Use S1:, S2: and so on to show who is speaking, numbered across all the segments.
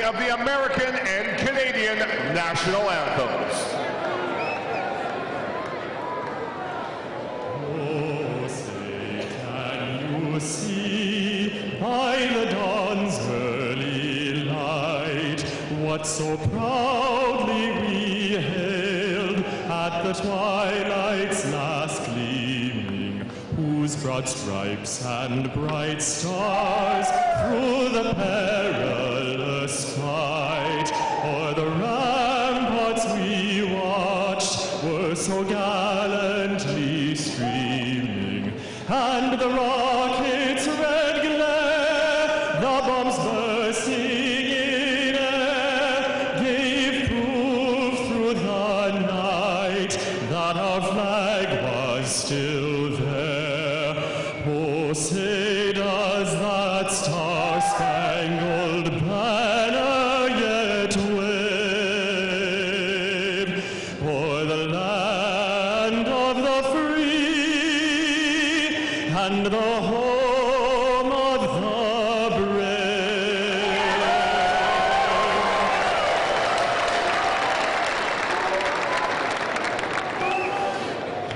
S1: of the American and Canadian national anthems.
S2: Oh, say, can you see by the dawn's early light what so proudly we hailed at the twilight's last gleaming, whose broad stripes and bright stars through the perilous fight o'er the ramparts we watched were so gallantly streaming, and the rockets' red glare, the bombs bursting in air, gave proof through the night that our flag was still there. Oh, say does that star-spangled banner yet wave o'er the land of the free and the home of the brave?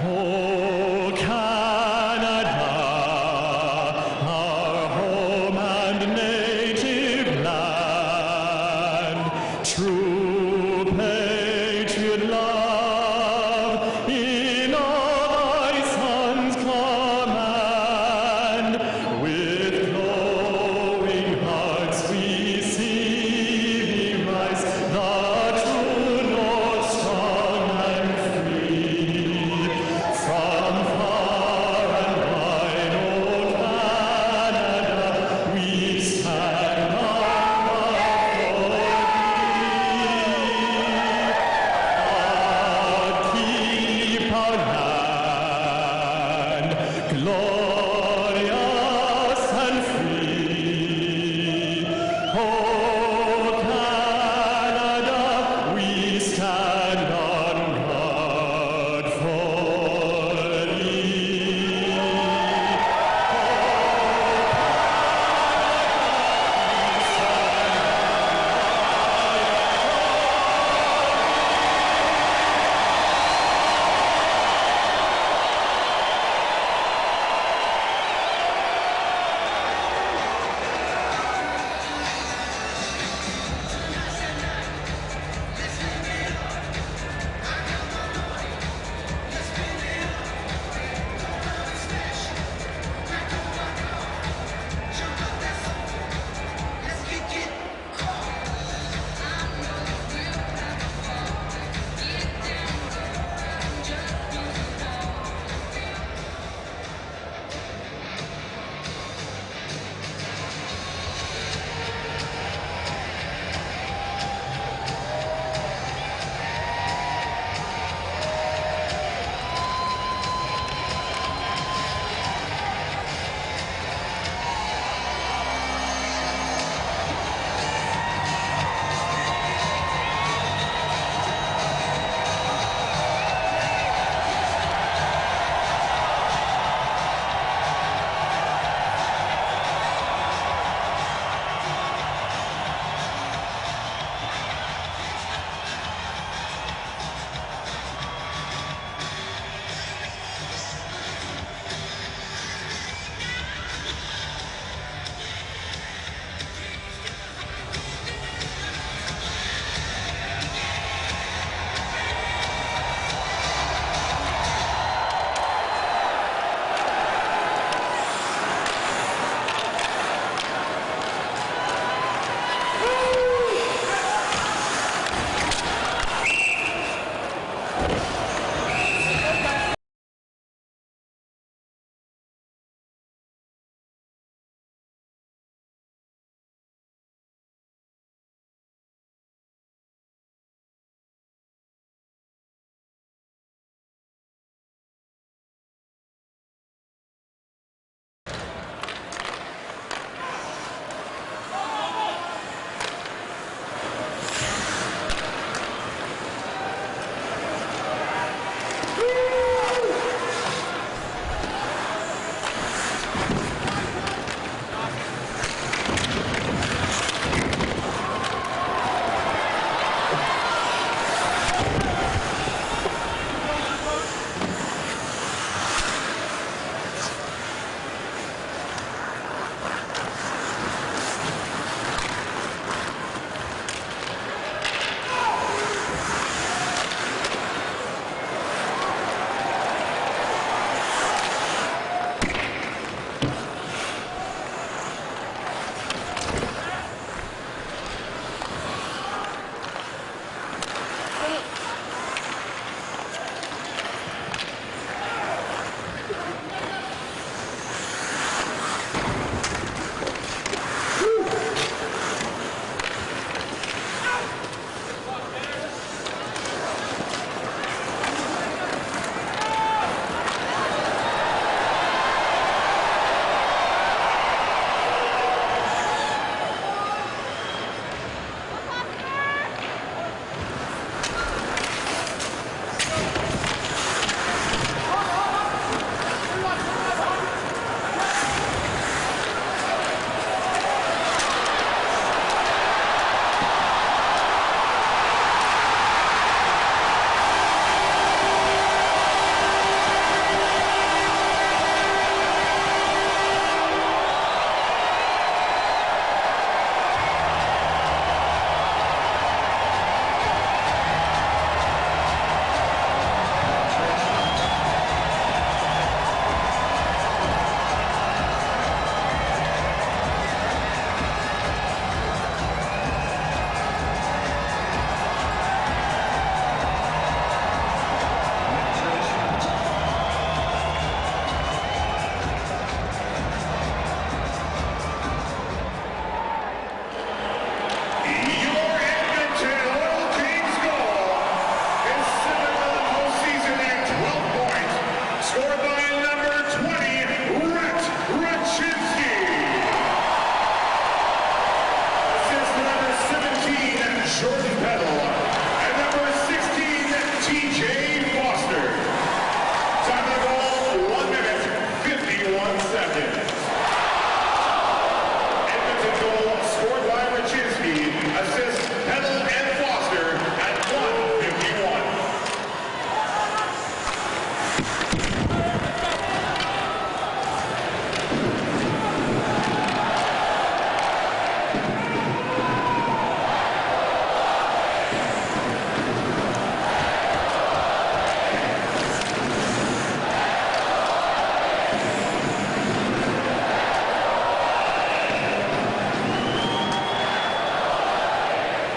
S2: Oh, Canada, our home and native land, true patriot love in all thy sons' command. With glowing hearts we see thee rise, the true north strong and free.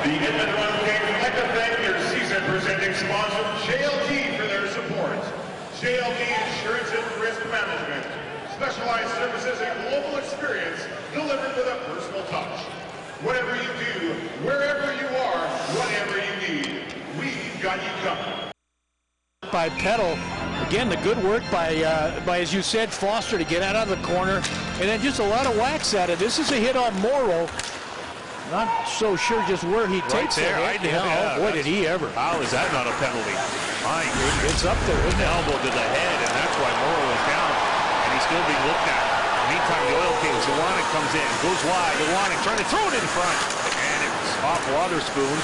S1: The Edmonton Oilers would like to thank their season-presenting sponsor, JLT, for their support. JLT Insurance and Risk Management. Specialized services and global experience delivered with a personal touch. Whatever you do, wherever you are, whatever you need, we've got you covered.
S3: By Petal, again, the good work by as you said, Foster to get out of the corner, and then just a lot of whacks at it. This is a hit on Morrow. Not so sure just where he takes it. Boy, did he ever.
S4: How is that not a penalty? My goodness.
S3: It's up there, isn't it?
S4: Elbow to the head, and that's why Morrow is down. And he's still being looked at. Meantime, the Oil Kings, Iwanek comes in, goes wide. Iwanek trying to throw it in front. And it's off Wotherspoon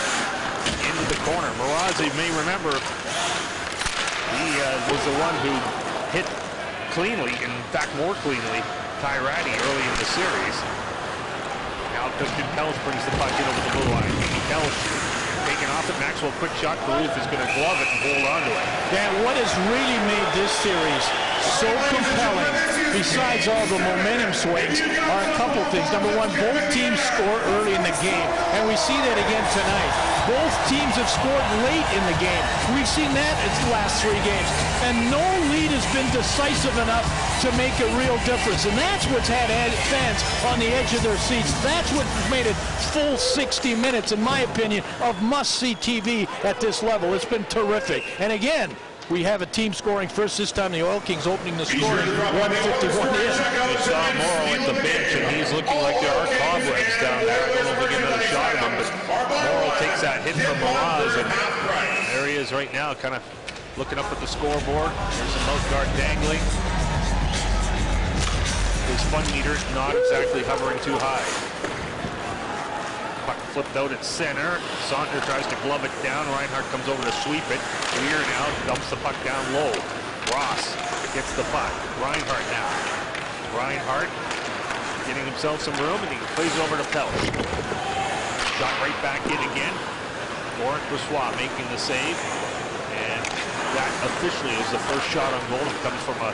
S4: into the corner. Mrazzi may remember he was the one who hit cleanly, in fact more cleanly, Tyrati early in the series. Now Dustin Pelch brings the puck in over the blue line. Pelch taking off it. Maxwell, quick shot. Caruth is going to glove it and hold on to it.
S3: Dan, what has really made this series so compelling, besides all the momentum swings, are a couple things. Number one, both teams score early in the game, and we see that again tonight. Both teams have scored late in the game. We've seen that in the last 3 games, and no lead has been decisive enough to make a real difference, and that's what's had fans on the edge of their seats. That's what made it full 60 minutes, in my opinion, of must-see TV at this level. It's been terrific, and again, we have a team scoring first. This time the Oil Kings opening the scoring 151 in.
S4: We saw Morrow at the bench, and he's looking like there are cobwebs down there. I don't know if we get another shot of him, but Morrow takes that hit from Miraz, and there he is right now, kind of looking up at the scoreboard. There's a mouth guard dangling. His fun meter not exactly hovering too high. Puck flipped out at center. Saunders tries to glove it down. Reinhart comes over to sweep it. Weir now dumps the puck down low. Ross gets the puck. Reinhart now. Reinhart getting himself some room, and he plays it over to Pelch. Shot right back in again. Laurent Brossoit making the save. And that officially is the first shot on goal. It comes from a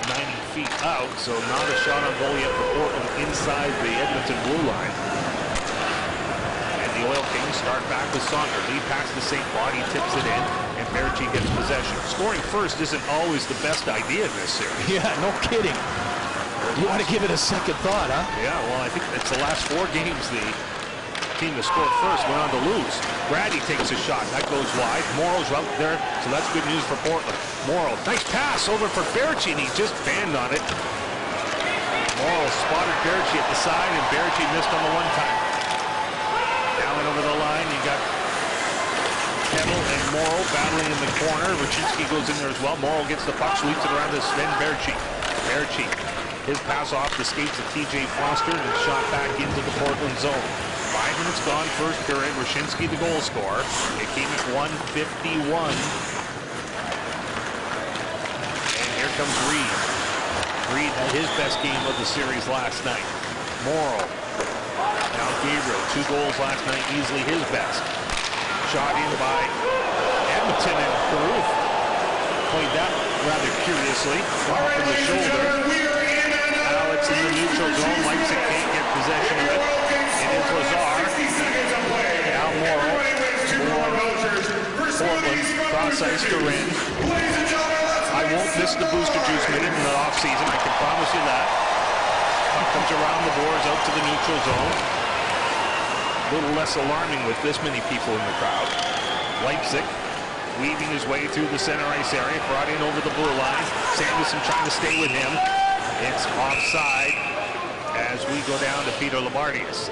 S4: 90 feet out, so not a shot on goal yet for Portland inside the Edmonton blue line. The Oil Kings start back with Saunders. Lead pass to St. Claude. He tips it in, and Berchi gets possession. Scoring first isn't always the best idea in this series.
S3: Yeah, no kidding. You want to give it a second thought, huh?
S4: Yeah, well, I think it's the last 4 games the team that scored first went on to lose. Brady takes a shot. That goes wide. Morrow's out there, so that's good news for Portland. Morrow, nice pass over for Berchi, and he just banned on it. Morrow spotted Berchi at the side, and Berchi missed on the one-time. Over the line, you got Kettle and Morrow battling in the corner. Rachinski goes in there as well. Morrow gets the puck, sweeps it around to Sven Berchi. Berchi, his pass off the skates of TJ Foster, and shot back into the Portland zone. 5 minutes gone, first period. Rachinski the goal scorer. It came at 1:51. And here comes Reed. Reed had his best game of the series last night. Morrow. Now Gabriel, 2 goals last night, easily his best. Shot in by Edmonton, and Caruth played that rather curiously. Off in the shoulder. Now it's in the neutral zone. Leipzig can't get possession of it. It is Lazar. Now Morrow. Portland, cross ice to Rin. I won't miss the booster juice minute in the offseason, I can promise you that. Puck comes around the boards out to the neutral zone. A little less alarming with this many people in the crowd. Leipzig weaving his way through the center ice area, brought in over the blue line. Sanderson trying to stay with him. It's offside as we go down to Peter Labardius.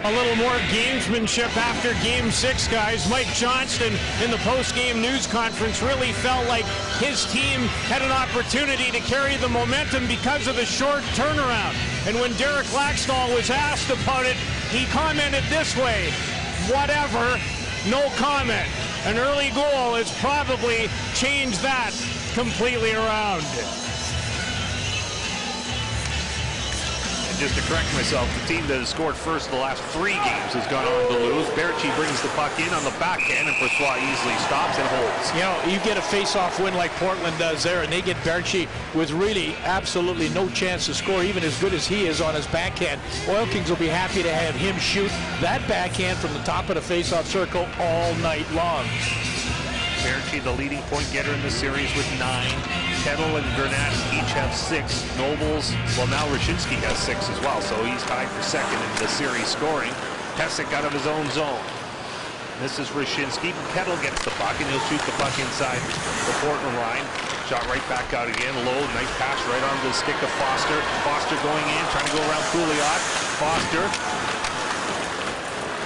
S5: A little more gamesmanship after Game 6, guys. Mike Johnston in the post-game news conference really felt like his team had an opportunity to carry the momentum because of the short turnaround. And when Derek Laxdal was asked about it, he commented this way: whatever, no comment. An early goal has probably changed that completely around.
S4: And just to correct myself, the team that has scored first the last 3 games has gone on to lose. Berchi brings the puck in on the backhand, and Brossoit easily stops and holds.
S3: You know, you get a face-off win like Portland does there, and they get Berchi with really absolutely no chance to score, even as good as he is on his backhand. Oil Kings will be happy to have him shoot that backhand from the top of the face-off circle all night long.
S4: Berchi, the leading point getter in the series with 9. Kettle and Gernat each have 6. Nobles, well, now Rashinsky has 6 as well, so he's tied for second in the series scoring. Pesek out of his own zone. This is Rashinsky. Kettle gets the puck, and he'll shoot the puck inside the Portland line. Shot right back out again. Low, nice pass right onto the stick of Foster. Foster going in, trying to go around Pouliot. Foster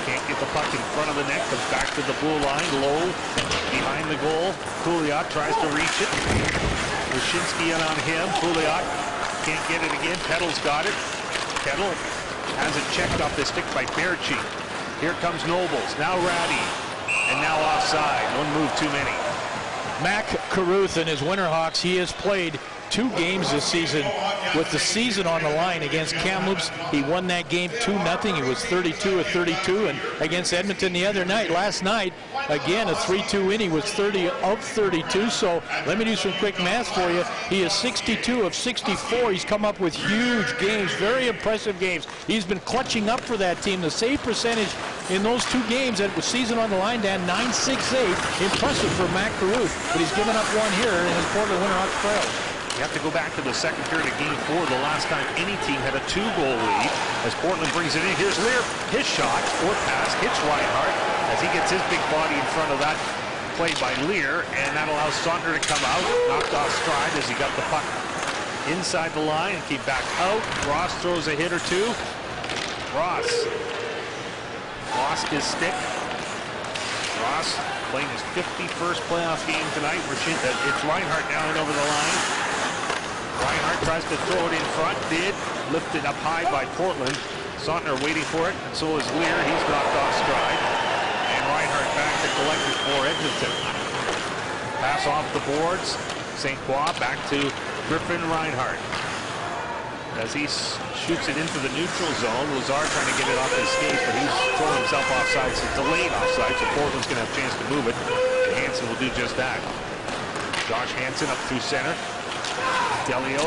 S4: can't get the puck in front of the net, comes back to the blue line, low, behind the goal. Pouliot tries to reach it. Rashinsky in on him. Pouliot can't get it again. Kettle's got it. Kettle has it checked off the stick by Berchi. Here comes Nobles, now Ratty, and now offside. One move too many.
S3: Mac Carruth and his Winterhawks, he has played 2 games this season with the season on the line against Kamloops. He won that game 2-0. He was 32 of 32, and against Edmonton the other night, last night, again a 3-2 win. He was 30 of 32. So let me do some quick math for you. He is 62 of 64. He's come up with huge games, very impressive games. He's been clutching up for that team. The save percentage in those 2 games that was season on the line, Dan, .968. Impressive for Mac Carruth, but he's given up one here in his Portland Winterhawks trail.
S4: You have to go back to the second period of Game 4, the last time any team had a 2-goal lead. As Portland brings it in, here's Lear. His shot, or pass, hits Reinhart as he gets his big body in front of that play by Lear, and that allows Saunders to come out, knocked off stride as he got the puck inside the line and keep back out. Ross throws a hit or two. Ross lost his stick. Ross playing his 51st playoff game tonight. It's Reinhart now and over the line. Reinhart tries to throw it in front, lifted up high by Portland. Saunders waiting for it, and so is Lear. He's knocked off stride. And Reinhart back to collect it for Edmonton. Pass off the boards. St. Croix back to Griffin Reinhart. As he shoots it into the neutral zone, Lazar trying to get it off his skates, but he's throwing himself offside, so delayed offside, so Portland's going to have a chance to move it. And Hansen will do just that. Josh Hansen up through center. Delio,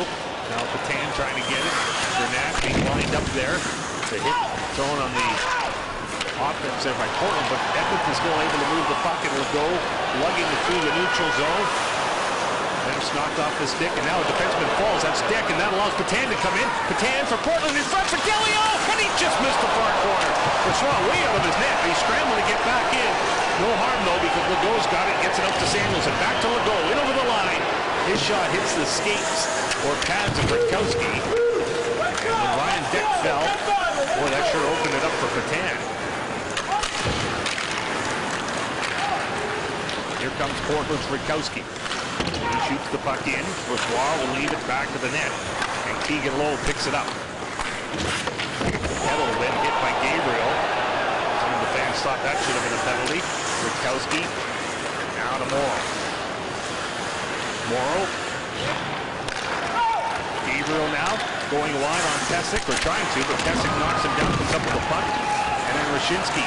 S4: now Patan trying to get it. Gernat being lined up there. It's a hit thrown on the offense there by Portland, but Edmonton's still able to move the puck, and will go lugging it through the neutral zone. Then it's knocked off the stick, and now a defenseman falls. That's Dick, and that allows Patan to come in. Patan for Portland in front for Delio, and he just missed the far corner. Brossoit way out of his net, but he's scrambling to get back in. No harm, though, because Legault's got it, gets it up to Samuels, and back to Legault, in over the line. His shot hits the skates, or pads of Rutkowski. And when Ryan Dick fell, boy, that sure opened it up for Patan. Here comes Portland's Rutkowski. He shoots the puck in. Brossoit will leave it back to the net. And Keegan Lowe picks it up. Kettle then hit by Gabriel. Some of the fans thought that should have been a penalty. Rutkowski now to Morrow. Morrow. Gabriel now going wide on Pesek, or trying to, but Pesek knocks him down, puts up with the puck. And then Rashinsky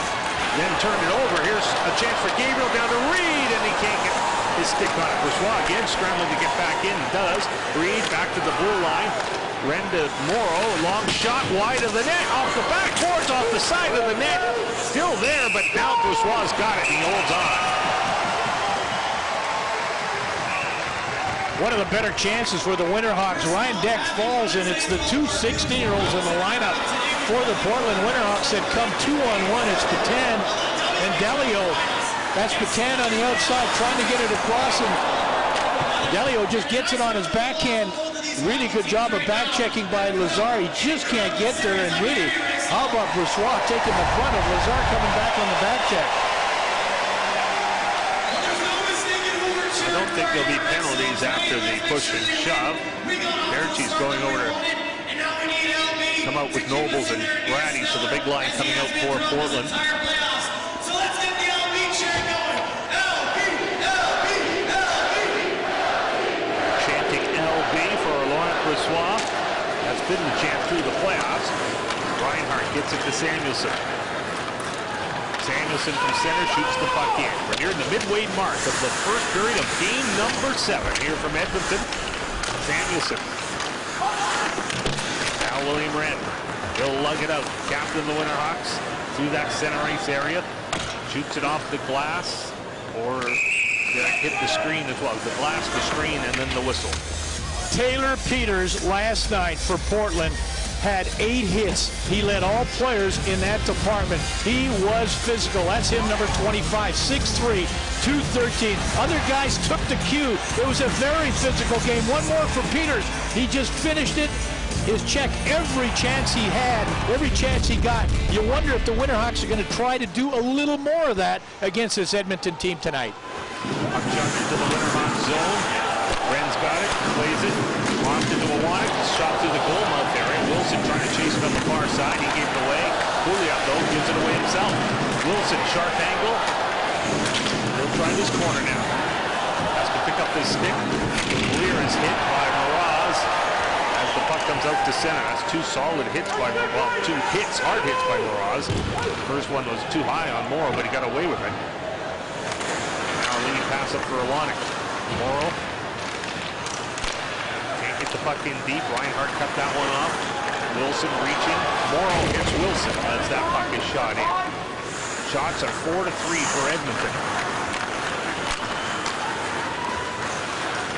S4: then turned it over. Here's a chance for Gabriel down to Reed, and he can't get his stick on it. Brossoit again scrambling to get back in, and does. Reed back to the blue line. Ren to Morrow, long shot wide of the net, off the backboards, off the side of the net. Still there, but now Brossoit's got it, and he holds on.
S3: One of the better chances for the Winterhawks. Ryan Deck falls, and it's the 2 16-year-olds in the lineup for the Portland Winterhawks that come 2-on-1. It's Patan and Delio. That's Patan on the outside trying to get it across, and Delio just gets it on his backhand. Really good job of back checking by Lazar. He just can't get there, and really, how about Brossoit taking the front of Lazar coming back on the back check?
S4: I don't think there'll be penalties after the push and shove. Berchi's going over to come out with Nobles and Ratty, so the big line coming out for Portland. has been the champ through the playoffs. Reinhart gets it to Samuelson. Samuelson from center shoots the puck in. We're near the midway mark of the first period of game number 7 here from Edmonton. Samuelson. Now William Wren. He'll lug it out. Captain of the Winterhawks through that center ice area. Shoots it off the glass, or did it hit the screen as well? The glass, the screen, and then the whistle.
S3: Taylor Peters last night for Portland had 8 hits. He led all players in that department. He was physical. That's him, number 25, 6'3", 213. Other guys took the cue. It was a very physical game. One more for Peters. He just finished it. His check every chance he had, every chance he got. You wonder if the Winterhawks are going to try to do a little more of that against this Edmonton team tonight.
S4: Puck jumped into the Winterhawks zone. Wren's got it, plays it, lost into a wide, shot through the goal mouth area. Wilson trying to chase it on the far side. He gave it away. Pouliot, though, gives it away himself. Wilson, sharp angle. He'll try this corner now. Has to pick up his stick. Lear is hit by Mraz. The puck comes out to center. That's 2 solid hits by, well, 2 hits, hard hits by Mraz. First one was too high on Morrow, but he got away with it. Now a lead pass up for Alonic. Morrow can't get the puck in deep. Reinhart cut that one off. Wilson reaching. Morrow hits Wilson as that puck is shot in. Shots are 4-3 for Edmonton.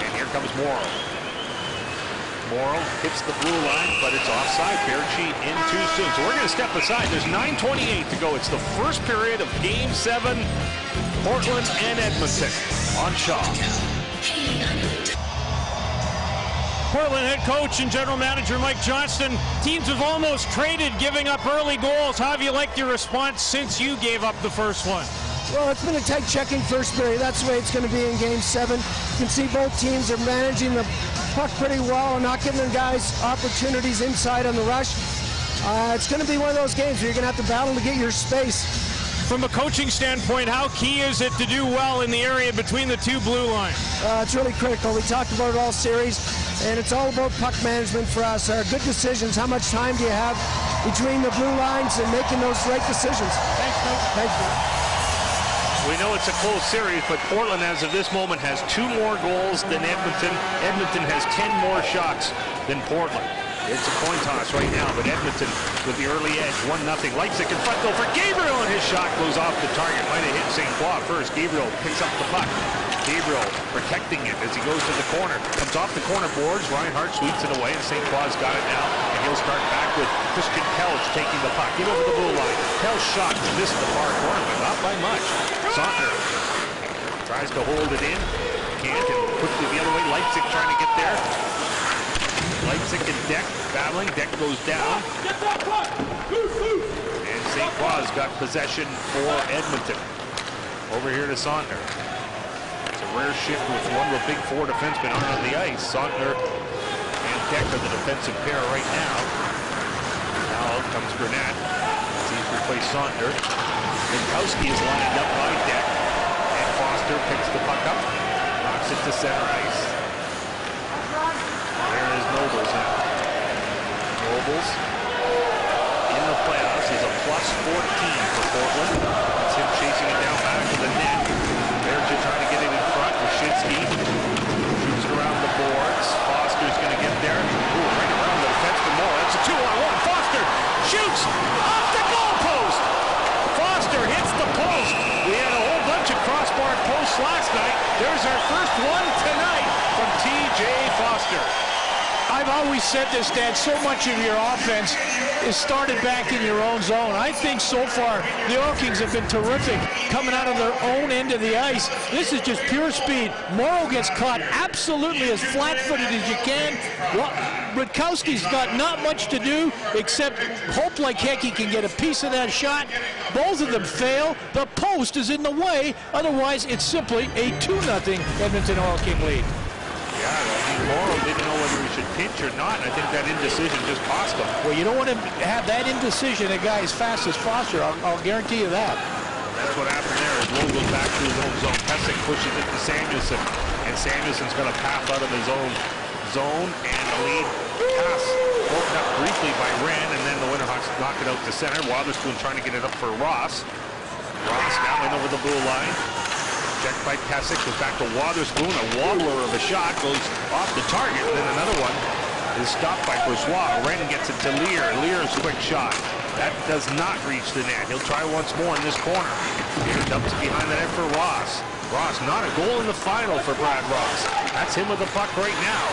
S4: And here comes Morrow. Morrow hits the blue line, but it's offside. Berchi in too soon. So we're going to step aside. There's 9:28 to go. It's the first period of Game 7, Portland and Edmonton on Shaw.
S5: Portland head coach and general manager Mike Johnston. Teams have almost traded, giving up early goals. How have you liked your response since you gave up the first one?
S6: Well, it's been a tight checking first period. That's the way it's going to be in Game 7. You can see both teams are managing the puck pretty well and not giving the guys opportunities inside on the rush. It's going to be one of those games where you're going to have to battle to get your space.
S5: From a coaching standpoint, how key is it to do well in the area between the 2 blue lines?
S6: It's really critical. We talked about it all series, and it's all about puck management for us. Our good decisions. How much time do you have between the blue lines and making those right decisions?
S5: Thanks, Coach.
S6: Thank you.
S4: We know it's a close series, but Portland, as of this moment, has 2 more goals than Edmonton. Edmonton has 10 more shots than Portland. It's a coin toss right now, but Edmonton with the early edge, 1-0. Leipzig in front, though, for Gabriel, and his shot goes off the target. Might have hit St. Croix first. Gabriel picks up the puck. Gabriel protecting it as he goes to the corner. Comes off the corner boards. Reinhart sweeps it away, and St. Croix got it now. And he'll start back with Christian Kelch taking the puck. In over the blue line. Kelch shot missed the far corner, but not by much. Sautner tries to hold it in. Can't, and quickly the other way. Leipzig trying to get there. Leipzig and Deck battling. Deck goes down. And St. Croix got possession for Edmonton. Over here to Sautner. It's a rare shift with one of the big 4 defensemen on the ice. Sautner and Deck are the defensive pair right now. Now out comes Grenat. He's replaced Sautner. Witkowski is lined up by Deck. And Foster picks the puck up. Knocks it to center ice. There is Nobles now. Nobles in the playoffs is a +14 for Portland. That's him chasing it down back to the net. Berchi trying to get it in front. Wyshynski shoots it around the boards. Foster's going to get there. Ooh, right around the defense for more. That's a 2-on-1. Foster shoots off the goalpost. Foster hits the post. We had a whole bunch of crossbar posts last night. There's our first one tonight from T.J. Foster.
S3: I've always said this, Dad, so much of your offense is started back in your own zone. I think so far the Oil Kings have been terrific coming out of their own end of the ice. This is just pure speed. Morrow gets caught absolutely as flat-footed as you can. Well, Witkowski's got not much to do except hope like heck he can get a piece of that shot. Both of them fail. The post is in the way. Otherwise, it's simply a 2-0 Edmonton Oil King lead.
S4: Yeah, I mean, Morrow didn't know whether he should pinch or not. I think that indecision just cost him.
S3: Well, you don't want to have that indecision, a guy as fast as Foster. I'll guarantee you that.
S4: That's what happened there. As Lowe goes back to his own zone. Pesek pushes it to Samuelson. And Samuelson's got a path out of his own zone. And the lead Pass broken up briefly by Wren, and then the Winterhawks knock it out to center. Wotherspoon trying to get it up for Ross. Ross now in over the blue line. Checked by Kasich, goes back to Wotherspoon. A wobbler of a shot goes off the target, and then another one is stopped by Brissois. Wren gets it to Lear. Lear's quick shot. That does not reach the net. He'll try once more in this corner. Lear dumps behind the net for Ross. Ross, not a goal in the final for Brad Ross. That's him with the puck right now.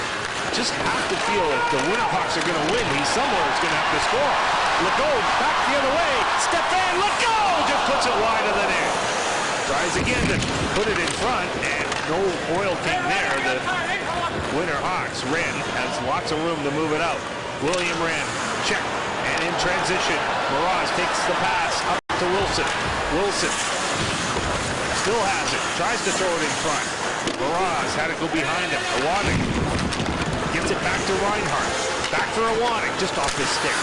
S4: Just have to feel if the Winterhawks are going to win, he's somewhere is going to have to score. Legault back the other way. Stefan Legault just puts it wide of the net. Tries again to put it in front, and no Oil King there. The Winterhawks. Wren has lots of room to move it out. William Wren, check, and in transition, Mraz takes the pass up to Wilson. Wilson still has it, tries to throw it in front. Mraz had it go behind him. Awanek gets it back to Reinhart. Back for Awanek, just off his stick.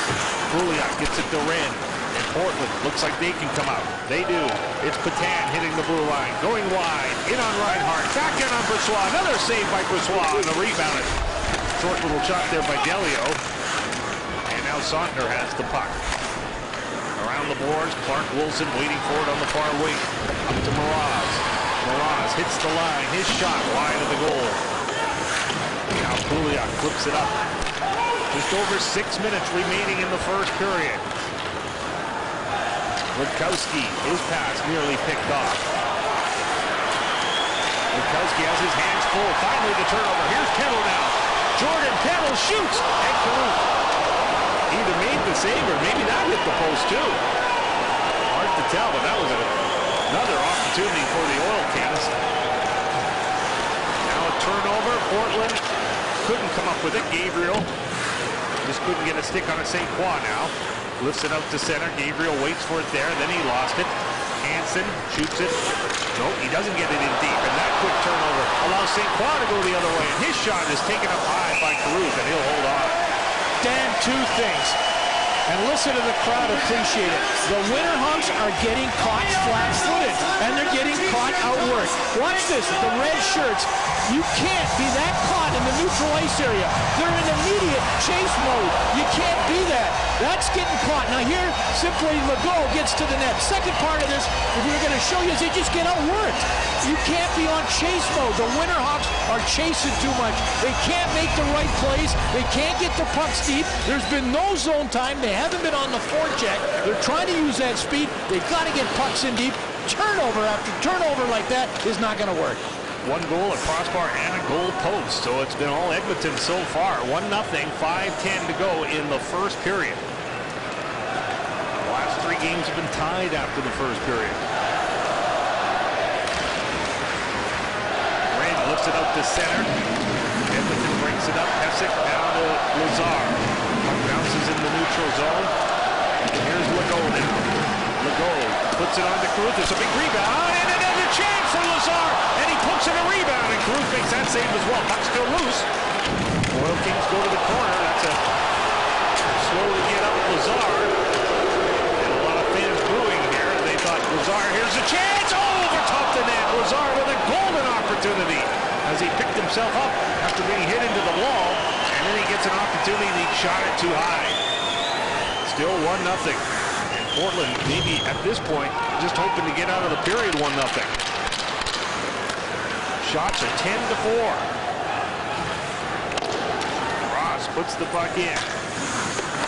S4: Pouliot gets it to Wren. And Portland looks like they can come out. They do. It's Patan hitting the blue line, going wide, in on Reinhart, back in on Brissois. Another save by Brissois on the rebound. Short little shot there by Delio. And now Sondner has the puck. Around the boards, Clark Wilson waiting for it on the far wing. Up to Mraz. Mraz hits the line. His shot wide of the goal. Now Pouliot flips it up. Just over 6 minutes remaining in the first period. Rutkowski, his pass nearly picked off. Rutkowski has his hands full. Finally the turnover. Here's Kettle now. Jordan Kettle shoots. And Caruth either made the save or maybe that hit the post too. Hard to tell, but that was another opportunity for the Oil Kings. Now a turnover. Portland couldn't come up with it. Gabriel just couldn't get a stick on a St. Croix now. Lifts it out to center. Gabriel waits for it there. Then he lost it. Hansen shoots it. Nope, he doesn't get it in deep. And that quick turnover allows St. Croix to go the other way. And his shot is taken up high by Caruth, and he'll hold on.
S3: Dan, two things. And listen to the crowd appreciate it. The Winterhawks are getting caught flat-footed, and they're getting caught outworked. Watch this, the red shirts. You can't be that caught in the neutral ice area. They're in immediate chase mode. You can't be that. That's getting caught. Now here, simply Legault gets to the net. Second part of this, if we're going to show you, is they just get outworked. You can't be on chase mode. The Winterhawks are chasing too much. They can't make the right plays. They can't get the pucks deep. There's been no zone time. They haven't been on the forecheck. They're trying to use that speed. They've got to get pucks in deep. Turnover after turnover like that is not going to work.
S4: One goal, a crossbar, and a goal post. So it's been all Edmonton so far. 1-0, 5:10 to go in the first period. The last 3 games have been tied after the first period. Wren lifts it up to center. Edmonton brings it up. Kasich down to Lazar. Puck bounces in the neutral zone. And here's Legault now. Legault puts it on to Caruth. It's a big rebound, and another chance for Lazar. And he puts in a rebound, and Caruth makes that save as well. Puck still loose. Oil Kings go to the corner. That's a slow to get up Lazar. And a lot of fans booing here. They thought Lazar, here's a chance. Oh, over top the net. Lazar with a golden opportunity as he picked himself up after being hit into the wall. And then he gets an opportunity and he shot it too high. Still 1-0. And Portland, maybe at this point, just hoping to get out of the period 1-0. Shots are 10-4. Ross puts the puck in.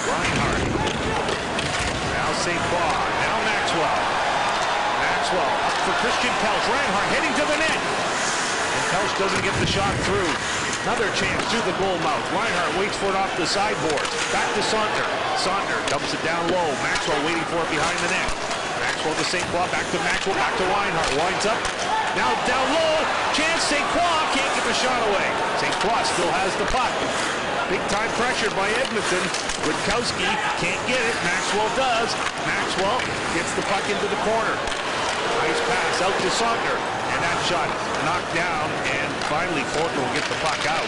S4: Reinhart. Now St. Croix. Now Maxwell. Maxwell up for Christian Pelch. Reinhart heading to the net. And Pelch doesn't get the shot through. Another chance through the goal mouth. Reinhart waits for it off the sideboard. Back to Saunders. Saunders dumps it down low. Maxwell waiting for it behind the net. Maxwell to St. Croix. Back to Maxwell. Back to Reinhart. Winds up. Now down low. Chance. St. Croix can't get the shot away. St. Croix still has the puck. Big time pressure by Edmonton. Rutkowski can't get it. Maxwell does. Maxwell gets the puck into the corner. Nice pass out to Saunders. And that shot knocked down, and finally Portland will get the puck out.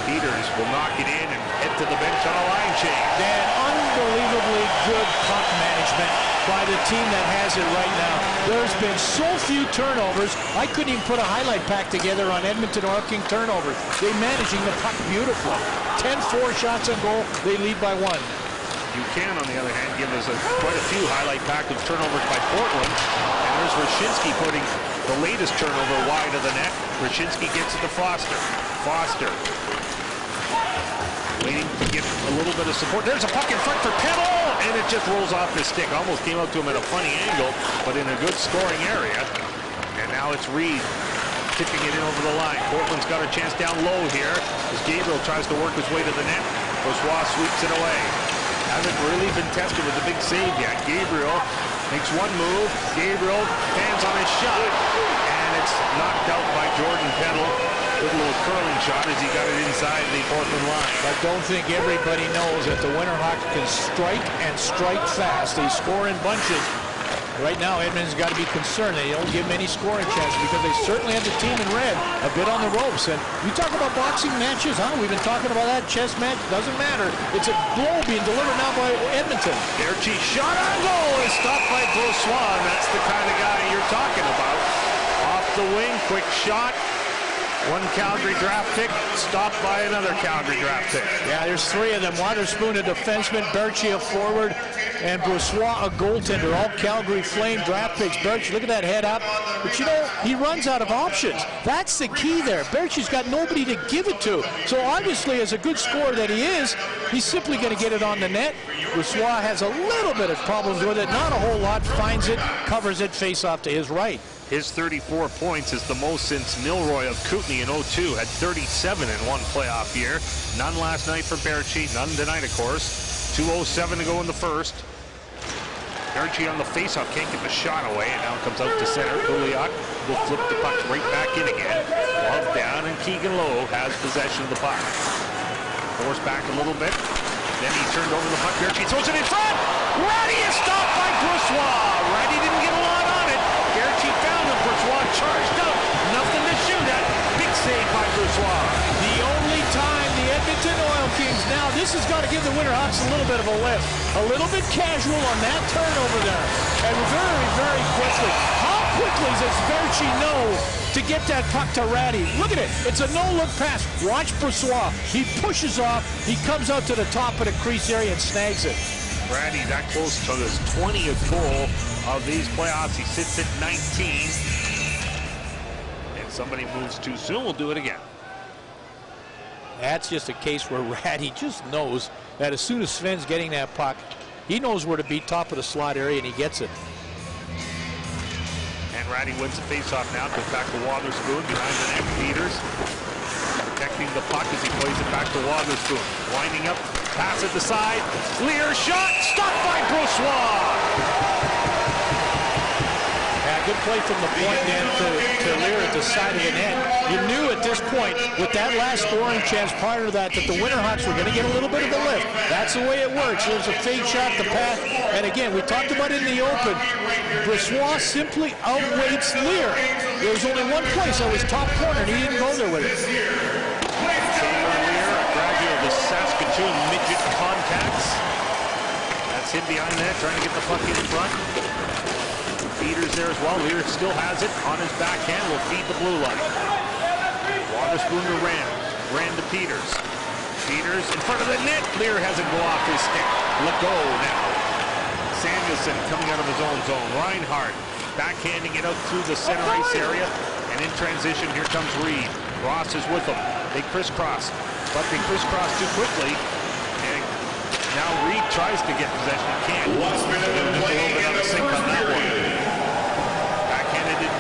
S4: Peters will knock it in and head to the bench on a line change.
S3: Dan, unbelievably good puck management by the team that has it right now. There's been so few turnovers, I couldn't even put a highlight pack together on Edmonton Oil King turnovers. They're managing the puck beautifully. 10-4 shots on goal, they lead by 1.
S4: Buchanan, on the other hand, give us quite a few highlight pack of turnovers by Portland. And there's Wyshynski putting the latest turnover wide of the net. Wyshynski gets it to Foster. Foster waiting to get a little bit of support. There's a puck in front for Peddle, and it just rolls off his stick. Almost came out to him at a funny angle, but in a good scoring area. And now it's Reed tipping it in over the line. Portland's got a chance down low here as Gabriel tries to work his way to the net. Brossoit sweeps it away. Hasn't really been tested with a big save yet. Gabriel makes one move. Gabriel hands on his shot, and it's knocked out by Jordan Peddle. Good little curling shot as he got it inside the Portland line.
S3: I don't think everybody knows that the Winterhawks can strike and strike fast. They score in bunches. Right now, Edmonton's got to be concerned. They don't give them any scoring chances because they certainly have the team in red a bit on the ropes. And we talk about boxing matches, huh? We've been talking about that chess match. Doesn't matter. It's a blow being delivered now by Edmonton.
S4: Berchi shot on goal is stopped by Brossoit, and that's the kind of guy you're talking about. Off the wing, quick shot. One Calgary draft pick, stopped by another Calgary draft pick.
S3: Yeah, there's 3 of them. Waterspoon, a defenseman, Berchi, a forward, and Brossoit, a goaltender. All Calgary Flame draft picks. Berchi, look at that head up. But you know, he runs out of options. That's the key there. Berchi's got nobody to give it to. So obviously, as a good scorer that he is, he's simply going to get it on the net. Brossoit has a little bit of problems with it, not a whole lot. Finds it, covers it, face off to his right.
S4: His 34 points is the most since Milroy of Kootenay in 02 had 37 in one playoff year. None last night for Berchi, none tonight, of course. 2:07 to go in the first. Berchi on the faceoff, can't get the shot away, and now it comes out to center. Pouliot will flip the puck right back in again. Glove down, and Keegan Lowe has possession of the puck. Forced back a little bit. Then he turned over the puck. Berchi throws it in front. Ratty is stopped by Brossoit. Ratty didn't get a lot on it. Berchi found him. Brossoit charged up. Nothing to shoot at. Big save by Brossoit.
S3: The only time the Edmonton Oil Kings, now this has got to give the Winterhawks a little bit of a lift. A little bit casual on that turnover there. And very, very quickly. How quickly does Berchi know to get that puck to Ratty? Look at it. It's a no-look pass. Watch Brossoit. He pushes off. He comes out to the top of the crease area and snags it.
S4: Ratty that close to his 20th goal of these playoffs. He sits at 19. And somebody moves too soon. We'll do it again.
S3: That's just a case where Ratty just knows that as soon as Sven's getting that puck, he knows where to be, top of the slot area, and he gets it.
S4: And Ratty wins the faceoff now. Goes back to Wotherspoon behind the net. Peters protecting the puck as he plays it back to Wotherspoon. Winding up, pass at the side. Lear shot, stopped by Brossoit.
S3: Good play from the point then to Lear at the side of the net. You knew at this point, with that last scoring chance prior to that, that the Winterhawks were going to get a little bit of a lift. That's the way it works. There's a fade shot, the pass, and again, we talked about it in the open. Brossoit simply outweights Lear. There was only one place, that was top corner, and he didn't go there with it.
S4: Taylor Lear, a graduate of the Saskatoon Midget Contacts. That's him behind that, trying to get the puck in front. Peters there as well. Lear still has it on his backhand. Will feed the blue line. Wotherspoon to Rand. Rand to Peters. Peters in front of the net. Lear has it go off his stick. Legault now. Samuelson coming out of his own zone. Reinhardt backhanding it out through the center ice area. And in transition, here comes Reed. Ross is with them. They crisscross. But they crisscross too quickly. And now Reed tries to get possession. He can't. Just a little bit out of sync on that one.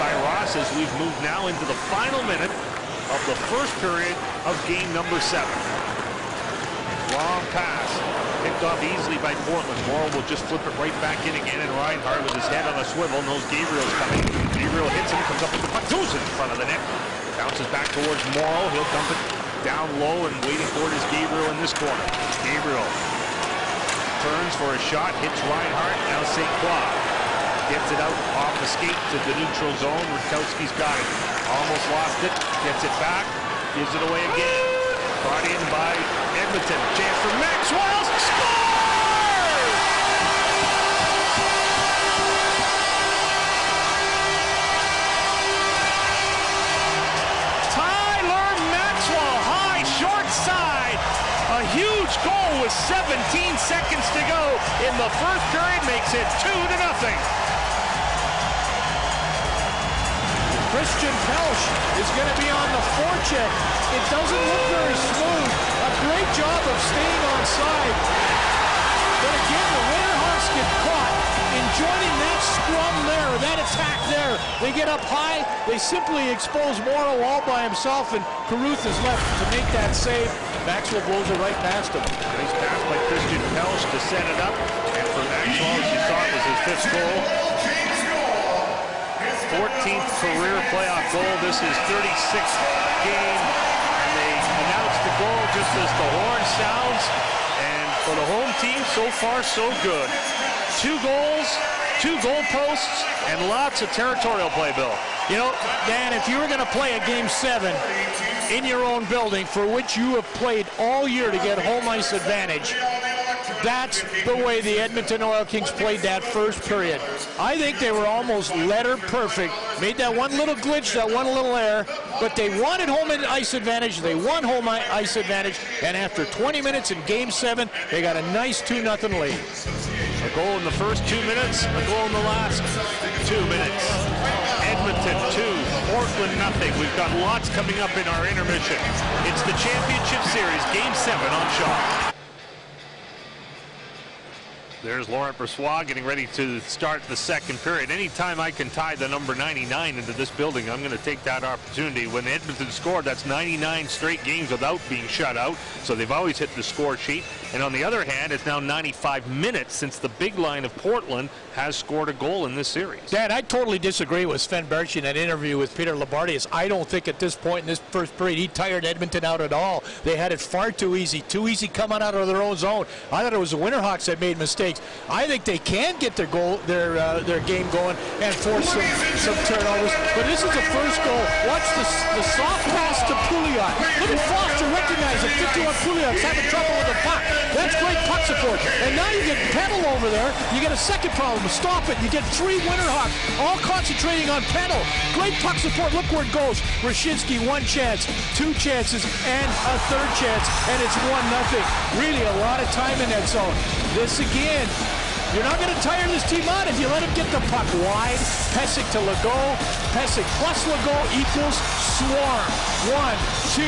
S4: By Ross as we've moved now into the final minute of the first period of game number 7. Long pass picked off easily by Portland. Morrow will just flip it right back in again, and Reinhardt with his head on a swivel knows Gabriel's coming. Gabriel hits him, comes up with the puck, goes in front of the net, bounces back towards Morrow. He'll dump it down low, and waiting for it is Gabriel in this corner. Gabriel turns for a shot, hits Reinhardt, now St. Croix. Gets it out off the skate to the neutral zone. Rutkowski's got it. Almost lost it. Gets it back. Gives it away again. Brought in by Edmonton. Chance for Maxwell. Scores! with 17 seconds to go in the first period, makes it 2-0.
S3: Christian Pelch is going to be on the forecheck. It doesn't look very smooth. A great job of staying on side. But again, the Winterhawks get caught in joining that scrum there, that attack there. They get up high. They simply expose Morrow all by himself, and Caruth is left to make that save. Maxwell blows it right past him.
S4: Nice pass by Christian Pelch to set it up. And for Maxwell, as you saw, it was his 5th goal. 14th career playoff goal. This is 36th game. And they announced the goal just as the horn sounds. And for the home team, so far, so good. 2 goals, 2 goal posts, and lots of territorial play, Bill.
S3: You know, Dan, if you were going to play a Game 7 in your own building, for which you have played all year to get home ice advantage, that's the way the Edmonton Oil Kings played that first period. I think they were almost letter perfect. Made that one little glitch, that one little error, but they wanted home ice advantage. They won home ice advantage, and after 20 minutes in Game 7, they got a nice 2-0 lead.
S4: A goal in the first 2 minutes, a goal in the last 2 minutes. Edmonton 2, Portland 0. We've got lots coming up in our intermission. It's the Championship Series, Game 7 on Shaw. There's Laurent Brossoit getting ready to start the second period. Anytime I can tie the number 99 into this building, I'm going to take that opportunity. When Edmonton scored, that's 99 straight games without being shut out. So they've always hit the score sheet. And on the other hand, it's now 95 minutes since the big line of Portland has scored a goal in this series.
S3: Dad, I totally disagree with Sven Baertschi in that interview with Peter Labardius. I don't think at this point in this first period he tired Edmonton out at all. They had it far too easy coming out of their own zone. I thought it was the Winterhawks that made mistakes. I think they can get their game going and force some turnovers. But this is the first goal. Watch the soft pass to Pouliot. Look at Foster recognize it. 51 Pouliot's having trouble with the puck. That's great puck support. And now you get Peddle over there. You get a second problem. Stop it. You get 3 Winterhawks all concentrating on Peddle. Great puck support. Look where it goes. Rashinsky, 1 chance, 2 chances, and a 3rd chance. And it's 1-0. Really a lot of time in that zone. This again. You're not going to tire this team out if you let him get the puck wide. Pesic to Legault. Pesic plus Legault equals swarm. 1, 2,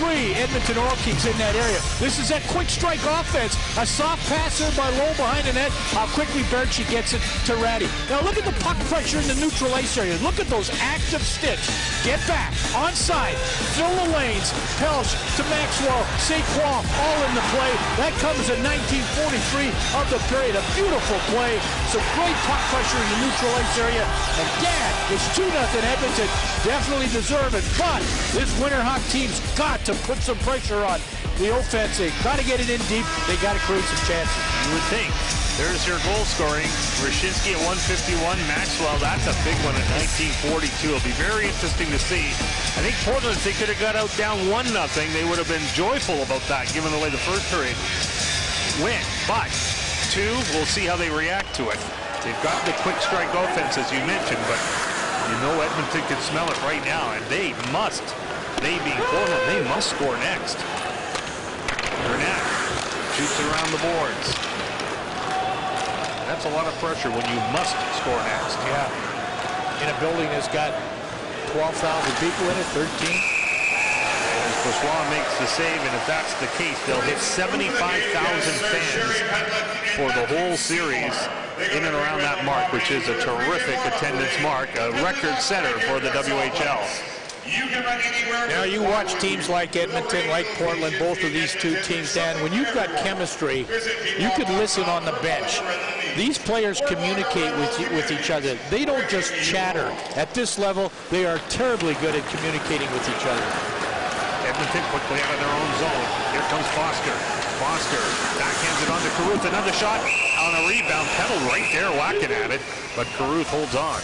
S3: 3. Edmonton Oil Kings in that area. This is that quick strike offense. A soft pass there by Lowe behind the net. How quickly Baertschi gets it to Ratty. Now look at the puck pressure in the neutral ice area. Look at those active sticks. Get back. Onside. Fill the lanes. Pelch to Maxwell. Saquon all in the play. That comes in 1943 of the period. A beautiful play. Some great puck pressure in the neutral ice area. And Dad, it's 2-0 Edmonton. Definitely deserve it. But this Winterhawk team's got to put some pressure on the offense. They got to get it in deep. They got to create some chances.
S4: You would think. There's your goal scoring. Rashinsky at 151. Maxwell, that's a big one at 1942. It'll be very interesting to see. I think Portland, if they could have got out down 1-0, they would have been joyful about that, given the way the first period went. But 2, we'll see how they react to it. They've got the quick strike offense, as you mentioned, but you know Edmonton can smell it right now, and they being Portland, they must score next. Burnett shoots it around the boards. That's a lot of pressure when you must score next.
S3: Yeah. In a building that's got 12,000 people in it, 13.
S4: As Brossoit makes the save, and if that's the case, they'll hit 75,000 fans for the whole series in and around that mark, which is a terrific attendance mark, a record setter for the WHL.
S3: Now you watch teams like Edmonton, like Portland, both of these two teams, Dan, when you've got chemistry, you could listen on the bench. These players communicate with each other. They don't just chatter. At this level, they are terribly good at communicating with each other.
S4: Edmonton quickly out of their own zone. Here comes Foster. Foster backhands it on to Caruth. Another shot on a rebound. Peddle right there whacking at it, but Caruth holds on.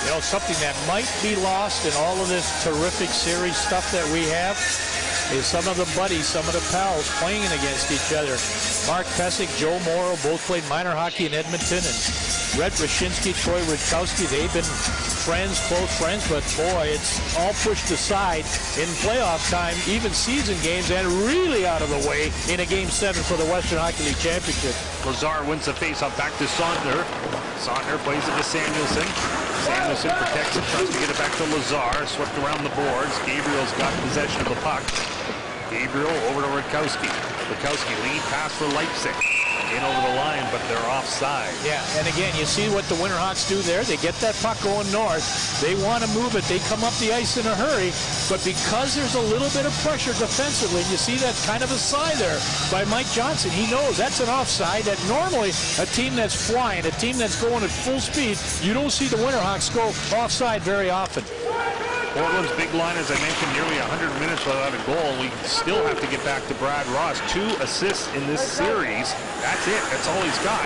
S3: You know, something that might be lost in all of this terrific series stuff that we have is some of the buddies, some of the pals playing against each other. Mark Pesic, Joe Morrow, both played minor hockey in Edmonton, and Red Rashinsky, Troy Rutkowski, they've been friends, close friends, but boy, it's all pushed aside in playoff time, even season games, and really out of the way in a Game 7 for the Western Hockey League Championship.
S4: Lazar wins the faceoff back to Saunders. Saunders plays it to Samuelson. Samuelson protects it, tries to get it back to Lazar. Swept around the boards. Gabriel's got possession of the puck. Gabriel over to Rutkowski. Rutkowski lead pass for Leipzig. In over the line, but they're offside.
S3: Yeah, and again, you see what the Winterhawks do there. They get that puck going north. They want to move it. They come up the ice in a hurry, but because there's a little bit of pressure defensively, and you see that kind of a sigh there by Mike Johnson. He knows that's an offside that normally a team that's flying, a team that's going at full speed, you don't see the Winterhawks go offside very often.
S4: Portland's big line, as I mentioned, nearly 100 minutes without a goal. We still have to get back to Brad Ross. 2 assists in this series. That's it. That's all he's got.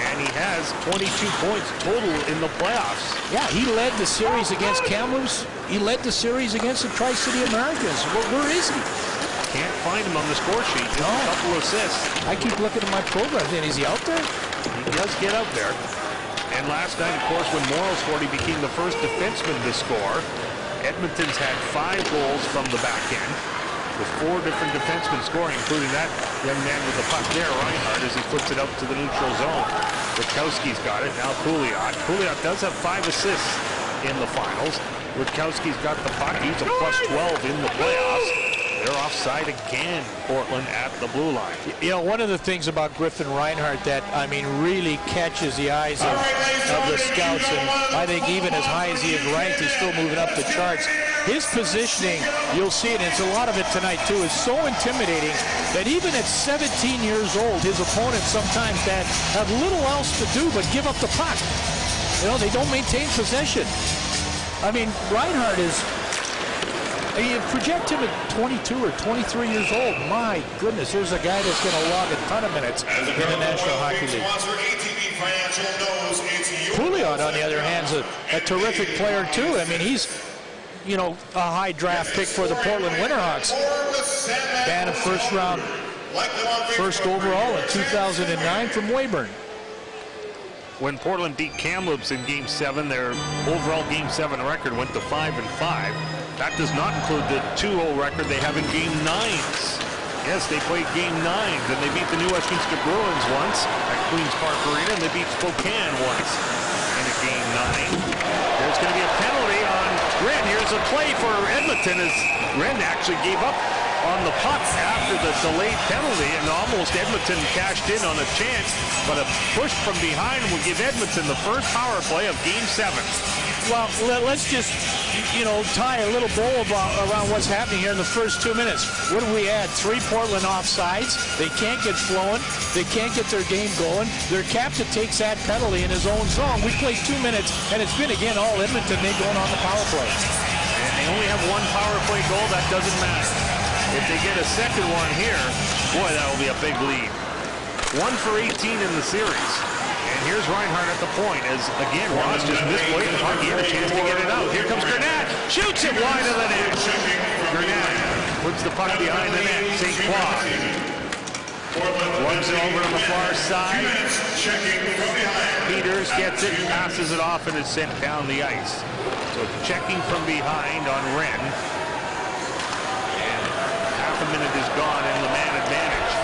S4: And he has 22 points total in the playoffs.
S3: Yeah, he led the series against Kamloops. He led the series against the Tri-City Americans. Where is he?
S4: Can't find him on the score sheet. Just a couple assists.
S3: I keep looking at my program, and is he out there?
S4: He does get out there. And last night, of course, when Morrow scored, he became the first defenseman to score. Edmonton's had 5 goals from the back end, with 4 different defensemen scoring, including that young man with the puck there, Reinhardt, as he flips it out to the neutral zone. Rutkowski's got it. Now Pouliot. Pouliot does have 5 assists in the finals. Rutkowski's got the puck. He's a +12 in the playoffs. They're offside again, Portland at the blue line.
S3: You know, one of the things about Griffin Reinhardt that, I mean, really catches the eyes of the scouts, and I think even as high as he is ranked, he's still moving up the charts. His positioning, you'll see it, and it's a lot of it tonight too, is so intimidating that even at 17 years old, his opponents sometimes that have little else to do but give up the puck. You know, they don't maintain possession. I mean, Reinhardt is... You project him at 22 or 23 years old. My goodness, here's a guy that's going to log a ton of minutes in the National Hockey League. Pouliot, on the other hand, is a terrific player, too. I mean, he's, you know, a high draft pick for the Portland Winterhawks. Batted first round, first overall in 2009 from Weyburn.
S4: When Portland beat Kamloops in Game 7, their overall Game 7 record went to 5-5. That does not include the 2-0 record they have in Game 9s. Yes, they played Game 9s, and they beat the New Westminster Bruins once at Queen's Park Arena, and they beat Spokane once in a Game 9. There's going to be a penalty on Wren. Here's a play for Edmonton as Wren actually gave up on the puck after the delayed penalty, and almost Edmonton cashed in on a chance, but a push from behind will give Edmonton the first power play of Game 7.
S3: Well, let's just, you know, tie a little bow around what's happening here in the first 2 minutes. What do we add? 3 Portland offsides. They can't get flowing. They can't get their game going. Their captain takes that penalty in his own zone. We played 2 minutes, and it's been, again, all Edmonton. They're going on the power play.
S4: And they only have 1 power play goal. That doesn't matter. If they get a second one here, boy, that will be a big lead. 1 for 18 in the series. And here's Reinhardt at the point as, again, Ross just misplayed the puck. He had a chance to get it out. Here comes Grenat. Shoots it wide of the net. Grenat puts the puck behind the net. St. Croix runs it over to the far side. Peters gets it, passes it off, and is sent down the ice. So checking from behind on Wren. And half a minute is gone in the man advantage.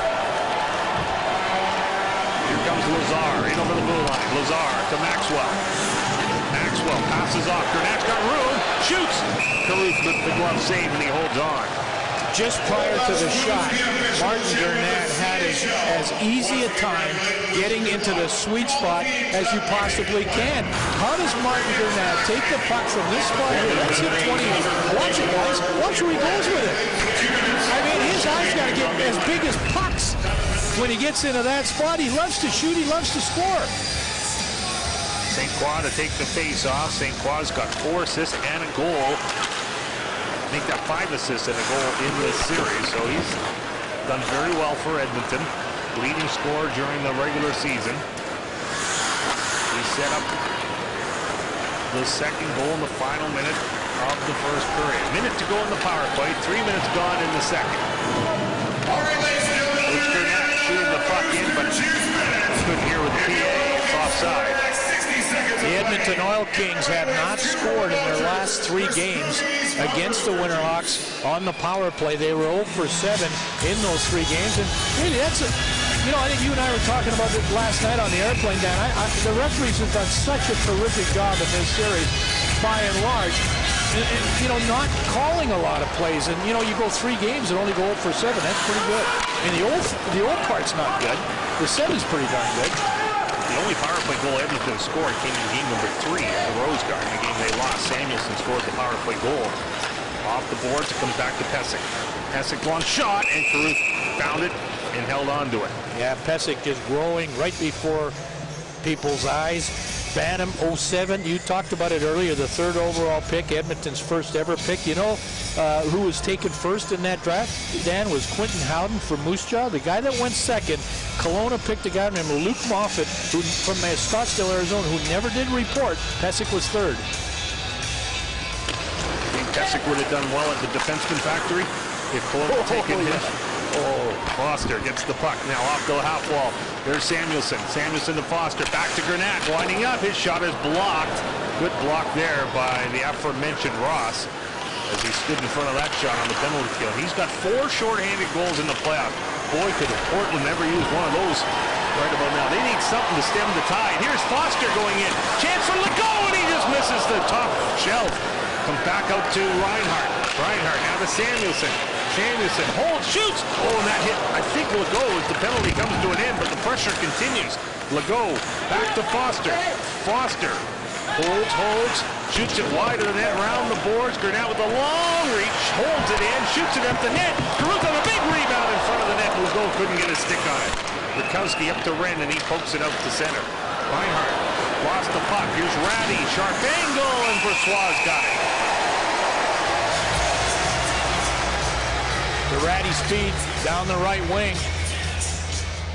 S4: Here comes Lazar in over the blue line. Lazar to Maxwell. Maxwell passes off. Grenat's got room. Shoots. Caruth with the glove save, and he holds on.
S3: Just prior to the shot, Martin Grenat had as easy a time getting into the sweet spot as you possibly can. How does Martin Grenat take the puck from this spot here? That's hit 20. Watch it, guys. Watch where he goes with it. I mean, his eyes got to get as big as pucks when he gets into that spot. He loves to shoot. He loves to score.
S4: St. Croix to take the face off. St. Croix's got 4 assists and a goal. I think that 5 assists and a goal in this series, so he's done very well for Edmonton. Leading scorer during the regular season. He set up the second goal in the final minute of the first period. Minute to go in the power play, 3 minutes gone in the second. It's Grenat shooting the puck in, but it's good here with PA. It's offside.
S3: The Edmonton Oil Kings have not scored in their last 3 games against the Winterhawks on the power play. They were 0 for 7 in those 3 games. And really, that's I think you and I were talking about it last night on the airplane, Dan. The referees have done such a terrific job in this series, by and large. And not calling a lot of plays. And, you go 3 games and only go 0 for 7. That's pretty good. And the old part's not good. The 7's pretty darn good.
S4: The only power play goal Edmonton scored came in game number 3 at the Rose Garden, the game they lost. Samuelson scored the power play goal. Off the boards, it comes back to Pesic. Pesic, long shot, and Caruth found it and held on to it.
S3: Yeah, Pesic is growing right before people's eyes. Bantam, 07, you talked about it earlier, the 3rd overall pick, Edmonton's first ever pick. Who was taken first in that draft, Dan, was Quentin Howden from Moose Jaw. The guy that went second, Kelowna picked a guy named Luke Moffat from Scottsdale, Arizona, who never did report. Pesic was 3rd.
S4: I think Pesic would have done well at the defenseman factory if Kelowna had taken him. Foster gets the puck now off the half wall. There's Samuelson. Samuelson to Foster. Back to Granat. Winding up. His shot is blocked. Good block there by the aforementioned Ross as he stood in front of that shot on the penalty kill. He's got 4 shorthanded goals in the playoffs. Boy, could Portland never use one of those right about now. They need something to stem the tide. Here's Foster going in. Chance for Legault, and he just misses the top shelf. Comes back out to Reinhart. Reinhart now to Samuelson. Samuelson holds, shoots. Oh, and that hit, I think, Legault as the penalty comes to an end, but the pressure continues. Legault back to Foster. Foster holds, shoots it wide of the net, round the boards. Granat with a long reach, holds it in, shoots it up the net. Caruth on a big rebound in front of the net. Legault couldn't get a stick on it. Rakowski up to Wren, and he pokes it out to center. Reinhart lost the puck. Here's Ratty, sharp angle, and Brossois got it.
S3: The Ratty speed down the right wing.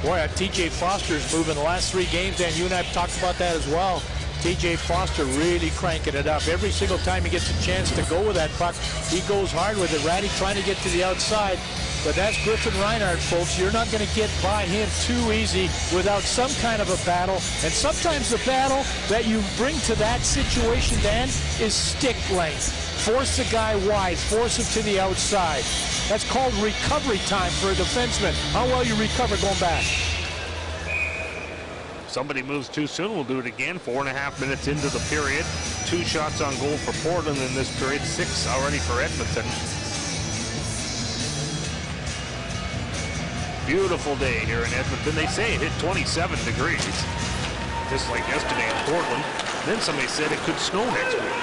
S3: Boy, TJ Foster's moving the last 3 games, and you and I have talked about that as well. TJ Foster really cranking it up. Every single time he gets a chance to go with that puck, he goes hard with it. Ratty trying to get to the outside, but that's Griffin Reinhart, folks. You're not going to get by him too easy without some kind of a battle. And sometimes the battle that you bring to that situation, Dan, is stick length. Force the guy wide, force him to the outside. That's called recovery time for a defenseman. How well you recover going back.
S4: Somebody moves too soon, we'll do it again. 4.5 minutes into the period. 2 shots on goal for Portland in this period. 6 already for Edmonton. Beautiful day here in Edmonton. They say it hit 27 degrees, just like yesterday in Portland. Then somebody said it could snow next week.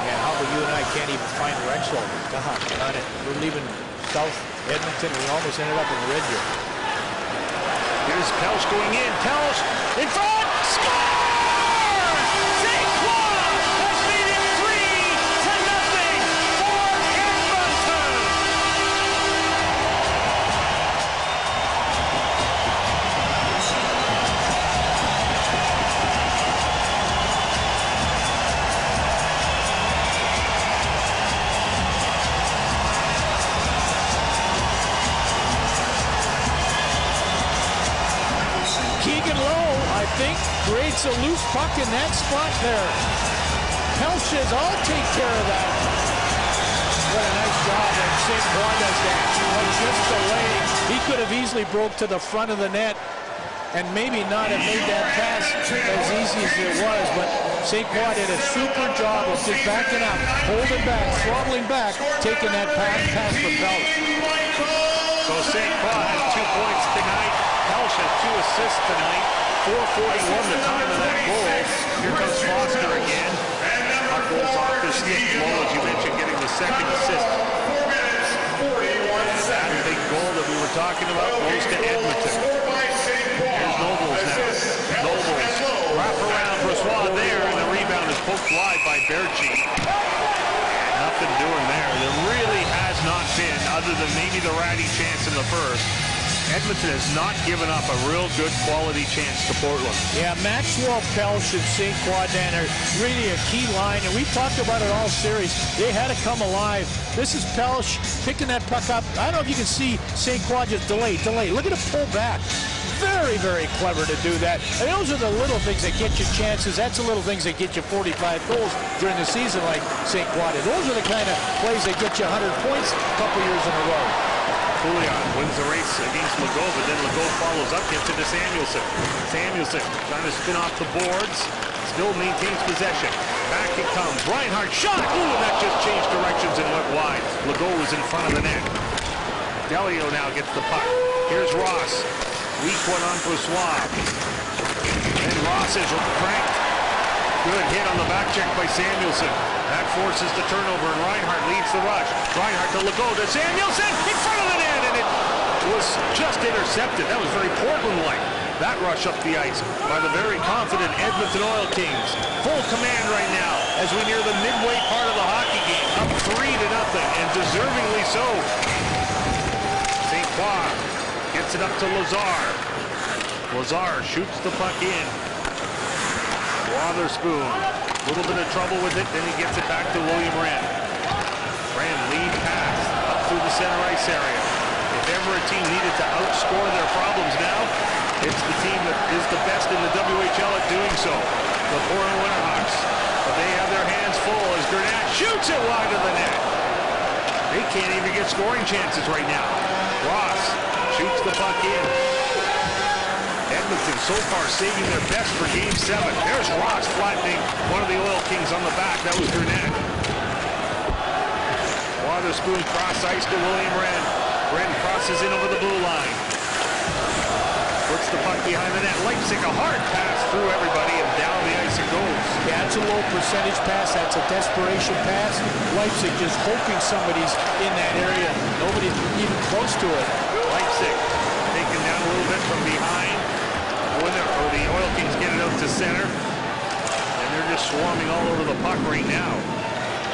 S3: Yeah, how about you and I can't even find Rexall? God, got it. We're leaving South Edmonton. We almost ended up in Red Deer.
S4: Here's Pelch going in. Pelch in front. Score! St. Claude has made it 3-0 for Edmonton.
S3: I think creates a loose puck in that spot there. Pelch says, I'll take care of that. What a nice job that St. Croix does that. Just delaying. He could have easily broke to the front of the net and maybe not have made that pass as easy as it was, but St. Croix did a super job of just backing up, holding back, throttling back, taking that pass for Pelch.
S4: So St. Croix has 2 points tonight. Pelch has 2 assists tonight. 4:41 the time of that goal. Here comes Foster again. Puck rolls off his stick. Low, as you mentioned, getting the second assist. That big goal that we were talking about goes to Edmonton. Here's Nobles now. Nobles wrap around Brossois there, and the rebound is poked wide by Berchi. Nothing doing there. There really has not been, other than maybe the Ratty chance in the first. Edmonton has not given up a real good quality chance to Portland.
S3: Yeah, Maxwell, Pelch, and St. Croix are really a key line, and we talked about it all series. They had to come alive. This is Pelch picking that puck up. I don't know if you can see St. Croix just delay. Look at him pull back. Very, very clever to do that. And those are the little things that get you chances. That's the little things that get you 45 goals during the season, like St. Croix. Those are the kind of plays that get you 100 points a couple years in a row.
S4: Pouliot wins the race against Legault, but then Legault follows up, gets it to Samuelson. Samuelson trying to spin off the boards, still maintains possession. Back it comes. Reinhart shot! Ooh, and that just changed directions and went wide. Legault was in front of the net. Delio now gets the puck. Here's Ross. Weak one on Brossois. And Ross is cranked. Good hit on the back check by Samuelson. That forces the turnover, and Reinhart leads the rush. Reinhart to Legault to Samuelson in front of the net, and it was just intercepted. That was very Portland-like. That rush up the ice by the very confident Edmonton Oil Kings. Full command right now as we near the midway part of the hockey game. Up 3-0, and deservingly so. St. Croix gets it up to Lazar. Lazar shoots the puck in. Wotherspoon, a little bit of trouble with it, then he gets it back to William Wren. Wren lead pass up through the center ice area. If ever a team needed to outscore their problems now, it's the team that is the best in the WHL at doing so, the Portland Winterhawks. But they have their hands full as Gurnett shoots it wide of the net. They can't even get scoring chances right now. Ross shoots the puck in. Edmonton so far saving their best for Game 7. There's Ross flattening one of the Oil Kings on the back. That was Gurnett. Wotherspoon cross ice to William Wren. Wren crosses in over the blue line. Puts the puck behind the net. Leipzig, a hard pass through everybody, and down the ice it goes.
S3: Yeah, it's a low percentage pass. That's a desperation pass. Leipzig just hoping somebody's in that area. Nobody's even close to it.
S4: Leipzig taken down a little bit from behind. The Oil Kings get it out to center, and they're just swarming all over the puck right now.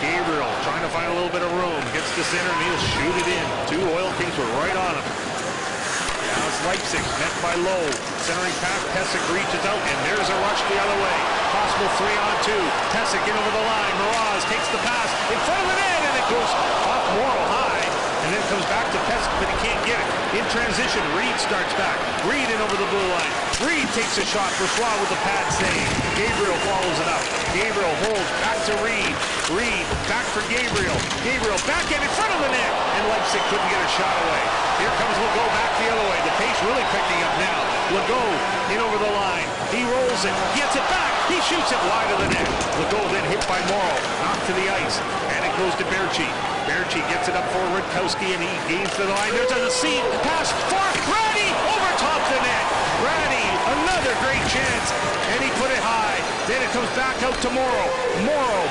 S4: Gabriel trying to find a little bit of room, gets to center, and he'll shoot it in. Two Oil Kings were right on him. Now it's Leipzig, met by Lowe. Centering pass, Pesic reaches out, and there's a rush the other way. Possible 3-on-2. Pesic in over the line. Miraz takes the pass in front of the net, and it goes off Morrow high, and then it comes back to Pesic, but he can't get it. In transition, Reed starts back. Reed in over the blue line. Reed takes a shot. Brossois with the pad save. Gabriel follows it up. Gabriel holds back to Reed. Reed back for Gabriel. Gabriel back in front of the net, and Leipzig couldn't get a shot away. Here comes Legault back the other way. The pace really picking up now. Legault in over the line. He rolls it, gets it back. He shoots it wide of the net. Legault then hit by Morrow. Knocked to the ice, and it goes to Berchi. Berchi gets it up for Rutkowski, and he gains to the line. There's a seam pass for Ratty over top the net. Ratty, another great chance, and he put it high. Then it comes back out to Morrow. Morrow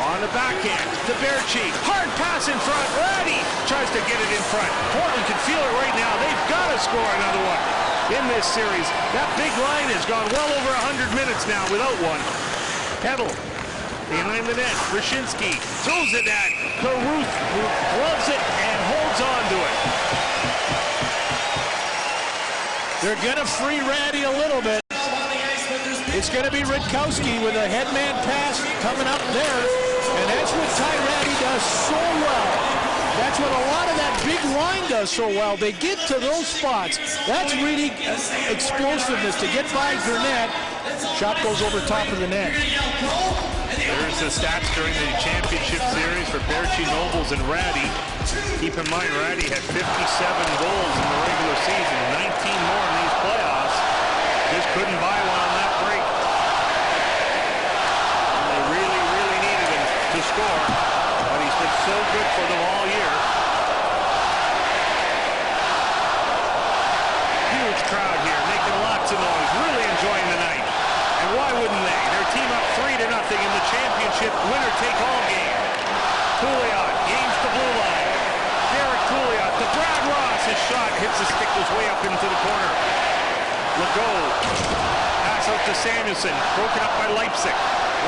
S4: on the backhand to Berchi. Hard pass in front. Ratty tries to get it in front. Portland can feel it right now. They've got to score another one in this series. That big line has gone well over 100 minutes now without one. Kettle behind the net. Brzezinski throws it at Caruth, who gloves it and holds on to it.
S3: They're going to free Ratty a little bit. It's going to be Rutkowski with a headman pass coming up there. And that's what Ty Ratty does so well. That's what a lot of that big line does so well. They get to those spots. That's really explosiveness to get by Gurnett. Shot goes over top of the net.
S4: There's the stats during the championship series for Berchi, Nobles, and Ratty. Keep in mind, Ratty had 57 goals in the regular season, 19 more in these playoffs. Just couldn't buy one on that break. And they really, really needed him to score, but he's been so good for them all year. Huge crowd here, making lots of noise, really enjoying the night. And why wouldn't they? Their team up 3-0 in the championship winner-take-all game. Pouliot gains the blue line. Derek Pouliot to Brad Ross. His shot hits the stick, goes way up into the corner. Legault. Pass out to Samuelson. Broken up by Leipzig.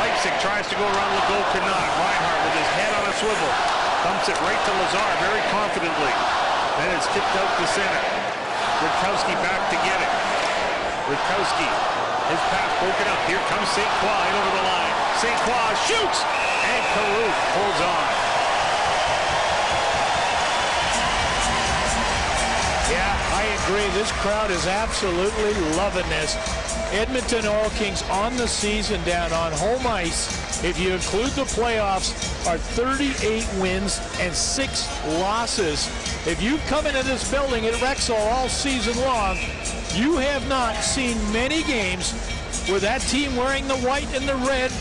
S4: Leipzig tries to go around Legault, cannot. Reinhart with his head on a swivel. Dumps it right to Lazar very confidently. Then it's tipped out to center. Rutkowski back to get it. Rutkowski. His pass broken up. Here comes St. Croix in over the line. St. Croix shoots, and Caruth holds on. Yeah, a
S3: I agree. This crowd is absolutely loving this. Edmonton Oil Kings on the season down on home ice, if you include the playoffs, are 38 wins and 6 losses. If you come into this building at Rexall all season long, you have not seen many games where that team wearing the white and the red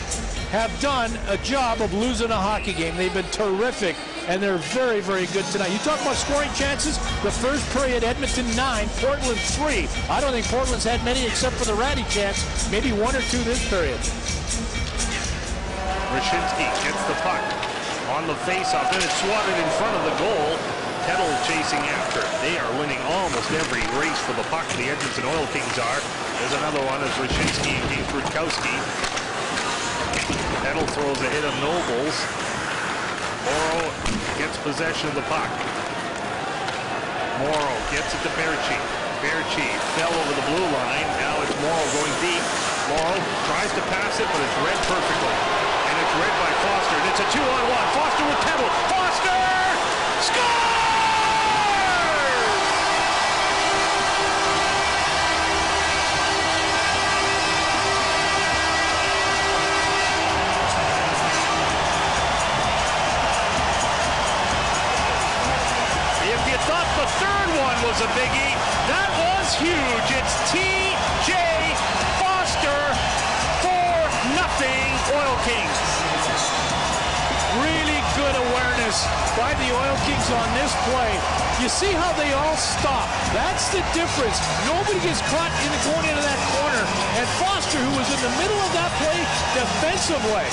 S3: have done a job of losing a hockey game. They've been terrific, and they're very, very good tonight. You talk about scoring chances, the first period, Edmonton 9, Portland 3. I don't think Portland's had many except for the Ratty chance, maybe 1 or 2 this period.
S4: Rashinsky gets the puck on the faceoff, and it's swatted in front of the goal. Kettle chasing after. They are winning almost every race for the puck. The Edmonton Oil Kings are. There's another one as Rashinsky against Rutkowski. Kettle throws a hit of Nobles. Morrow gets possession of the puck. Morrow gets it to Berchi. Berchi fell over the blue line. Now it's Morrow going deep. Morrow tries to pass it, but it's read perfectly. And it's read by Foster. And it's a 2-on-1. Foster with Kettle. Foster! Score! Thought the third one was a biggie. That was huge. It's T.J. Foster, 4-0 Oil Kings. Really good awareness by the Oil Kings on this play. You see how they all stop. That's the difference. Nobody gets caught going into that corner. And Foster, who was in the middle of that play defensively,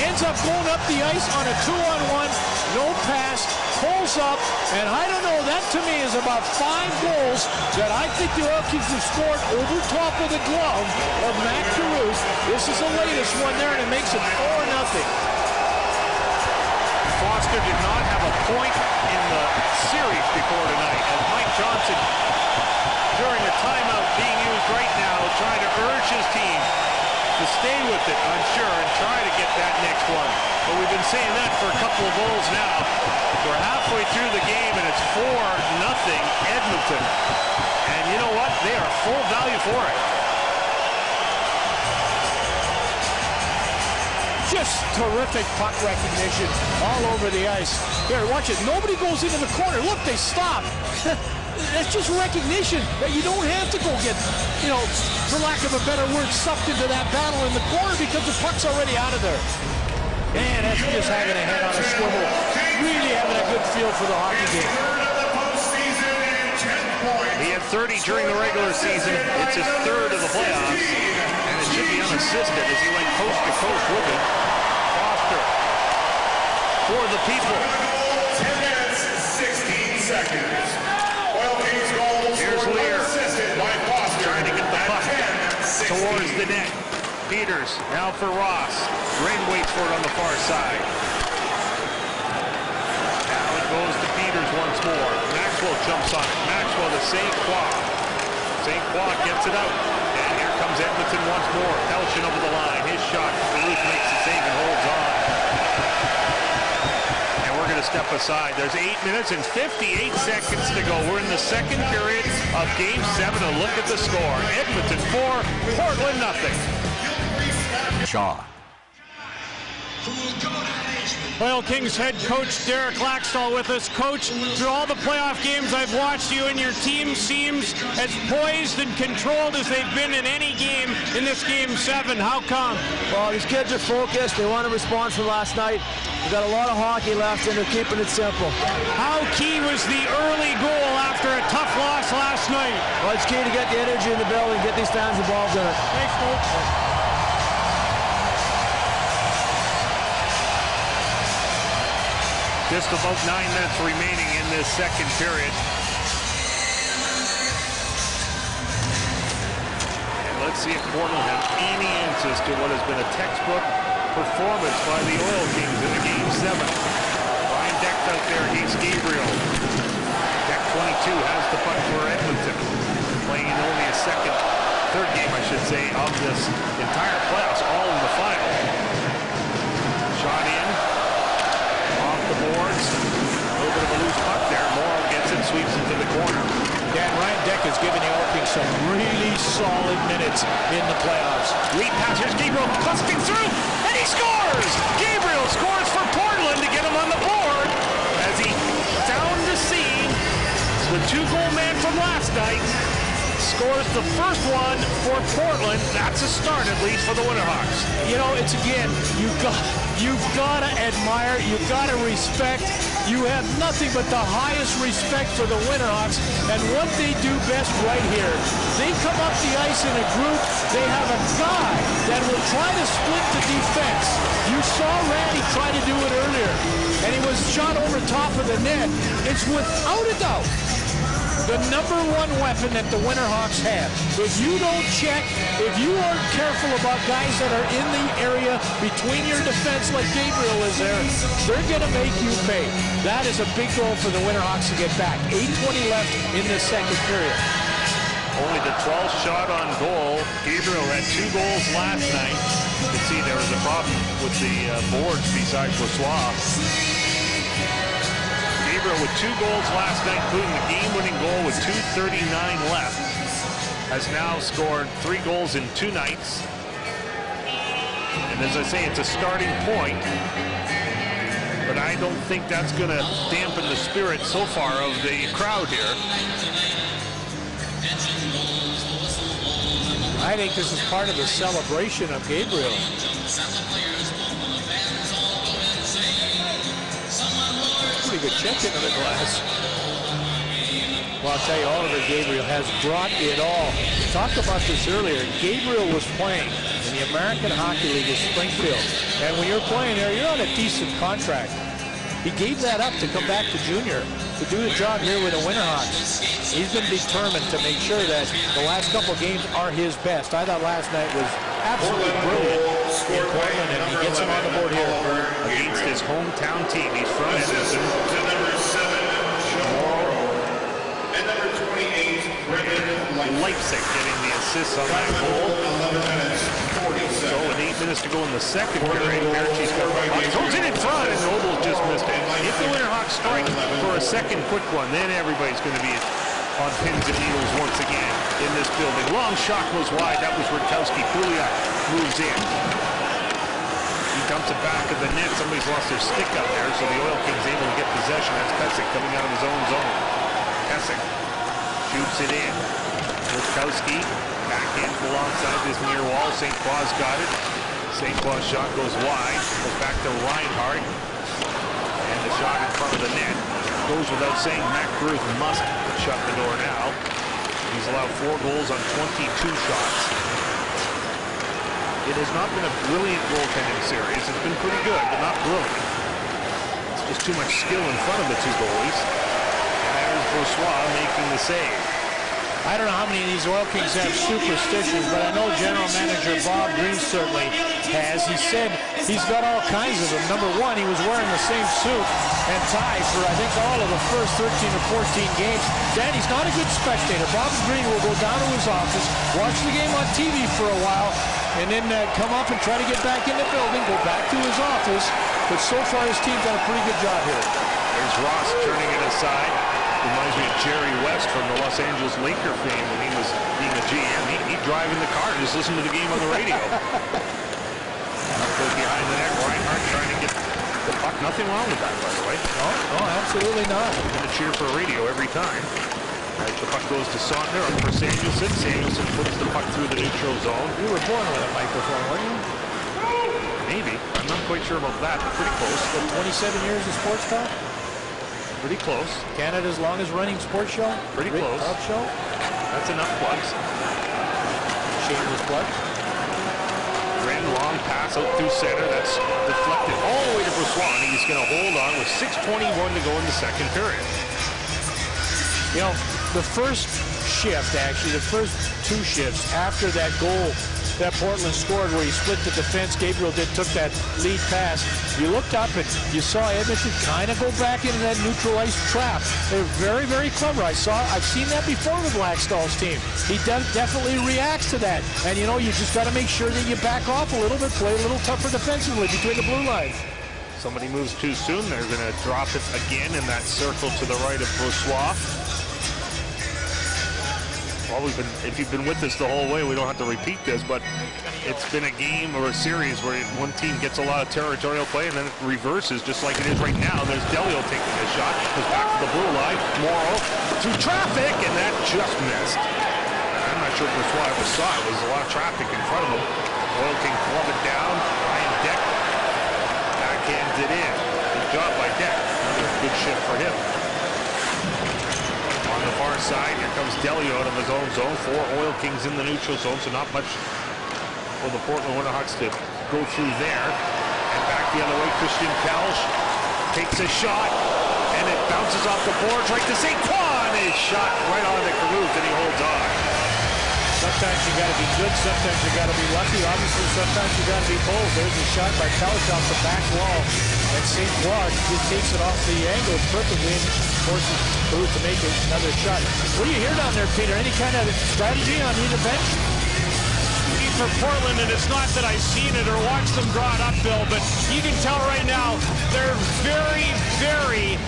S4: ends up going up the ice on a 2-on-1, no pass, pulls up, and I don't know, that to me is about 5 goals that I think the Oil Kings have scored over top of the glove of Matt Caruth. This is the latest one there, and it makes it 4-0. Foster did not have a point in the series before tonight, as Mike Johnson, during the timeout being used right now, trying to urge his team to stay with it, I'm sure, and try to get that next one. But we've been saying that for a couple of goals now. We're halfway through the game, and it's 4-0 Edmonton. And you know what? They are full value for it.
S3: Just terrific puck recognition all over the ice. Here, watch it. Nobody goes into the corner. Look, they stop. That's just recognition that you don't have to go get, you know, for lack of a better word, sucked into that battle in the corner because the puck's already out of there. Man, that's just having a head on a swivel. Really having a good feel for the hockey game.
S4: He had 30 during the regular season. It's his third of the playoffs. And it should be unassisted as he went coast to coast with it. Foster for the people.
S1: 10 minutes, 16 seconds. Oil Kings goals.
S4: Here's Lear.
S1: By Foster.
S4: Trying to get the puck towards the net. Peters now for Ross. Rain waits for it on the far side. Now it goes to Peters once more. Maxwell jumps on it. Maxwell to St. Croix. St. Croix gets it out. And here comes Edmonton once more. Pelchin over the line. His shot. Duluth makes the save and holds on. And we're going to step aside. There's 8 minutes and 58 seconds to go. We're in the second period of Game 7. A look at the score. Edmonton 4, Portland 0.
S7: Shaw.
S5: Oil Kings head coach Derek Laxdal with us. Coach, through all the playoff games I've watched, you and your team seems as poised and controlled as they've been in any game in this Game 7. How come?
S6: Well, these kids are focused. They want a response from last night. We've got a lot of hockey left, and they're keeping it simple.
S5: How key was the early goal after a tough loss last night?
S6: Well, it's key to get the energy in the building, get these fans involved in it.
S5: Thanks, Coach.
S4: Just about 9 minutes remaining in this second period. And let's see if Portland has any answers to what has been a textbook performance by the Oil Kings in the Game 7. Ryan Deck's out there against Gabriel. Deck 22 has the puck for Edmonton. Playing in only a third game, I should say, of this entire playoffs, all in the final. Shot in. Off the boards. A little bit of a loose puck there. Morrow gets it, sweeps it to the corner.
S3: Yeah, deck has given the Oil Kings some really solid minutes in the playoffs.
S4: Lead pass, here's Gabriel clustering through, and he scores! Gabriel scores for Portland to get him on the board as he found the seam. The two-goal man from last night scores the first one for Portland. That's a start, at least, for the Winterhawks.
S3: You know, it's again, you've got to admire, you've got to respect. You have nothing but the highest respect for the Winterhawks and what they do best right here. They come up the ice in a group. They have a guy that will try to split the defense. You saw Randy try to do it earlier, and he was shot over top of the net. It's without a doubt the number one weapon that the Winterhawks have. If you don't check, if you aren't careful about guys that are in the area between your defense like Gabriel is there, they're going to make you pay. That is a big goal for the Winterhawks to get back. 8:20 left in this second period.
S4: Only the 12th shot on goal. Gabriel had 2 goals last night. You can see there was a problem with the boards besides Brossoit. Gabriel with 2 goals last night, including the game-winning goal with 2:39 left, has now scored 3 goals in 2 nights. And as I say, it's a starting point, but I don't think that's going to dampen the spirit so far of the crowd here.
S3: I think this is part of the celebration of Gabriel. Pretty good check into the glass. Well, I'll tell you, Oliver Gabriel has brought it all. We talked about this earlier. Gabriel was playing in the American Hockey League with Springfield. And when you're playing there, you're on a decent contract. He gave that up to come back to junior, to do the job here with the Winterhawks. He's been determined to make sure that the last couple of games are his best. I thought last night was absolutely brilliant in Portland, and he gets him on the board here.
S4: Against his hometown team. He's from Edmonton.
S1: To number 7, Chamorro. And number 28, Brendan
S4: Leipzig getting the assists on that goal.
S1: 11 minutes, 40
S4: So
S1: seconds.
S4: with 8 minutes to go in the second period, Berchi's got throws it in front, and Noble just missed it. If the Winterhawks strike for a second quick one, then everybody's going to be on pins and needles once again in this building. Long shot goes wide. That was Rutkowski. Pouliot moves in. He dumps it back of the net. Somebody's lost their stick out there, so the Oil Kings able to get possession. That's Pesek coming out of his own zone. Pesek shoots it in. Rutkowski backhand alongside this near wall. St. Claus got it. St. Claus shot goes wide. Goes back to Reinhart. And the shot in front of the net. Goes without saying, Matt Cruz must shut the door now. He's allowed 4 goals on 22 shots. It has not been a brilliant goaltending series. It's been pretty good, but not brilliant. It's just too much skill in front of the 2 goalies. And there's Brossoit making the save.
S3: I don't know how many of these Oil Kings have superstitions, but I know General Manager Bob Green certainly has. He said he's got all kinds of them. Number 1, he was wearing the same suit and tie for, I think, all of the first 13 or 14 games. Danny's not a good spectator. Bob Green will go down to his office, watch the game on TV for a while, and then come up and try to get back in the building, go back to his office. But so far, his team's done a pretty good job here.
S4: There's Ross turning it aside. Reminds me of Jerry West from the Los Angeles Laker fame when he was being a GM. He'd drive in the car and just listen to the game on the radio. Goes behind the net. Reinhart trying to get the puck. Nothing wrong with that, by the way.
S3: No, absolutely not.
S4: He's going to cheer for radio every time. As the puck goes to Sautner, up for Samuelson. Samuelson puts the puck through the neutral zone.
S3: You were born with a microphone, weren't you?
S4: Maybe. I'm not quite sure about that, but pretty close.
S3: But 27 years of sports talk?
S4: Pretty close.
S3: Canada's longest running sports show?
S4: Pretty close.
S3: Talk show?
S4: That's enough plugs.
S3: Shameless plug.
S4: Ran long pass out through center. That's deflected all the way to Brossoit. He's going to hold on with 6:21 to go in the second period.
S3: You know, the first shift, actually, the first 2 shifts after that goal that Portland scored where he split the defense, Gabriel took that lead pass. You looked up and you saw Edmonton kind of go back into that neutral ice trap. They're very, very clever. I've seen that before with Laxdal's team. He definitely reacts to that. And, you know, you just got to make sure that you back off a little bit, play a little tougher defensively between the blue lines.
S4: Somebody moves too soon. They're going to drop it again in that circle to the right of Brossoit. Well, if you've been with us the whole way, we don't have to repeat this, but it's been a game or a series where one team gets a lot of territorial play and then it reverses just like it is right now. There's Delio taking a shot, goes back to the blue line, Morrow through traffic, and that just missed. I'm not sure if Brossoit ever saw it. There's a lot of traffic in front of him. Oil King club it down. Ryan Deck backhands it in. Good job by Deck. Another good shift for him. On the far side, here comes Delio out of his own zone. 4 Oil Kings in the neutral zone, so not much for the Portland Winterhawks to go through there. And back the other way, Christian Kelsch takes a shot, and it bounces off the boards right to Saquon. His shot right on the Caruth, and he holds on.
S3: Sometimes you got to be good, sometimes you got to be lucky. Obviously, sometimes you got to be bold. There's a shot by Kelsch off the back wall, and St. Claude just takes it off the angle perfectly and forces Caruth to make another shot. What do you hear down there, Peter? Any kind of strategy on either bench?
S5: For Portland, and it's not that I've seen it or watched them draw it uphill, but you can tell right now they're very, very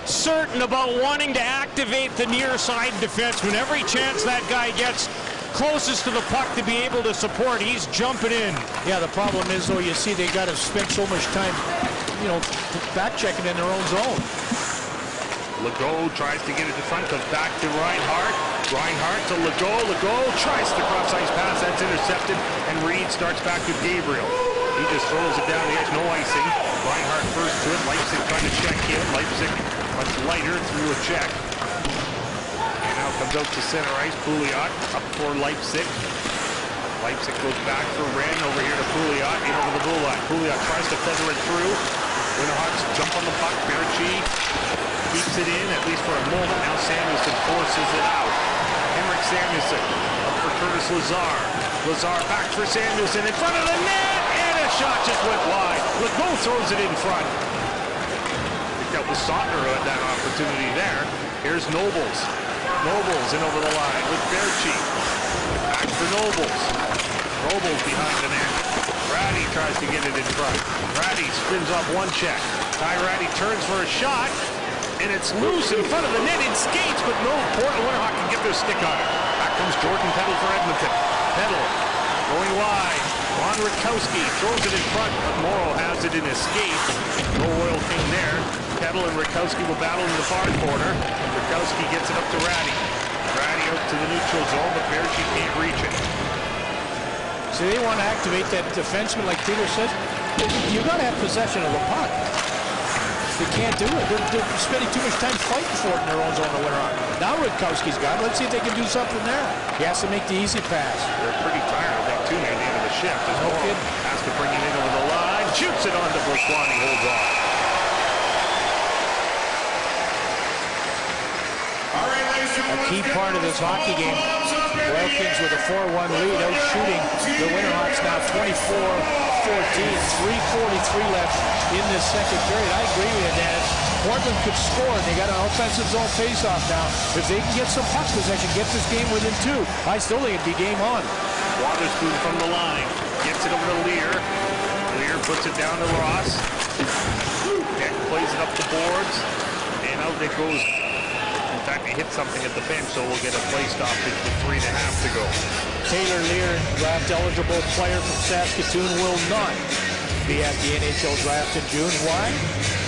S5: certain about wanting to activate the near side defenseman. Every chance that guy gets closest to the puck to be able to support, he's jumping in.
S3: Yeah, the problem is, though, you see they got to spend so much time, back checking in their own zone.
S4: Legault tries to get it in front, comes back to Reinhart. Reinhart to Legault. Legault tries the cross-ice pass. That's intercepted, and Reed starts back to Gabriel. He just throws it down the edge, no icing. Reinhart first to it. Leipzig trying to check in. Leipzig much lighter through a check. And now comes out to center ice. Pouliot up for Leipzig. Leipzig goes back for Wren over here to Pouliot. In over the blue line. Pouliot tries to feather it through. Winterhawks jump on the puck. Berchi keeps it in, at least for a moment. Now Samuelson forces it out. Henrik Samuelson up for Curtis Lazar. Lazar back for Samuelson in front of the net, and a shot just went wide. Legault throws it in front. I think that was Sautner who had that opportunity there. Here's Nobles. Nobles in over the line with Berchi. Back for Nobles. Nobles behind the net. Ratty tries to get it in front. Ratty spins off one check. Ty Ratty turns for a shot, and it's loose in front of the net. It skates, but no Portland Winterhawks can get their stick on it. Back comes Jordan Peddle for Edmonton. Peddle going wide. Ron Rutkowski throws it in front, but Morrow has it in his skate. No Oil King there. Peddle and Rutkowski will battle in the far corner. Rutkowski gets it up to Ratty. Ratty out to the neutral zone, but Berchi can't reach it.
S3: So they want to activate that defenseman, like Peter said. You got to have possession of the puck. They can't do it. They're spending too much time fighting for it in their own zone to win on. Now Rutkowski's got it. Let's see if they can do something there. He has to make the easy pass.
S4: They're pretty tired, I think, too, near the end of the shift.
S3: No kidding.
S4: Has to bring it in over the line. Shoots it on to Brossoit. He holds on.
S3: A key part of this hockey game. Oil Kings with a 4-1 lead, out shooting the Winterhawks now 24-14, 3:43 left in this second period. I agree with you, Dennis. Portland could score, and they got an offensive zone face-off now. If they can get some puck possession, get this game within 2, I still think it'd be game on.
S4: Wotherspoon from the line. Gets it over to Lear. Lear puts it down to Ross. Deck plays it up the boards. And out it goes. In fact, he hit something at the bench, so we'll get a play stoppage with 3.5 to go.
S3: Taylor Lear, draft-eligible player from Saskatoon, will not be at the NHL draft in June. Why?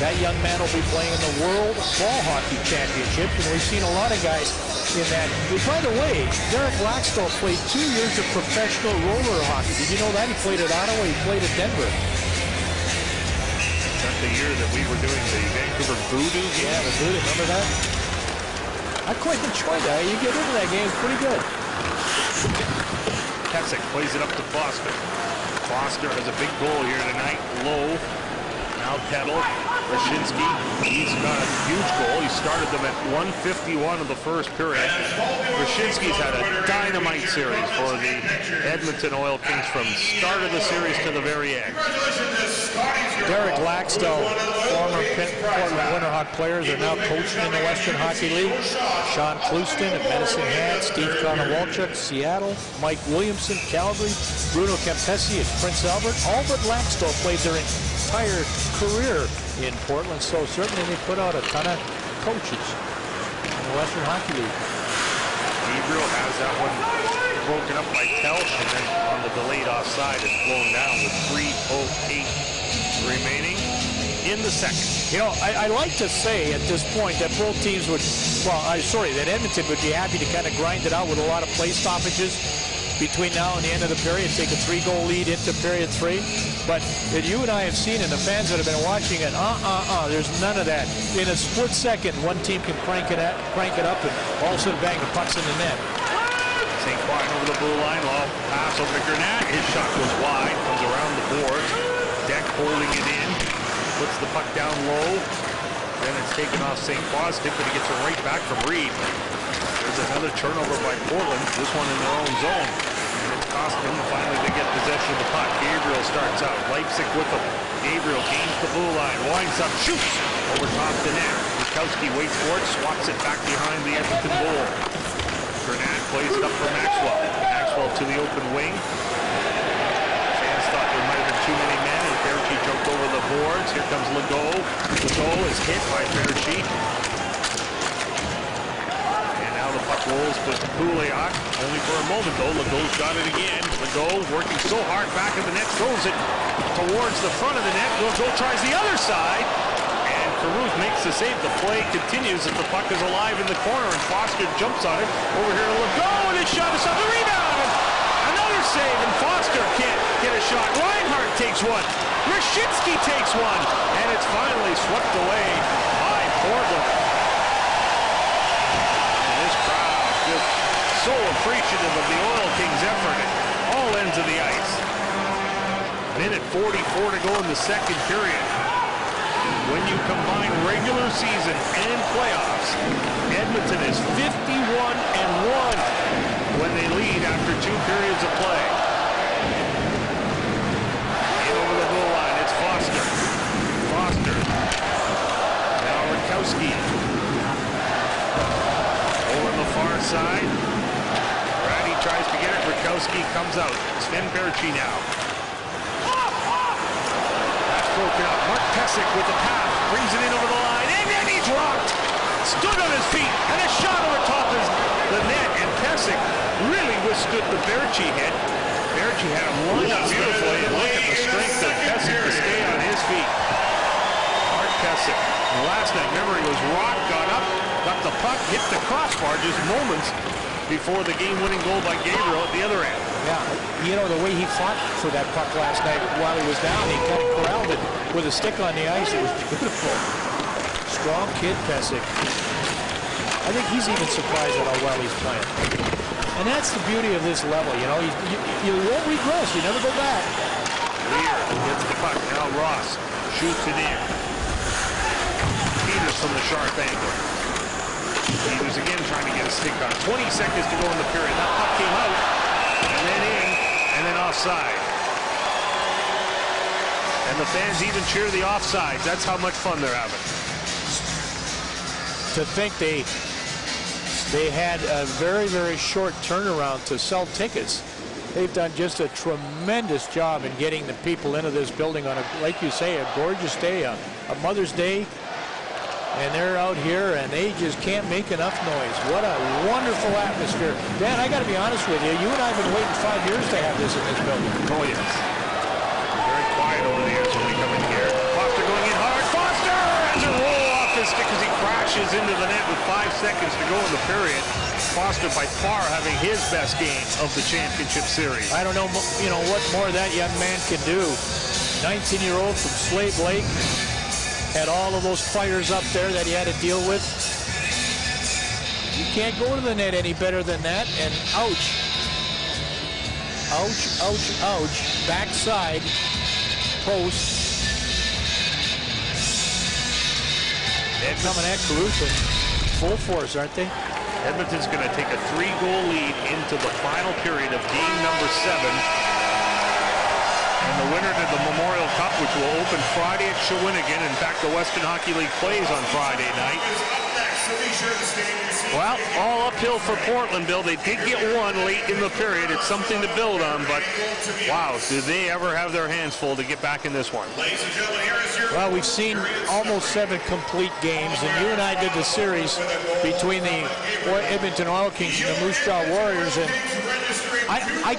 S3: That young man will be playing in the World Ball Hockey Championship, and we've seen a lot of guys in that. By the way, Derek Blackstone played 2 years of professional roller hockey. Did you know that? He played at Ottawa, he played at Denver.
S4: Is that the year that we were doing the Vancouver Voodoo game?
S3: Yeah, the Voodoo, remember that? I quite enjoyed that. You get into that game, it's pretty good.
S4: Kessick plays it up to Foster. Foster has a big goal here tonight. Low. Now Peddle. Rashinsky. He's got a huge goal. He started them at 1:51 of the first period. Rashinsky's had a dynamite series for the Edmonton Oil Kings from start of the series to the very end.
S3: Derek Blackstone, former Portland Winterhawk players, are now coaching in the Western Hockey League. Sean Clouston at Medicine Hat, Steve Konowalchuk, Seattle, Mike Williamson, Calgary, Bruno Kempesi at Prince Albert. All but Blackstone played their entire career in Portland, so certainly they put out a ton of coaches in the Western Hockey League.
S4: Gabriel has that one broken up by Telsch, and then on the delayed offside, it's blown down with 3:08 remaining in the second.
S3: You know, I like to say at this point that both teams would, that Edmonton would be happy to kind of grind it out with a lot of play stoppages between now and the end of the period, take a 3-goal lead into period 3. But that you and I have seen, and the fans that have been watching it, there's none of that. In a split second, one team can crank it up, and all of a sudden bang, the puck's in the net.
S4: St. Croix over the blue line, long pass over to Granat. His shot goes wide, comes around the boards. Deck holding it in, puts the puck down low. Then it's taken off St. Croix. Tiffany gets it right back from Reed. There's another turnover by Portland, this one in their own zone. And it's cost them. Finally, they get possession of the puck. Gabriel starts out. Leipzig with him. Gabriel gains the blue line, winds up, shoots over top the net. Bukowski waits for it, swats it back behind the Edmonton goal. Granat plays it up for Maxwell. Maxwell to the open wing. Fans thought there might have been too many men, and Berchi jumped over the boards. Here comes Legault. Legault is hit by Berchi. And now the puck rolls to Pouliot. Only for a moment, though. Legault's got it again. Legault working so hard back at the net, throws it towards the front of the net. Legault tries the other side. Caruth makes the save. The play continues as the puck is alive in the corner, and Foster jumps on it. Over here to Legault, and his shot is on the rebound. And another save, and Foster can't get a shot. Reinhart takes one. Rashitsky takes one. And it's finally swept away by Portland. And this crowd just so appreciative of the Oil Kings' effort at all ends of the ice. Minute 44 to go in the second period. When you combine regular season and playoffs, Edmonton is 51-1 when they lead after 2 periods of play. In over the goal line, it's Foster. Foster. Now Rutkowski. Over on the far side. Ratty tries to get it. Rutkowski comes out. Sven Berchi now. Broken up. Mark Pesic with the pass, brings it in over the line, and then he's rocked. Stood on his feet, and a shot over top of the net, and Pesic really withstood the Berchi hit. Berchi had him lined up beautifully, and look at the strength of Pesic to stay on his feet. Mark Pesic. Last night, remember, he was rocked, got up, got the puck, hit the crossbar just moments before the game-winning goal by Gabriel at the other end.
S3: Yeah, you know, the way he fought for that puck last night while he was down, he kind of corralled it with a stick on the ice. It was beautiful. Strong kid, Pesic. I think he's even surprised at how well he's playing. And that's the beauty of this level, you know. You won't regress. You never go back.
S4: Lear gets the puck. Now Ross shoots it in. Peters from the sharp angle. Peters again trying to get a stick on it. 20 seconds to go in the period. That puck came out. And then in, and then offside. And the fans even cheer the offsides. That's how much fun they're having.
S3: To think they had a very, very short turnaround to sell tickets. They've done just a tremendous job in getting the people into this building on a, like you say, a gorgeous day, a Mother's Day. And they're out here, and they just can't make enough noise. What a wonderful atmosphere. Dan, I got to be honest with you. You and I have been waiting 5 years to have this in this building.
S4: Oh, yes. Very quiet over the years when we come in here. Foster going in hard. Foster has a roll off his stick as he crashes into the net with 5 seconds to go in the period. Foster by far having his best game of the championship series.
S3: I don't know, you know, what more that young man can do. 19-year-old from Slave Lake. Had all of those fighters up there that he had to deal with. You can't go to the net any better than that, and ouch. Ouch, ouch, ouch. Backside post. Coming at Caruth in full force, aren't they?
S4: Edmonton's going to take a 3-goal lead into the final period of game number 7. And the winner to the Memorial Cup, which will open Friday at Shawinigan. In fact, the Western Hockey League plays on Friday night. Well, all uphill for Portland, Bill. They did get one late in the period. It's something to build on, but wow, did they ever have their hands full to get back in this one.
S3: Well, we've seen almost 7 complete games, and you and I did the series between the Edmonton Oil Kings and the Moose Jaw Warriors, and I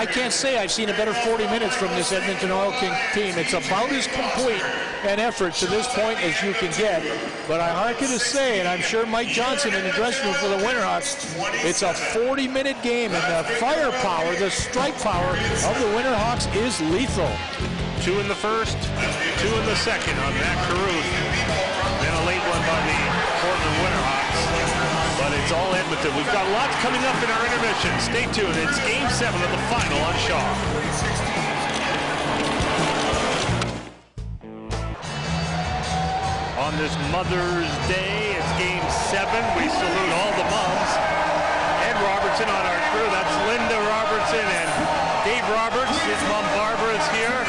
S3: can't say I've seen a better 40 minutes from this Edmonton Oil King team. It's about as complete an effort to this point as you can get. But I hearken to say, and I'm sure Mike Johnson in the dressing room for the Winterhawks, it's a 40-minute game, and the firepower, the strike power of the Winterhawks is lethal.
S4: 2 in the first, 2 in the second on Matt Carruth. Then a late one by the Portland Winterhawks. But it's all Edmonton. We've got lots coming up in our intermission. Stay tuned. It's Game 7 of the final on Shaw. On this Mother's Day, it's Game 7. We salute all the moms. Ed Robertson on our crew. That's Linda Robertson and Dave Roberts. His mom Barbara is here.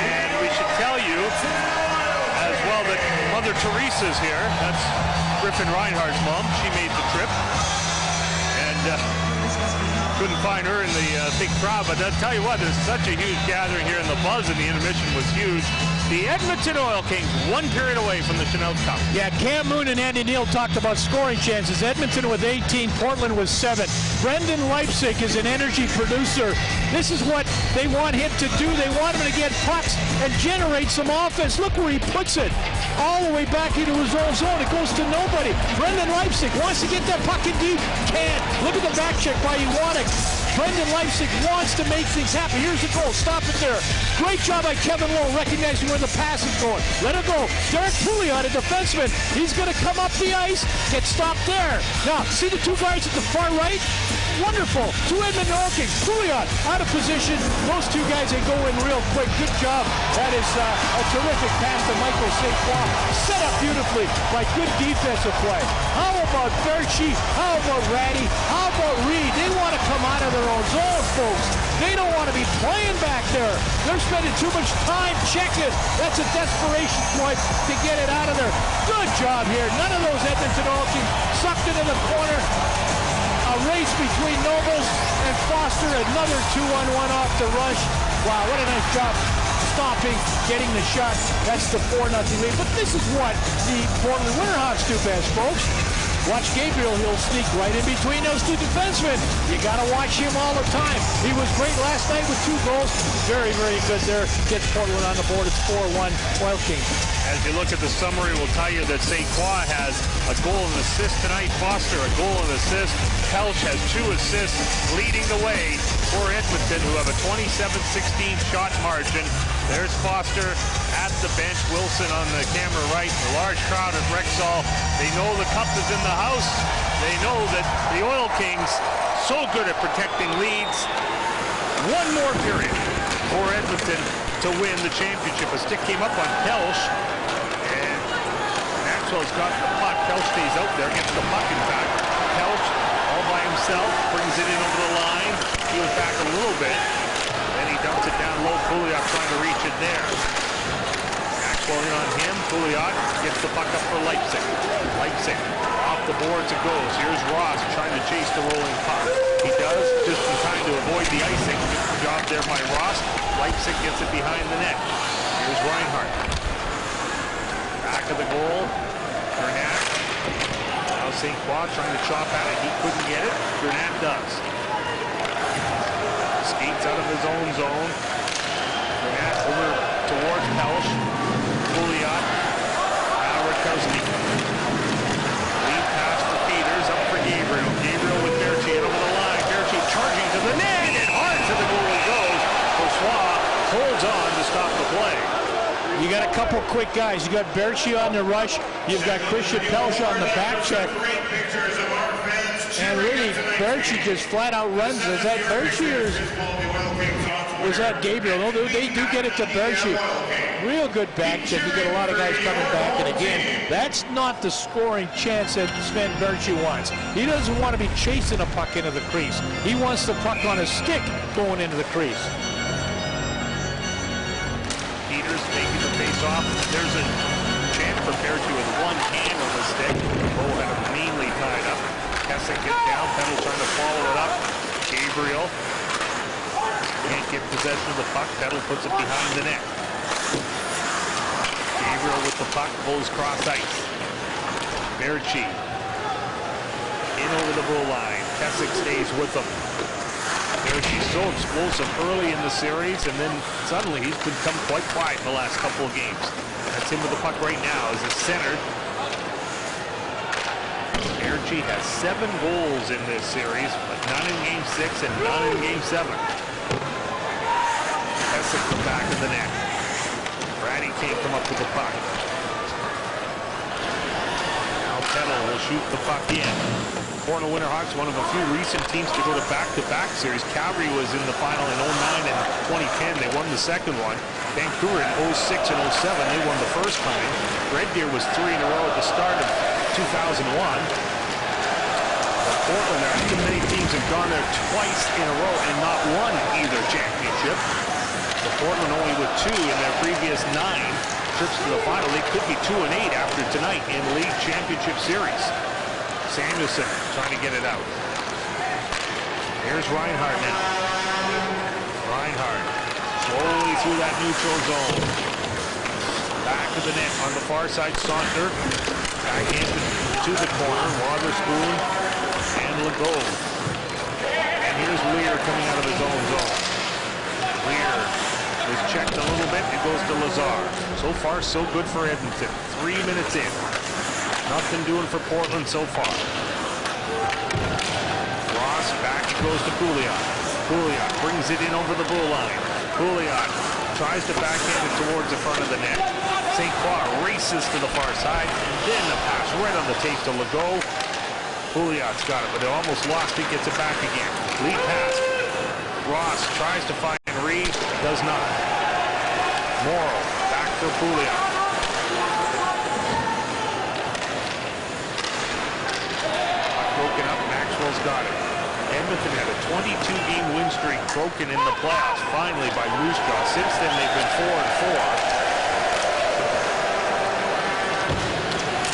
S4: And we should tell you as well that Mother Teresa's here. That's Griffin Reinhardt's mom. She made the trip. And couldn't find her in the big crowd. But I'll tell you what, there's such a huge gathering here, and the buzz in the intermission was huge. The Edmonton Oil Kings, 1 period away from the Chanel Cup.
S3: Yeah, Cam Moon and Andy Neal talked about scoring chances. Edmonton with 18, Portland with 7. Brendan Leipzig is an energy producer. This is what they want him to do. They want him to get pucks and generate some offense. Look where he puts it. All the way back into his own zone. It goes to nobody. Brendan Leipzig wants to get that puck in deep. Can't. Look at the back check by Iwanek. Brendan Leipzig wants to make things happen. Here's the goal. Stop it there. Great job by Kevin Lowe recognizing where the pass is going. Let it go. Derek Pouliot, a defenseman. He's going to come up the ice. Get stopped there. Now, see the 2 guards at the far right? Wonderful. 2 Edmonton Oil Kings. Pouliot out of position. Those 2 guys, they go in real quick. Good job. That is a terrific pass to Michael St. Croix. Set up beautifully by good defensive play. How about Berchi? How about Ratty? How about Reed? They want to come out of their own zone, folks. They don't want to be playing back there. They're spending too much time checking. That's a desperation point to get it out of there. Good job here. None of those Edmonton Oil Kings sucked it in the corner. A race between Nobles and Foster. Another 2-on-1 off the rush. Wow, what a nice job. Stopping, getting the shot. That's the 4-0 lead. But this is what the Portland Winterhawks do best, folks. Watch Gabriel. He'll sneak right in between those 2 defensemen. You got to watch him all the time. He was great last night with 2 goals. Very, very good there. Gets Portland on the board. It's 4-1 Oil Kings.
S4: As you look at the summary, we'll tell you that St. Croix has a goal and assist tonight. Foster, a goal and assist. Pelch has 2 assists, leading the way for Edmonton, who have a 27-16 shot margin. There's Foster at the bench. Wilson on the camera right. The large crowd at Rexall. They know the cup is in the house. They know that the Oil Kings, so good at protecting leads. 1 more period for Edmonton to win the championship. A stick came up on Pelch, and Maxwell's got the puck. Pelch stays out there, gets the puck in fact. Pelch all by himself, brings it in over the line, heels back a little bit, then he dumps it down low. Pouliot trying to reach it there. Maxwell in on him. Pouliot gets the puck up for Leipzig. Leipzig off the boards it goes. Here's Ross trying to chase the rolling puck. He does, just in time to avoid the icing. Good job there by Ross. Leipzig gets it behind the net. Here's Reinhardt. Back of the goal. Gernat. Now St. Croix trying to chop at it. He couldn't get it. Gernat does. Skates out of his own zone. Gernat over towards Pelch. Pouliot. Now Rakowski. Lead pass for Peters. Up for Gabriel. Gabriel with Berchi over the line. Berchi charging to the net. And hard to the goal it goes. Bourgeois holds on to stop the play.
S3: You got a couple quick guys. You got Berchi on the rush. You've got Christian Pelch on the back check. And really, Berchi just flat out runs. Is that Berchi or is that Gabriel? No, they do get it to Berchi. Real good back check. You get a lot of guys coming back. And again, that's not the scoring chance that Sven Berchi wants. He doesn't want to be chasing a puck into the crease. He wants the puck on a stick going into the crease.
S4: Peters making the face off. There's a chance for Perchi with one hand on the stick. Bo had him meanly tied up. Kessick gets down, Petal trying to follow it up. Gabriel can't get possession of the puck. Petal puts it behind the net. Gabriel with the puck, pulls cross ice. Perchi in over the blue line. Kessick stays with them. Perchi's so explosive early in the series, and then suddenly he's become quite quiet in the last couple of games. That's him with the puck right now as it's centered. Perchi has 7 goals in this series, but none in Game 6 and none in Game 7. Kessick from back of the net. Ratty can't come up with the puck. Now Petal will shoot the puck in. Portland Winterhawks, one of a few recent teams to go to back-to-back series. Calgary was in the final in 09 and 2010. They won the second one. Vancouver in 06 and 07, they won the first time. Red Deer was 3 in a row at the start of 2001. But Portland, there are too many teams have gone there twice in a row and not won either championship. But Portland only with 2 in their previous 9 trips to the final. They could be 2 and 8 after tonight in League Championship Series. Samuelson trying to get it out. Here's Reinhart now. Reinhart slowly through that neutral zone. Back of the net on the far side, Saunders. Backhanded to the corner, Wotherspoon and Legault. And here's Lear coming out of his own zone. Lear is checked a little bit, it goes to Lazar. So far, so good for Edmonton. 3 minutes in. Nothing doing for Portland so far. Ross back, it goes to Pouliot. Pouliot brings it in over the blue line. Pouliot tries to backhand it towards the front of the net. St. Croix races to the far side, and then the pass right on the tape to Legault. Pouliot's got it, but they almost lost it, gets it back again. Lead pass. Ross tries to find Reed, does not. Morrow back for Pouliot. Broken up, Maxwell's got it. Edmonton had a 22-game win streak broken in the playoffs, finally by Moose Jaw. Since then, they've been 4-4.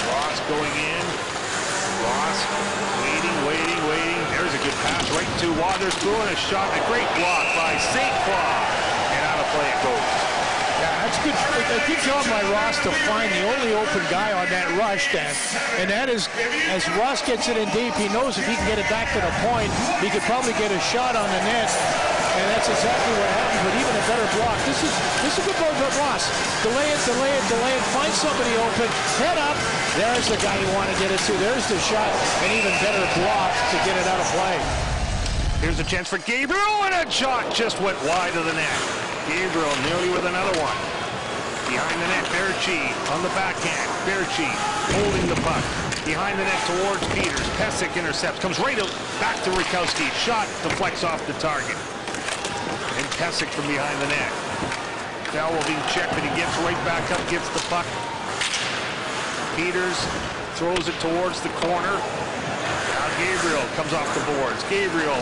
S4: Ross going in. Ross waiting. There's a good pass right to Wotherspoon. A shot, a great block by St. Croix. And out of play it goes.
S3: Yeah, that's good. A good job by Ross to find the only open guy on that rush, Dan. And that is, as Ross gets it in deep, he knows if he can get it back to the point, he could probably get a shot on the net. And that's exactly what happened, but even a better block. This is a good goal by Ross. Delay it. Find somebody open. Head up. There's the guy you want to get it to. There's the shot. An even better block to get it out of play.
S4: Here's a chance for Gabriel, and a shot just went wide of the net. Gabriel nearly with another one. Behind the net, Perchi on the backhand. Perchi holding the puck. Behind the net towards Peters. Pesic intercepts. Comes right out back to Rakowski. Shot deflects off the target. And Pesic from behind the net. Foul being checked, but he gets right back up, gets the puck. Peters throws it towards the corner. Now Gabriel comes off the boards. Gabriel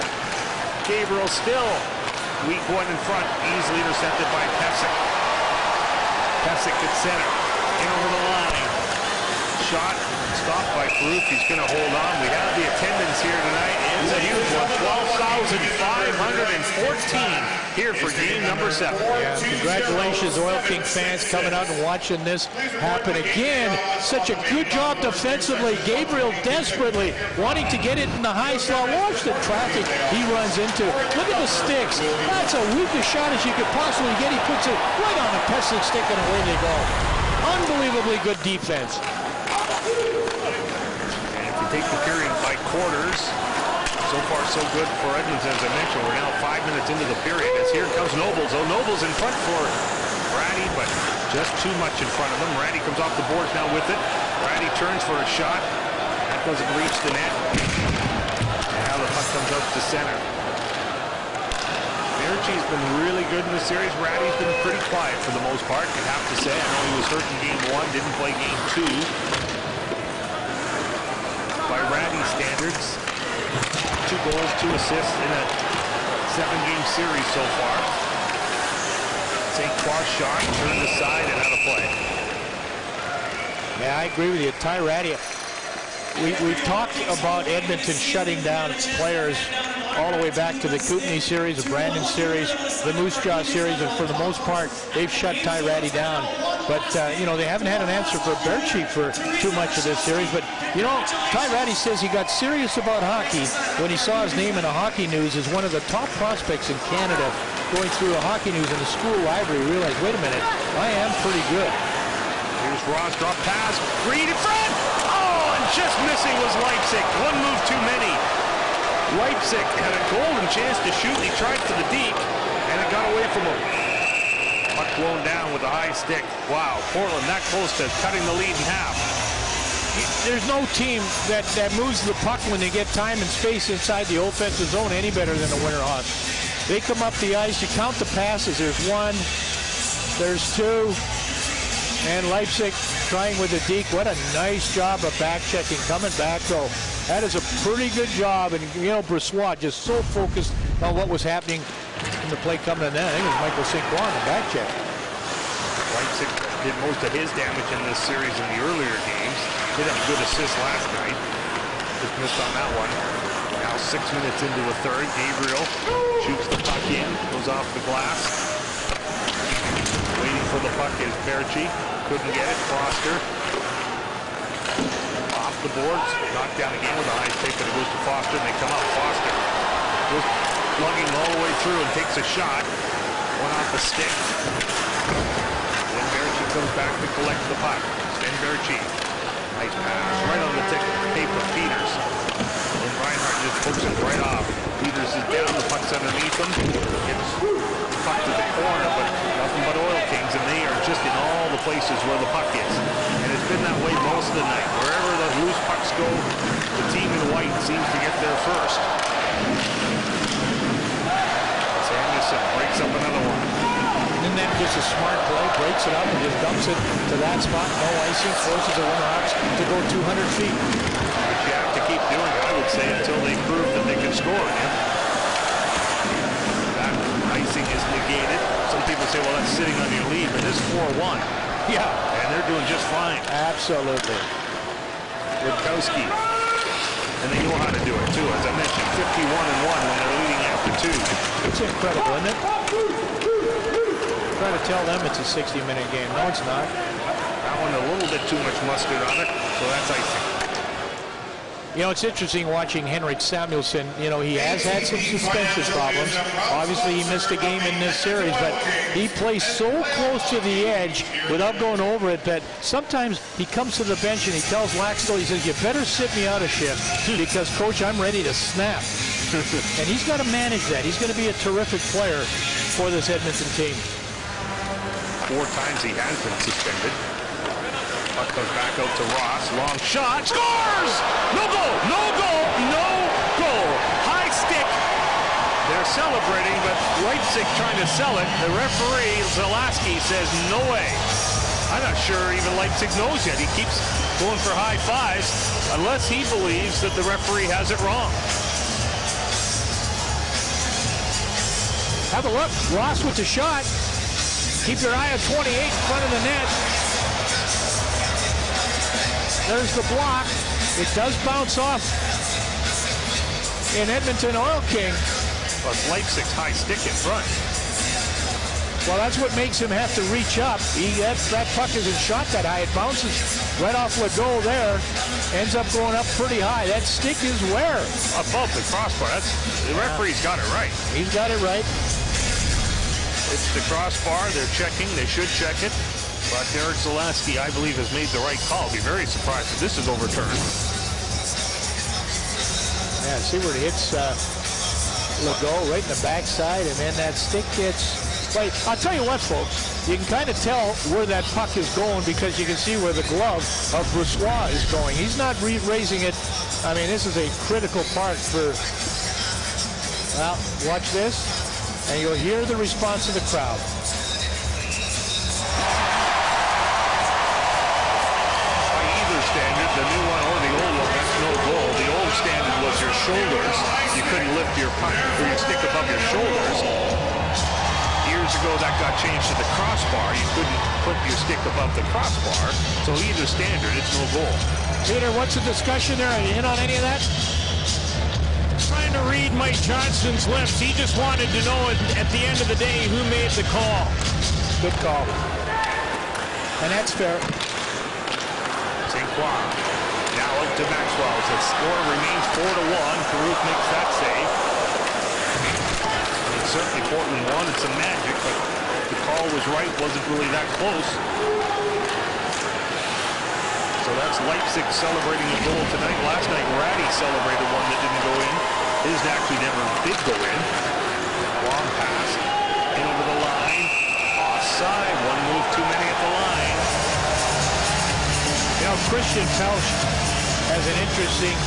S4: still weak one in front, easily intercepted by Pesic. Pesic at center, in over the line. Shot, stopped by Proof. He's going to hold on. We have the attendance here tonight. It's a huge one, 12,514 here for game number 7.
S3: Yeah, congratulations, Oil King fans, coming out and watching this happen again. Such a good job defensively. Gabriel desperately wanting to get it in the high slot. Watch the traffic he runs into. Look at the sticks. That's a weakest shot as you could possibly get. He puts it right on a Pesic stick, and away they go. Unbelievably good defense.
S4: And if you take the period by quarters, so far so good for Edmonton. As I mentioned, we're now 5 minutes into the period as here comes Nobles. Oh, Nobles in front for Ratty, but just too much in front of him. Ratty comes off the boards now with it. Ratty turns for a shot. That doesn't reach the net. And now the puck comes up to center. Perchi's been really good in the series. Ratty's been pretty quiet for the most part, I'd have to say. I know he was hurt in game 1, didn't play game 2. By Ratty standards, 2 goals, 2 assists in a 7-game series so far. St. Croix shot, turned aside and out of play.
S3: Yeah, I agree with you. Tyrati, we talked about Edmonton shutting down players all the way back to the Kootenay series, the Brandon series, the Moose Jaw series, and for the most part, they've shut Tyrati down. But, you know, they haven't had an answer for Berchi for too much of this series. But, you know, Tyrati says he got serious about hockey when he saw his name in the Hockey News as one of the top prospects in Canada. Going through the Hockey News in the school library, realized, wait a minute, I am pretty good.
S4: Here's Ross, drop pass, Reed in front! Oh, and just missing was Leipzig. One move too many. Leipzig had a golden chance to shoot. He tried for the deep, and it got away from him. Puck blown down with a high stick. Wow, Portland that close to cutting the lead in half.
S3: There's no team that moves the puck when they get time and space inside the offensive zone any better than the Winterhawks. They come up the ice, you count the passes. There's one, there's two, and Leipzig trying with the deke. What a nice job of back checking, coming back though. That is a pretty good job, and you know, Bressois just so focused on what was happening in the play coming in there. I think it was Michael St. Clair on the back check.
S4: Leipzig did most of his damage in this series in the earlier games. Did have a good assist last night. Just missed on that one. Now 6 minutes into a third. Gabriel shoots the puck in, goes off the glass. Waiting for the puck is Berchi. Couldn't get it. Foster. Off the boards. Knocked down again with a high stick, but it goes to Foster, and they come up. Foster goes lugging all the way through and takes a shot. One off the stick. Then Berchi comes back to collect the puck. Sven Berchi. Nice pass right on the tape of Peters. And Reinhardt just pokes it right off. Peters is down, the puck's underneath him. Gets the puck to the corner, but nothing but Oil Kings, and they are just in all the places where the puck is. And it's been that way most of the night. Wherever the loose pucks go, the team in white seems to get there first. Samuelson breaks up another one.
S3: And then just a smart play, breaks it up and just dumps it to that spot. No icing, forces the Winterhawks to go 200 feet.
S4: Which you have to keep doing, I would say, until they prove that they can score. Yeah? That icing is negated. Some people say, well, that's sitting on your lead, but this 4-1.
S3: Yeah.
S4: And they're doing just fine.
S3: Absolutely.
S4: Witkowski. And they know how to do it, too. As I mentioned, 51-1 when they're leading after 2.
S3: It's incredible, isn't it? Try to tell them it's a 60-minute game. No, it's not.
S4: That one a little bit too much mustard on it, so that's icing.
S3: You know, it's interesting watching Henrik Samuelsson. You know, he has had some suspension problems. Obviously, he missed a game in this series, but he plays so close to the edge without going over it that sometimes he comes to the bench and he tells Laxdell, he says, you better sit me out a shift because, Coach, I'm ready to snap. And he's got to manage that. He's going to be a terrific player for this Edmonton team.
S4: 4 times he has been suspended. Puck goes back out to Ross. Long shot. Scores! No goal! No goal! No goal! High stick. They're celebrating, but Leipzig trying to sell it. The referee, Zelaski, says no way. I'm not sure even Leipzig knows yet. He keeps going for high fives unless he believes that the referee has it wrong.
S3: Have a look. Ross with the shot. Keep your eye on 28 in front of the net. There's the block. It does bounce off in Edmonton Oil King.
S4: But Leipzig's high stick in front.
S3: Well, that's what makes him have to reach up. That puck isn't shot that high. It bounces right off Legault there. Ends up going up pretty high. That stick is where?
S4: Above the crossbar. The referee's got it right.
S3: He's got it right.
S4: It's the crossbar. They're checking. They should check it. But Derek Zelaski, I believe, has made the right call. I'll be very surprised if this is overturned.
S3: Yeah, see where it hits Legault right in the backside, and then that stick gets... Wait, I'll tell you what, folks. You can kind of tell where that puck is going because you can see where the glove of Bressois is going. He's not raising it. I mean, this is a critical part for... Well, watch this, and you'll hear the response of the crowd.
S4: Standard, the new one or the old one, that's no goal. The old standard was your shoulders. You couldn't lift your puck or your stick above your shoulders. Years ago, that got changed to the crossbar. You couldn't put your stick above the crossbar. So either standard, it's no goal.
S3: Peter, what's the discussion there? Are you in on any of that?
S5: Trying to read Mike Johnston's lips. He just wanted to know at the end of the day who made the call.
S3: Good call. And that's fair.
S4: St. Croix now out to Maxwell. The score remains 4-1. Caruth makes that save. And certainly Portland wanted some magic, but the call was right. Wasn't really that close. So that's Leipzig celebrating a goal tonight. Last night, Ratty celebrated one that didn't go in. His actually never did go in. Long pass. In over the line. Offside. One move too many at the line.
S3: You know, Christian Pelch has an interesting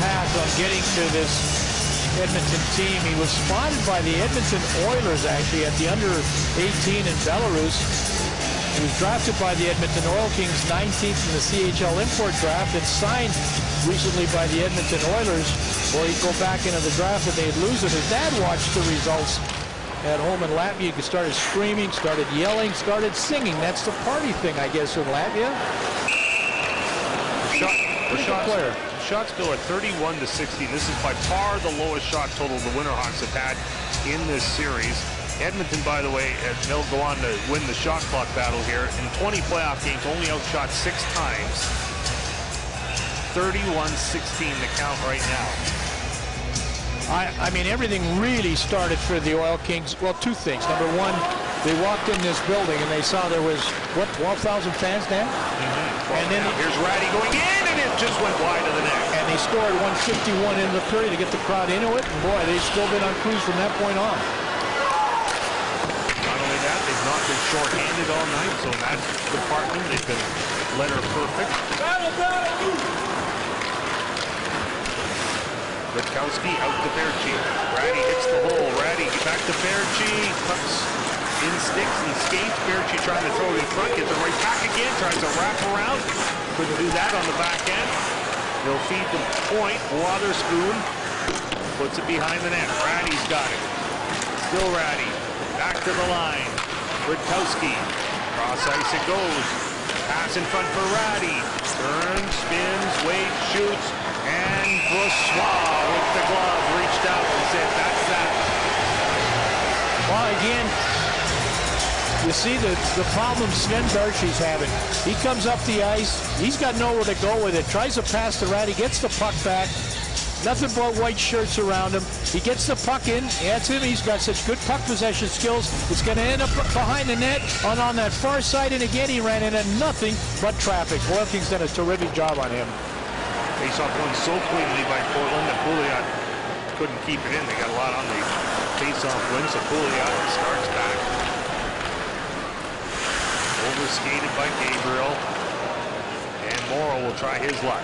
S3: path on getting to this Edmonton team. He was spotted by the Edmonton Oilers, actually, at the under-18 in Belarus. He was drafted by the Edmonton Oil Kings 19th in the CHL import draft and signed recently by the Edmonton Oilers, or he'd go back into the draft and they'd lose it. His dad watched the results at home in Latvia. He started screaming, started yelling, started singing. That's the party thing, I guess, in Latvia.
S4: Shot still at 31-60. This is by far the lowest shot total the Winterhawks have had in this series. Edmonton, by the way, they'll go on to win the shot clock battle here. In 20 playoff games, only outshot 6 times. 31-16 the count right now.
S3: I mean, everything really started for the Oil Kings. Well, two things. Number one, they walked in this building and they saw there was, what, 12,000 fans, Dan?
S4: And then here's Ratty going in, and it just went wide of the net.
S3: And they scored 151 in the period to get the crowd into it. And boy, they've still been on cruise from that point on.
S4: They've not been short-handed all night, so in that department, they've been letter perfect. Witkowski out to Berchi. Ratty hits the hole. Ratty back to Berchi. Cuts in sticks and skates. Berchi trying to throw it in front. Gets it right back again. Tries to wrap around. Couldn't do that on the back end. They'll feed the point. Wotherspoon puts it behind the net. Ratty's got it. Still Ratty. Back to the line. Witkowski. Cross ice it goes. Pass in front for Ratty. Turns, spins, waits, shoots. And Brossois with the glove reached out and said, that's that.
S3: Well, again, you see the problem Sven Berchi's having. He comes up the ice. He's got nowhere to go with it. Tries to pass to Ratty. Gets the puck back. Nothing but white shirts around him. He gets the puck in. That's him. He's got such good puck possession skills. It's going to end up behind the net on that far side. And again, he ran into nothing but traffic. Oil Kings done a terrific job on him.
S4: Face-off won so cleanly by Portland that Pouliot couldn't keep it in. They got a lot on the face-off win, so Pouliot starts back. Overskated by Gabriel. And Morrow will try his luck.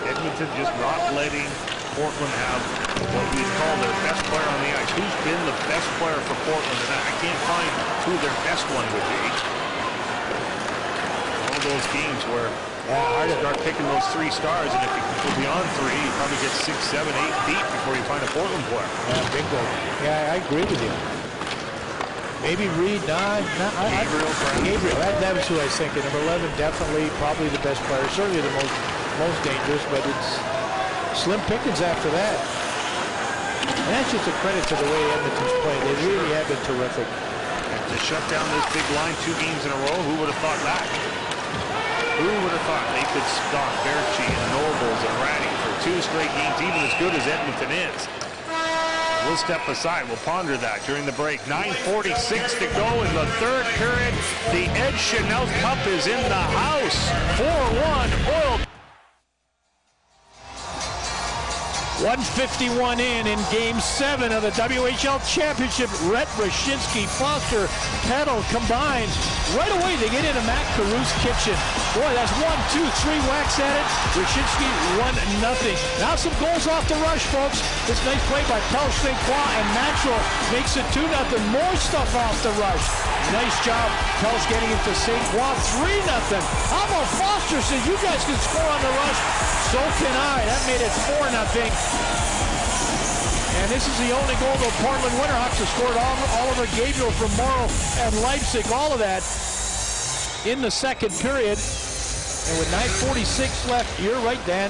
S4: Edmonton just not letting Portland have what we'd call their best player on the ice. Who's been the best player for Portland tonight? I can't find who their best one would be. One of those games where you start picking those 3 stars, and if you go beyond 3, you probably get 6, 7, 8 deep before you find a Portland player.
S3: Yeah, bingo. Yeah, I agree with you. Maybe Reed, Gabriel, that was who I was thinking. Number 11, definitely, probably the best player. Certainly the most dangerous, but it's slim pickings after that. And that's just a credit to the way Edmonton's played. They really have been terrific.
S4: And to shut down this big line 2 games in a row, who would have thought that? Who would have thought they could stop Berchi and Nobles and Ratty for 2 straight games, even as good as Edmonton is? We'll step aside. We'll ponder that during the break. 9:46 to go in the 3rd period. The Ed Chanel Cup is in the house. 4-1 Oil.
S3: 151 in Game 7 of the WHL Championship. Rhett, Wyshynski, Foster, Peddle combined. Right away, they get into Matt Caruth's kitchen. Boy, that's 1, 2, 3 whacks at it. Wyshynski 1-0. Now some goals off the rush, folks. This nice play by Pelch, St. Croix, and Maxwell makes it 2-0. More stuff off the rush. Nice job, Pelch getting it to St. Croix. 3-0. How about Foster says you guys can score on the rush? So can I. That made it 4-0. And And this is the only goal the Portland Winterhawks have scored. Oliver Gabriel from Morrow and Leipzig, all of that in the second period. And with 9:46 left, you're right, Dan.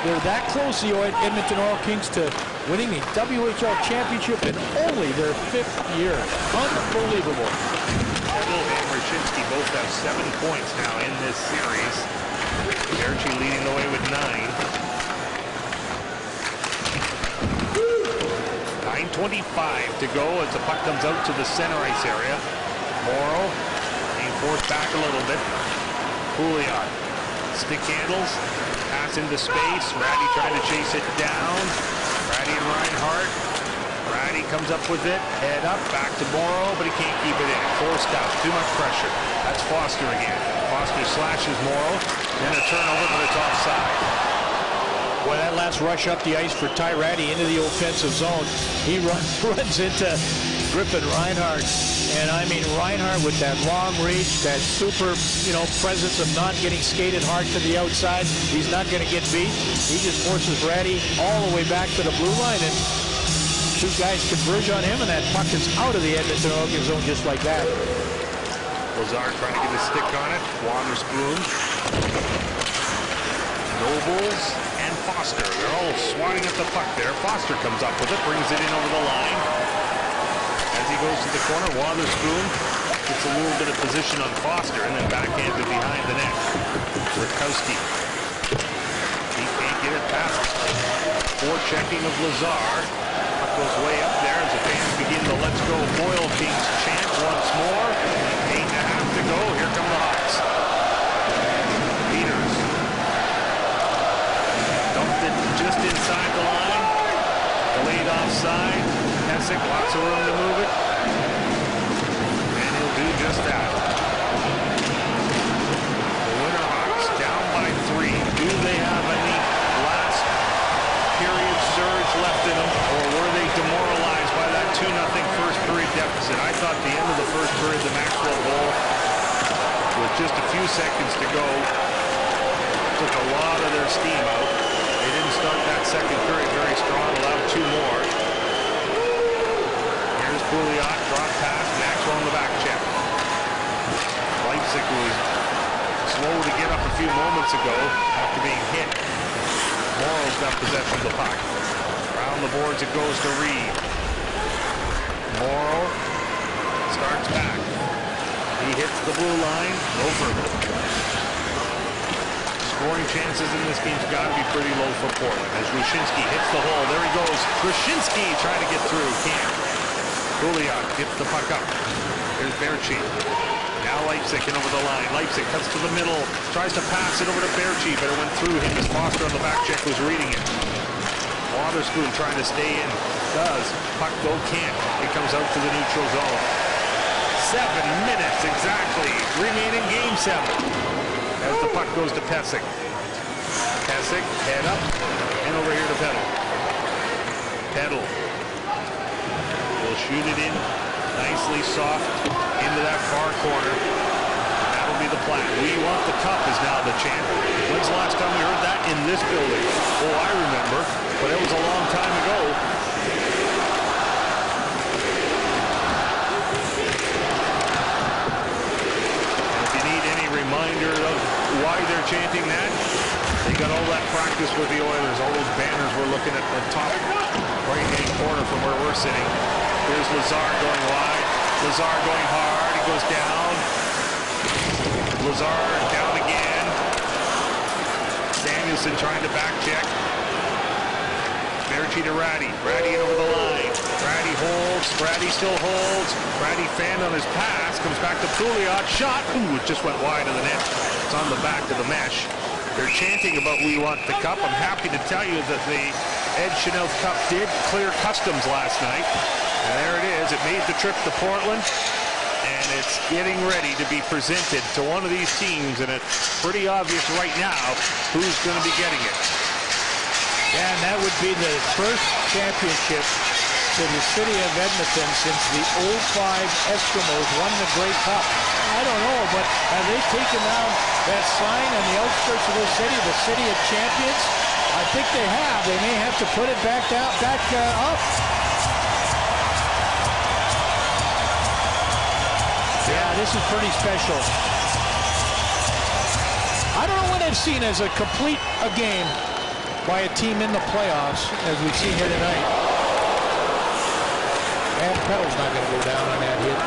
S3: They're that close, the Edmonton Oil Kings, to winning the WHL championship in only their 5th year. Unbelievable.
S4: Edel and Ryshinsky both have 7 points now in this series. Berchi leading the way with 9. 9:25 to go as the puck comes out to the center ice area. Morrow being forced back a little bit. Pouliot, stick handles, pass into space. Ratty trying to chase it down. Ratty and Reinhart. Ratty comes up with it, head up, back to Morrow, but he can't keep it in. Forced out, too much pressure. That's Foster again. Foster slashes Morrow, then a turnover, but it's offside.
S3: Boy, that last rush up the ice for Ty Ratty into the offensive zone. He runs into Griffin Reinhart. And I mean, Reinhart with that long reach, that super, presence of not getting skated hard to the outside. He's not going to get beat. He just forces Ratty all the way back to the blue line, and 2 guys converge on him, and that puck is out of the Edmonton Oil Kings zone just like that.
S4: Lazar trying to get a stick on it. Waterspoon. Nobles and Foster. They're all swatting at the puck there. Foster comes up with it, brings it in over the line. As he goes to the corner, Waterspoon gets a little bit of position on Foster and then backhands it behind the net. Rutkowski. He can't get it past. Forechecking of Lazar. Puck goes way up there as the fans begin the Let's Go Oil Kings chant once more. 8.5 to go. Here come the Hawks. Peters. Dumped it just inside the line. Delayed offside. Hessick, lots of room to move it. And he'll do just that. The Winterhawks down by 3. Do they have any last period surge left in them, or were they demoralized by that 2-0 first period deficit? I thought the end of the first period, the Maxwell goal, with just a few seconds to go, took a lot of their steam out. They didn't start that second period very strong, allowed 2 more. Here's Pouliot, drop pass, Maxwell on the back check. Leipzig was slow to get up a few moments ago after being hit. Morrow's got possession of the puck. Around the boards it goes to Reed. Morrow starts back. He hits the blue line, no further. Scoring chances in this game's got to be pretty low for Portland as Ryshinsky hits the hole. There he goes. Ryshinsky trying to get through. Can't. Pouliot gets the puck up. Here's Berchi. Now Leipzig in over the line. Leipzig cuts to the middle. Tries to pass it over to Berchi, but it went through him as Foster on the back check was reading it. Waterspoon trying to stay in. Does. Puck go can't. It comes out to the neutral zone. 7 minutes exactly remaining game 7. As the puck goes to Pesic. Pesic, head up, and over here to Peddle. Peddle will shoot it in nicely soft into that far corner. That'll be the plan. We want the cup is now the chant. When's the last time we heard that in this building? Oh, I remember, but it was a long time ago. Reminder of why they're chanting that. They got all that practice with the Oilers. All those banners we're looking at the top right-hand corner from where we're sitting. Here's Lazar going wide. Lazar going hard. He goes down. Lazar down again. Samuelson trying to back check. Berchi to Ratty. Ratty over the line. Ratty holds. Ratty still holds. Ratty fanned on his pass. Comes back to Pouliot. Shot. Ooh, it just went wide of the net. It's on the back of the mesh. They're chanting about we want the cup. I'm happy to tell you that the Ed Chanel Cup did clear customs last night. And there it is. It made the trip to Portland. And it's getting ready to be presented to one of these teams. And it's pretty obvious right now who's going to be getting it.
S3: Yeah, and that would be the first championship to the city of Edmonton since the 05 Eskimos won the Grey Cup. I don't know, but have they taken down that sign on the outskirts of the city of champions? I think they have. They may have to put it back up. Yeah, this is pretty special. I don't know what I've seen as a complete game by a team in the playoffs as we've seen here tonight. And Petal's not going to go down on that hit.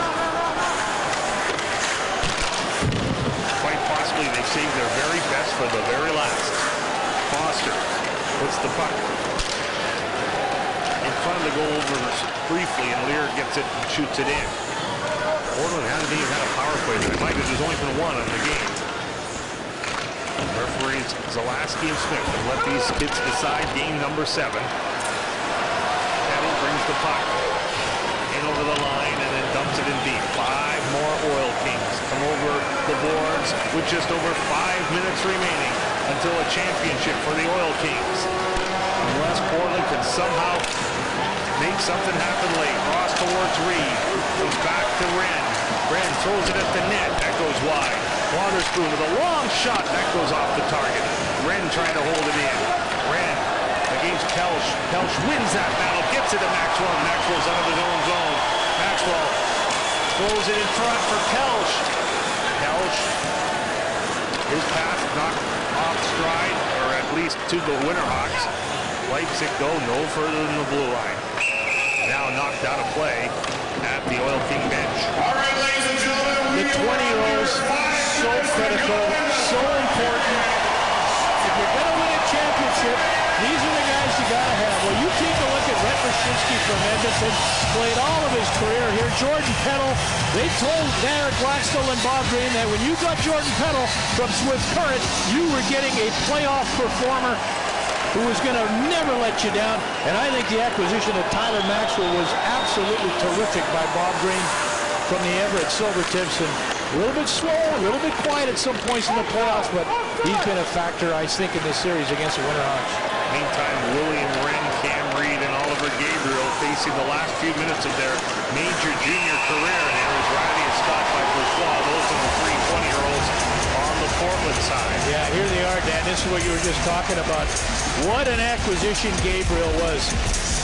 S4: Quite possibly they saved their very best for the very last. Foster puts the puck in front of the goal briefly, and Lear gets it and shoots it in. Portland hasn't even had a power play. There's only been one in the game. Referees Zalaski and Smith have let these kids decide game number 7. Kettle brings the puck in over the line and then dumps it in deep. 5 more Oil Kings come over the boards with just over 5 minutes remaining until a championship for the Oil Kings. Unless Portland can somehow make something happen late. Ross towards Reed. Goes back to Wren. Wren throws it at the net. That goes wide. Wotherspoon with a long shot. That goes off the target. Wren trying to hold it in. Wren against Kelsch. Kelsch wins that battle. Gets it to Maxwell. Maxwell's out of his own zone. Maxwell throws it in front for Kelsch. Kelsch. His pass knocked off stride, or at least to the Winterhawks. Leipzig go no further than the blue line. Now knocked out of play at the Oil King bench.
S1: All right, ladies and gentlemen,
S3: The 20-year-olds, so critical, so important. If you're going to win a championship, these are the guys you got to have. Well, you take a look at Rhett Wyshynski from Edmonton, played all of his career here. Jordan Petal, they told Derek Blackstone and Bob Green that when you got Jordan Petal from Swift Current, you were getting a playoff performer who was going to never let you down. And I think the acquisition of Tyler Maxwell was absolutely terrific by Bob Green from the Everett Silvertips. And a little bit slow, a little bit quiet at some points in the playoffs, but he's been a factor, I think, in this series against the Winterhawks.
S4: Meantime, William Wren, Cam Reed, and Oliver Gabriel facing the last few minutes of their major junior career. And there is Riley and Scott by Bourgeois. Those are the 3 20-year-olds on the Portland side.
S3: Yeah, here they are, Dan. This is what you were just talking about. What an acquisition Gabriel was.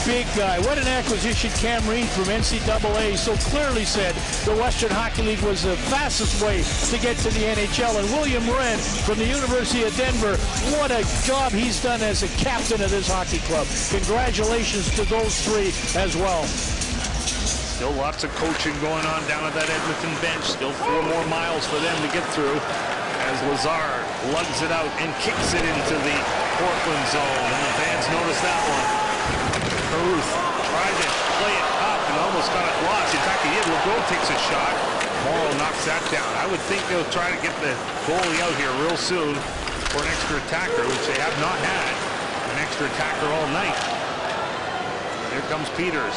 S3: Big guy. What an acquisition Cam Reed from NCAA so clearly said the Western Hockey League was the fastest way to get to the NHL. And William Wren from the University of Denver, what a job he's done as a captain of this hockey club. Congratulations to those 3 as well.
S4: Still lots of coaching going on down at that Edmonton bench. Still 4 more miles for them to get through as Lazar lugs it out and kicks it into the Portland zone. And the fans notice that one. Caruth tried to play it up and almost got it lost. In fact, he did. Legault takes a shot. Morrow knocks that down. I would think they'll try to get the goalie out here real soon for an extra attacker, which they have not had an extra attacker all night. Here comes Peters.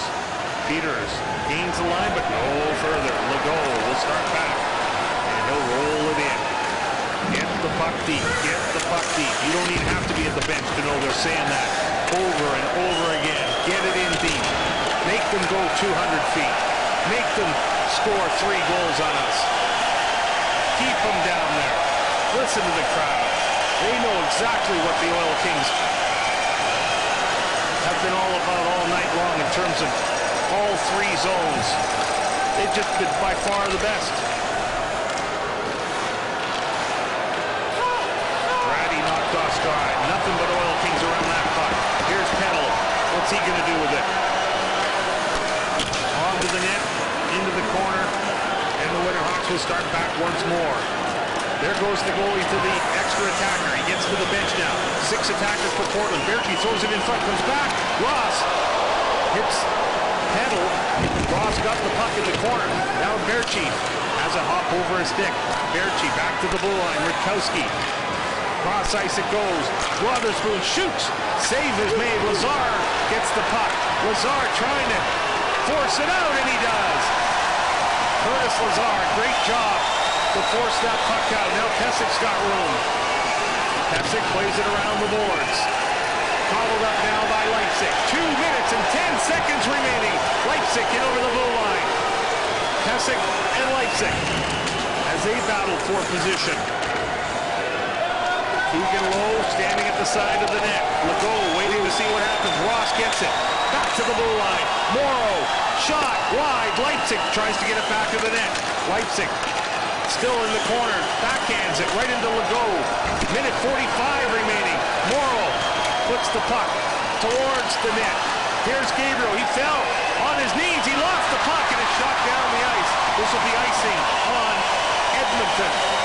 S4: Peters gains the line, but no further. Legault will start back, and he'll roll it in. Get the puck deep. Get the puck deep. You don't even have to be at the bench to know they're saying that over and over again. Get it in deep. Make them go 200 feet. Make them score 3 goals on us. Keep them down there. Listen to the crowd. They know exactly what the Oil Kings have been all about all night long in terms of all 3 zones. They've just been by far the best. Brady knocked off stride. Nothing but Oil Kings around that puck. Here's Petal. What's he going to do with it? Onto the net, into the corner, and the Winterhawks will start back once more. There goes the goalie to the extra attacker. He gets to the bench now. 6 attackers for Portland. Berkey throws it in front, comes back. Ross hits Petal. Ross got the puck in the corner. Now Berkey has a hop over his stick. Berkey back to the blue line. Rutkowski. Cross ice it goes. Wotherspoon shoots. Save is made. Lazar gets the puck. Lazar trying to force it out, and he does. Curtis Lazar, great job to force that puck out. Now Keswick's got room. Keswick plays it around the boards. Followed up now by Leipzig. 2 minutes and 10 seconds remaining. Leipzig in over the blue line. Keswick and Leipzig as they battle for position. Keegan Lowe standing at the the side of the net. Legault waiting to see what happens. Ross gets it. Back to the blue line. Morrow. Shot. Wide. Leipzig tries to get it back to the net. Leipzig still in the corner. Backhands it right into Legault. Minute 45 remaining. Morrow puts the puck towards the net. Here's Gabriel. He fell on his knees. He lost the puck and it's shot down the ice. This will be icing on Edmonton.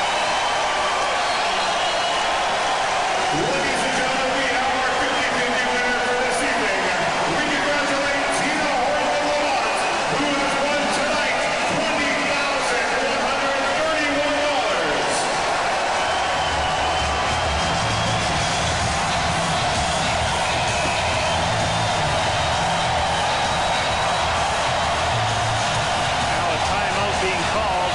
S1: Ladies and gentlemen, we have our 50-50 winner for this evening. We congratulate Tina Horton-Lamont, who has won tonight $20,131.
S4: Now a timeout being called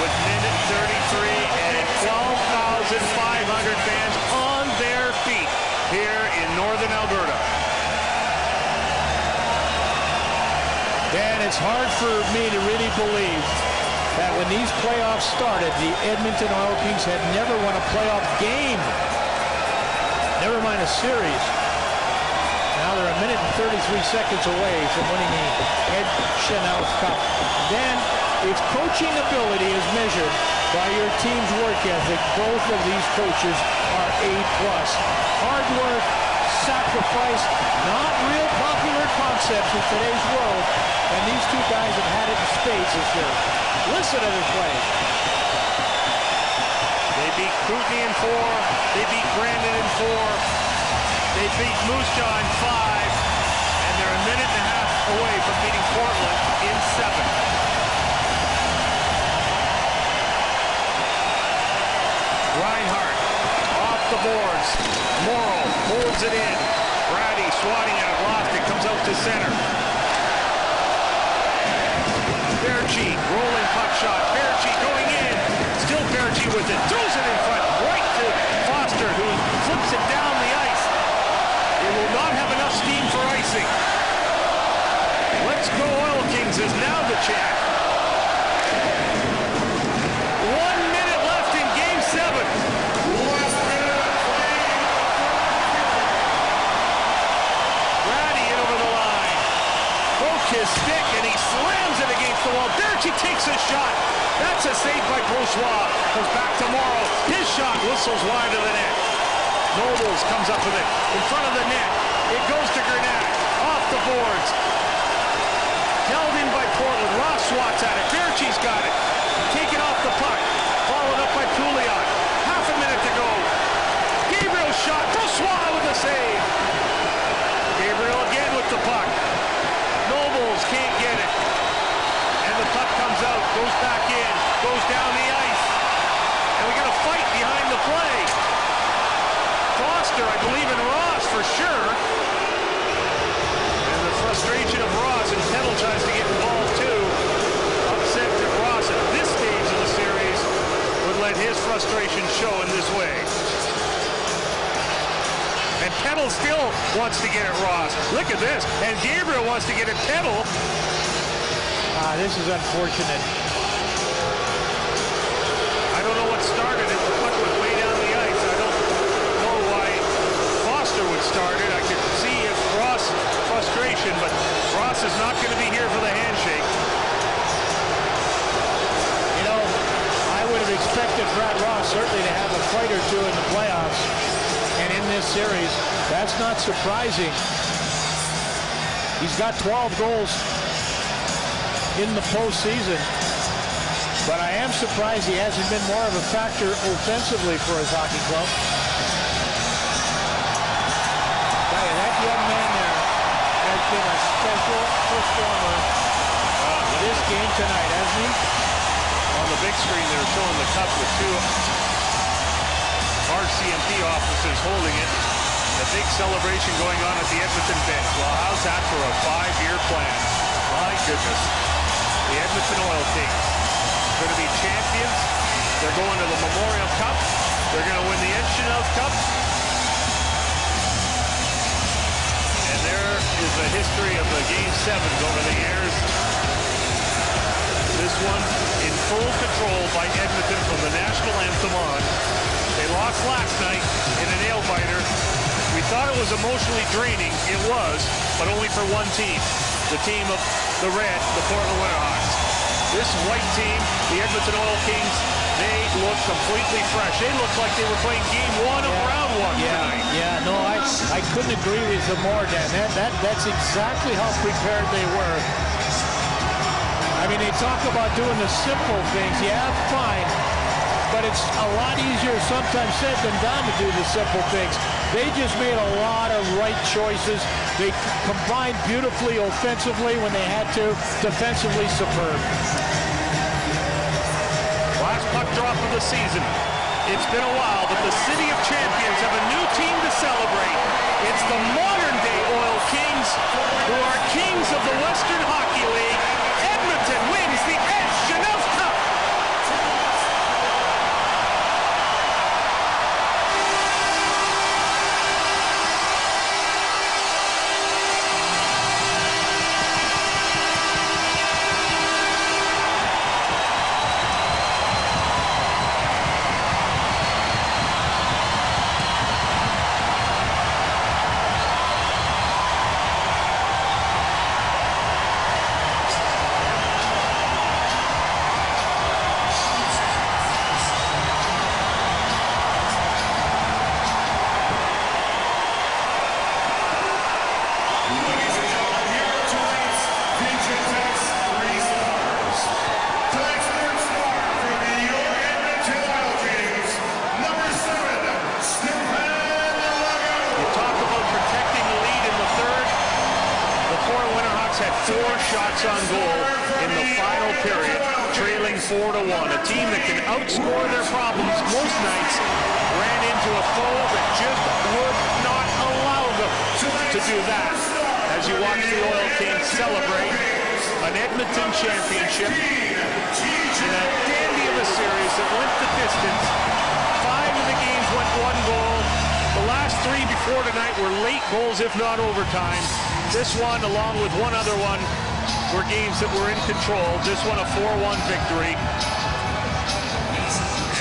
S4: with minute 33 and 12,500 fans on their feet here in northern Alberta.
S3: Dan, it's hard for me to really believe that when these playoffs started, the Edmonton Oil Kings had never won a playoff game. Never mind a series. Now they're a minute and 33 seconds away from winning the Ed Chanel Cup. Then, if coaching ability is measured by your team's work ethic, both of these coaches are A+. Hard work, sacrifice, not real popular concepts in today's world, and these two guys have had it in spades this year. Listen to their play.
S4: They beat Kootenay in 4. They beat Brandon in 4. They beat Moose Jaw in 5. And they're a minute and a half away from beating Portland in 7. Reinhart off the boards. Morrow holds it in. Brady swatting at it. Lost it. Comes out to center. Berchi rolling puck shot. Berchi going in. Still Berchi with it. Throws it in front. Right to Foster, who flips it down the ice. It will not have enough steam for icing. Let's Go Oil Kings is now the chant. 1 minute left in Game 7. Brady in over the line. Broke his stick and he slams it against the wall. Berchi takes a shot. That's a save by Brossois. Goes back to Morrow. His shot whistles wide of the net. Nobles comes up with it in front of the net. It goes to Grenade. Off the boards. Held in by Portland. Ross swats at it. Berchi's got it. Taken off the puck. Followed up by Pouliot. Half a minute to go. Gabriel's shot. Brossois with a save. Gabriel again with the puck. Nobles can't get it. And the puck comes out. Goes back in. Goes down the ice. And we got a fight behind the play. Foster, I believe in Ross for sure. And the frustration of Ross, and Kettle tries to get involved too. Upset that Ross at this stage of the series would let his frustration show in this way. And Kettle still wants to get at Ross. Look at this. And Gabriel wants to get at Kettle.
S3: This is unfortunate.
S4: I don't know what started it. The puck was way down the ice. I don't know why Foster would start it. I could see if Ross frustration, but Ross is not going to be here for the handshake.
S3: You know, I would have expected Brad Ross certainly to have a fight or two in the playoffs. And in this series, that's not surprising. He's got 12 goals in the postseason. But I am surprised he hasn't been more of a factor offensively for his hockey club. That young man there has been a special performer this game tonight, hasn't he?
S4: On the big screen, they're showing the cup with two RCMP officers holding it. A big celebration going on at the Edmonton bench. Well, how's that for a 5-year plan? My goodness. The Edmonton Oil Kings going to be champions. They're going to the Memorial Cup. They're going to win the Ed Chanel Cup. And there is the history of the Game 7s over the years. This one in full control by Edmonton from the national anthem on. They lost last night in a nail-biter. was emotionally draining. It was, but only for one team. The team of the red, the Portland Winterhawks. This white team, the Edmonton Oil Kings, they look completely fresh. They look like they were playing game one of round one tonight.
S3: Yeah, no, I couldn't agree with you more, Dan. That's exactly how prepared they were. I mean, they talk about doing the simple things. Yeah, fine. But it's a lot easier sometimes said than done to do the simple things. They just made a lot of right choices. They combined beautifully offensively when they had to. Defensively superb.
S4: Last puck drop of the season. It's been a while, but the City of Champions have a new team to celebrate. It's the modern-day Oil Kings, who are kings of the Western Hockey League. Edmonton wins the Ed Chanel Cup. Had 4 shots on goal in the final period, trailing 4-1. A team that can outscore their problems most nights ran into a foe that just would not allow them to do that. As you watch the Oil Kings celebrate an Edmonton championship in a dandy of a series that went the distance. 5 of the games went 1 goal. The last 3 before tonight were late goals, if not overtime. This one, along with one other one, were games that were in control. This one a 4-1 victory.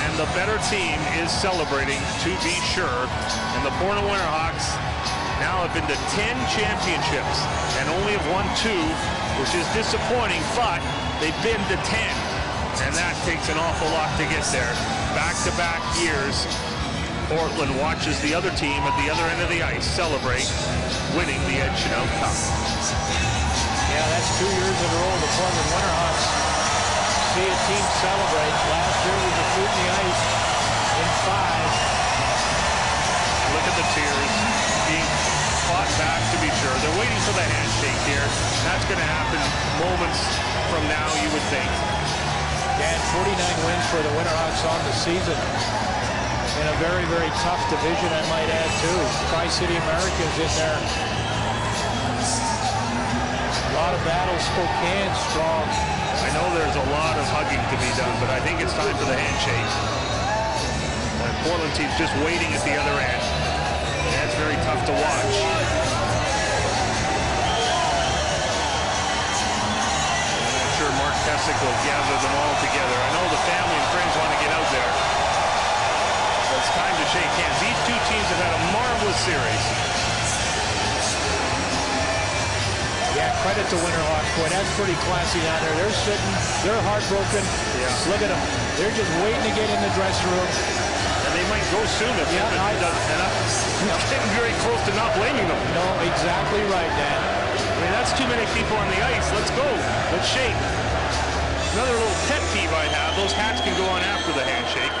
S4: And the better team is celebrating, to be sure. And the Portland Winterhawks now have been to 10 championships and only have won 2, which is disappointing, but they've been to 10. And that takes an awful lot to get there. Back-to-back years. Portland watches the other team at the other end of the ice celebrate winning the Ed Chanel Cup.
S3: Yeah, that's 2 years in a row the Portland Winterhawks see a team celebrate. Last year was a foot in the ice in 5.
S4: Look at the tears being fought back, to be sure. They're waiting for the handshake here. That's going to happen moments from now, you would think.
S3: And 49 wins for the Winterhawks on the season. In a very, very tough division, I might add, too. Tri-City Americans in there. A lot of battles, Spokane strong.
S4: I know there's a lot of hugging to be done, but I think it's time for the handshake. The Portland team's just waiting at the other end. And that's very tough to watch. I'm sure Mark Tessick will gather them all together. I know the family and friends want to get out there. It's time to shake hands. These 2 teams have had a marvelous series.
S3: Yeah, credit to Winterhawks. Boy, that's pretty classy down there. They're sitting, they're heartbroken.
S4: Yeah.
S3: Look at them. They're just waiting to get in the dressing room.
S4: And they might go soon if Edmonton doesn't. And I'm getting very close to not blaming them.
S3: No, exactly right, Dan.
S4: I mean, that's too many people on the ice. Let's go. Let's shake. Another little pet peeve I have, those hats can go on after the handshake.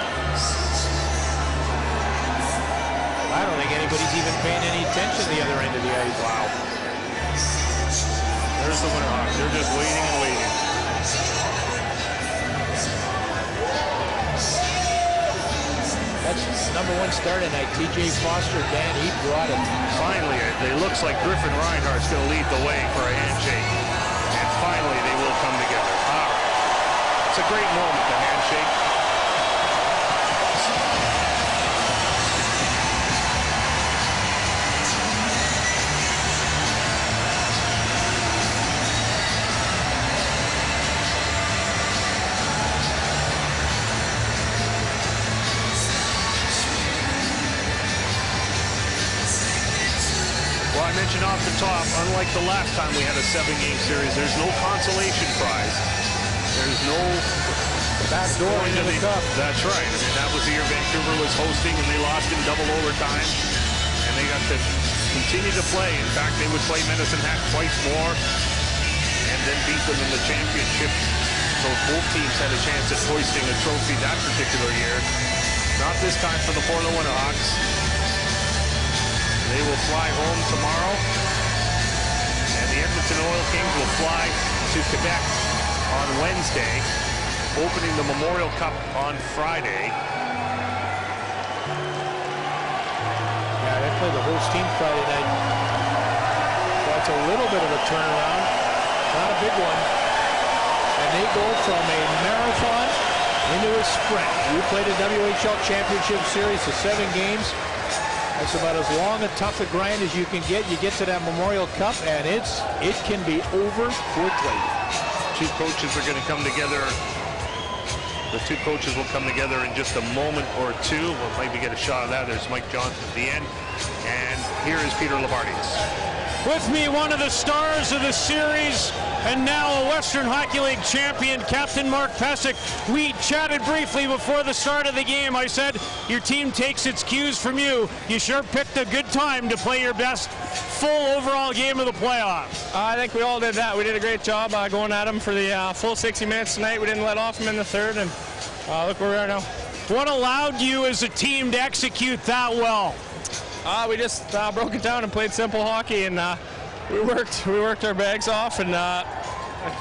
S3: I don't think anybody's even paying any attention to the other end of the ice.
S4: Wow. There's the Winterhawks. They're just waiting and waiting.
S3: That's #1 star tonight, TJ Foster. Dan, he brought it.
S4: Finally, it looks like Griffin Reinhart's going to lead the way for a handshake. And finally, they will come together. All right. It's a great moment, the handshake. mentioned off the top, unlike the last time we had a 7-game series, there's no consolation prize. There's no
S3: backdoor into the cup.
S4: That's right. I mean, that was the year Vancouver was hosting and they lost in double overtime. And they got to continue to play. In fact, they would play Medicine Hat twice more and then beat them in the championship. So both teams had a chance at hoisting a trophy that particular year. Not this time for the Portland Winterhawks. They will fly home tomorrow. And the Edmonton Oil Kings will fly to Quebec on Wednesday, opening the Memorial Cup on Friday.
S3: Yeah, they play the host team Friday night. That's a little bit of a turnaround, not a big one. And they go from a marathon into a sprint. You played a WHL Championship Series of 7 games. That's about as long and tough a grind as you can get. You get to that Memorial Cup, and it can be over quickly.
S4: Two coaches are going to come together. The two coaches will come together in just a moment or two. We'll maybe get a shot of that. There's Mike Johnson at the end. And here is Peter Labardius.
S5: With me, one of the stars of the series, and now a Western Hockey League champion, Captain Mark Pysyk. We chatted briefly before the start of the game. I said, your team takes its cues from you. You sure picked a good time to play your best full overall game of the playoffs.
S8: I think we all did that. We did a great job going at them for the full 60 minutes tonight. We didn't let off them in the third, and look where we are now.
S5: What allowed you as a team to execute that well?
S8: We just broke it down and played simple hockey, and we worked our bags off, and I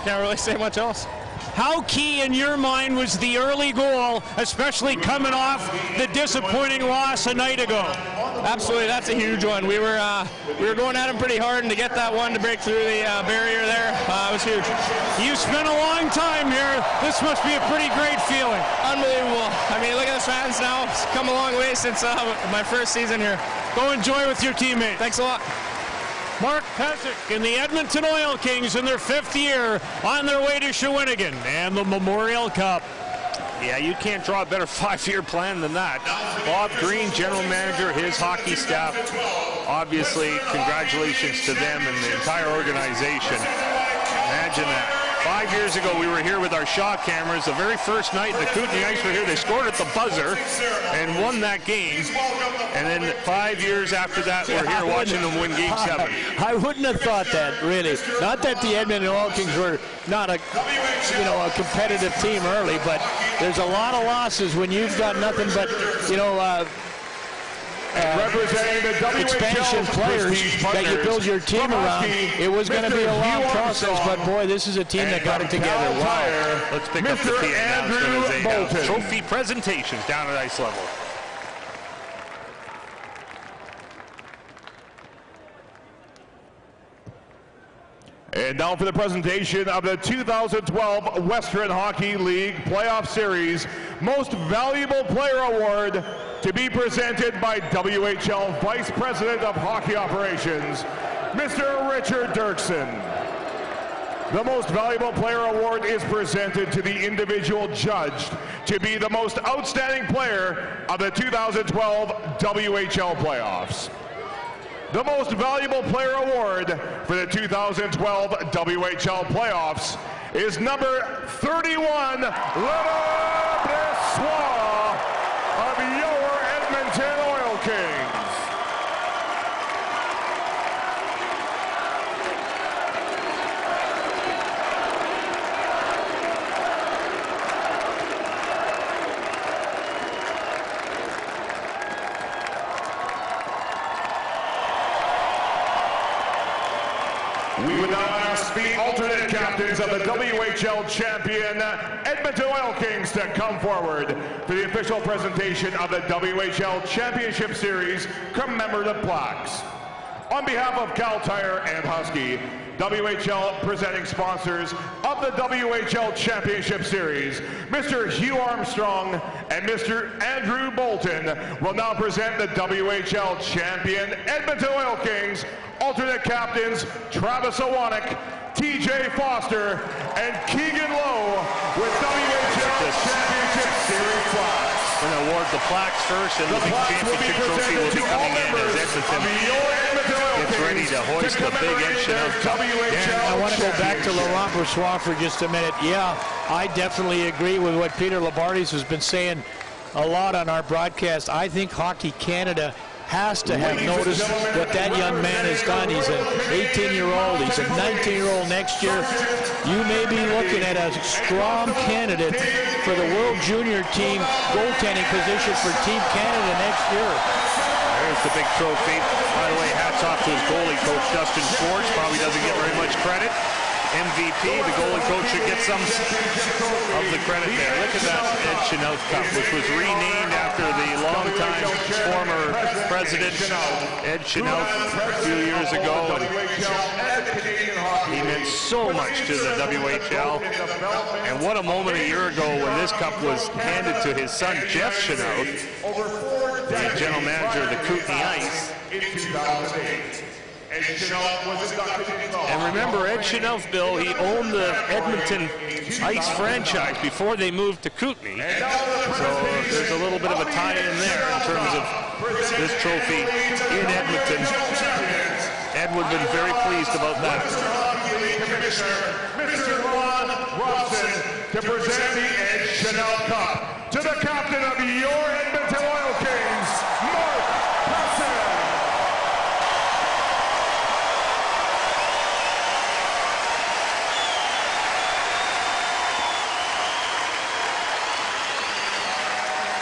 S8: can't really say much else.
S5: How key in your mind was the early goal, especially coming off the disappointing loss a night ago?
S8: Absolutely, that's a huge one. We were going at him pretty hard, and to get that one to break through the barrier there, it was huge.
S5: You spent a long time here. This must be a pretty great feeling.
S8: Unbelievable. I mean, look at the fans now. It's come a long way since my first season here.
S5: Go enjoy with your teammates.
S8: Thanks a lot.
S5: Mark Pysyk and the Edmonton Oil Kings in their 5th year on their way to Shawinigan and the Memorial Cup.
S4: Yeah, you can't draw a better 5-year plan than that. Bob Green, general manager, his hockey staff. Obviously, congratulations to them and the entire organization. Imagine that. 5 years ago, we were here with our Shaw cameras. The very first night the Kootenay Ice were here, they scored at the buzzer and won that game. And then 5 years after that, we're here watching them win Game 7.
S3: I wouldn't have thought that, really. Not that the Edmonton Oil Kings were not a competitive team early, but there's a lot of losses when you've got nothing but,
S1: representing the
S3: expansion players that you build your team around. It was going to be a long process, but boy, this is a team that got it together. Wow.
S4: Let's pick up the PA announcement as they trophy presentations down at ice level.
S1: And now for the presentation of the 2012 Western Hockey League Playoff Series Most Valuable Player Award, to be presented by WHL Vice President of Hockey Operations, Mr. Richard Dirksen. The Most Valuable Player Award is presented to the individual judged to be the most outstanding player of the 2012 WHL playoffs. The Most Valuable Player Award for the 2012 WHL playoffs is number 31, Leonard Bressois of your Edmonton Oil Kings. We would now ask the alternate captains of the WHL champion Edmonton Oil Kings to come forward for the official presentation of the WHL Championship Series commemorative plaques. On behalf of Cal Tire and Husky, WHL presenting sponsors of the WHL Championship Series, Mr. Hugh Armstrong and Mr. Andrew Bolton will now present the WHL champion Edmonton Oil Kings alternate captains Travis Owanek, TJ Foster, and Keegan Lowe with WHL Championship Series plaques.
S4: We're going to award the plaques first, and the big championship trophy will be coming in as Edmonton gets ready to hoist the big Ed Chanel Cup.
S3: And I want to go back to Laurent Brossoit for just a minute. Yeah, I definitely agree with what Peter Labardes has been saying a lot on our broadcast. I think Hockey Canada has to have noticed what that young man has done. He's an 18-year-old. He's a 19-year-old next year. You may be looking at a strong candidate for the World Junior Team goaltending position for Team Canada next year.
S4: There's the big trophy. By the way, hats off to his goalie coach, Justin Schwartz. Probably doesn't get very much credit. MVP, the goalie coach should get some of the credit there. Look at that Ed Chanel Cup, which was renamed after the longtime former president, Ed Chanel, a few years ago. And he meant so much to the WHL. And what a moment a year ago when this cup was handed to his son, Jeff Chanel, the general manager of the Kootenay Ice. And remember, Ed Chanel, Bill, he owned the Edmonton Ice franchise before they moved to Kootenay. So there's a little bit of a tie-in there in terms of this trophy in Edmonton. Ed would have been very pleased about that.
S1: Mr. Ron Robson to present the Ed Chanel Cup to the captain of your Edmonton Oil Kings, Mark Passon.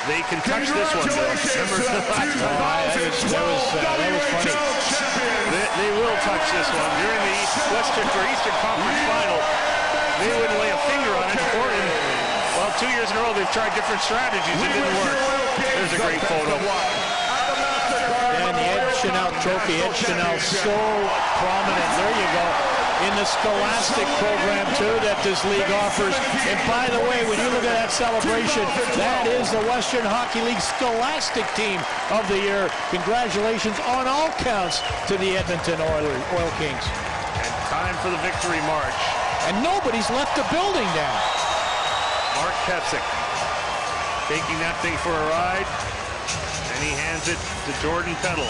S4: They can touch this one, Bill. Remember that was funny. They will touch this one during the Western or Eastern Conference Final. They wouldn't lay a finger on it. Well, 2 years in a row they've tried different strategies. It didn't work. There's a great photo.
S3: And the Ed Chanel trophy. Ed Chanel so prominent. There you go. In the Scholastic program, too, that this league offers. And by the way, when you look at that celebration, that is the Western Hockey League Scholastic Team of the Year. Congratulations on all counts to the Edmonton Oil Kings.
S4: And time for the victory march.
S3: And nobody's left the building now.
S4: Mark Petzik taking that thing for a ride, and he hands it to Jordan Peddle.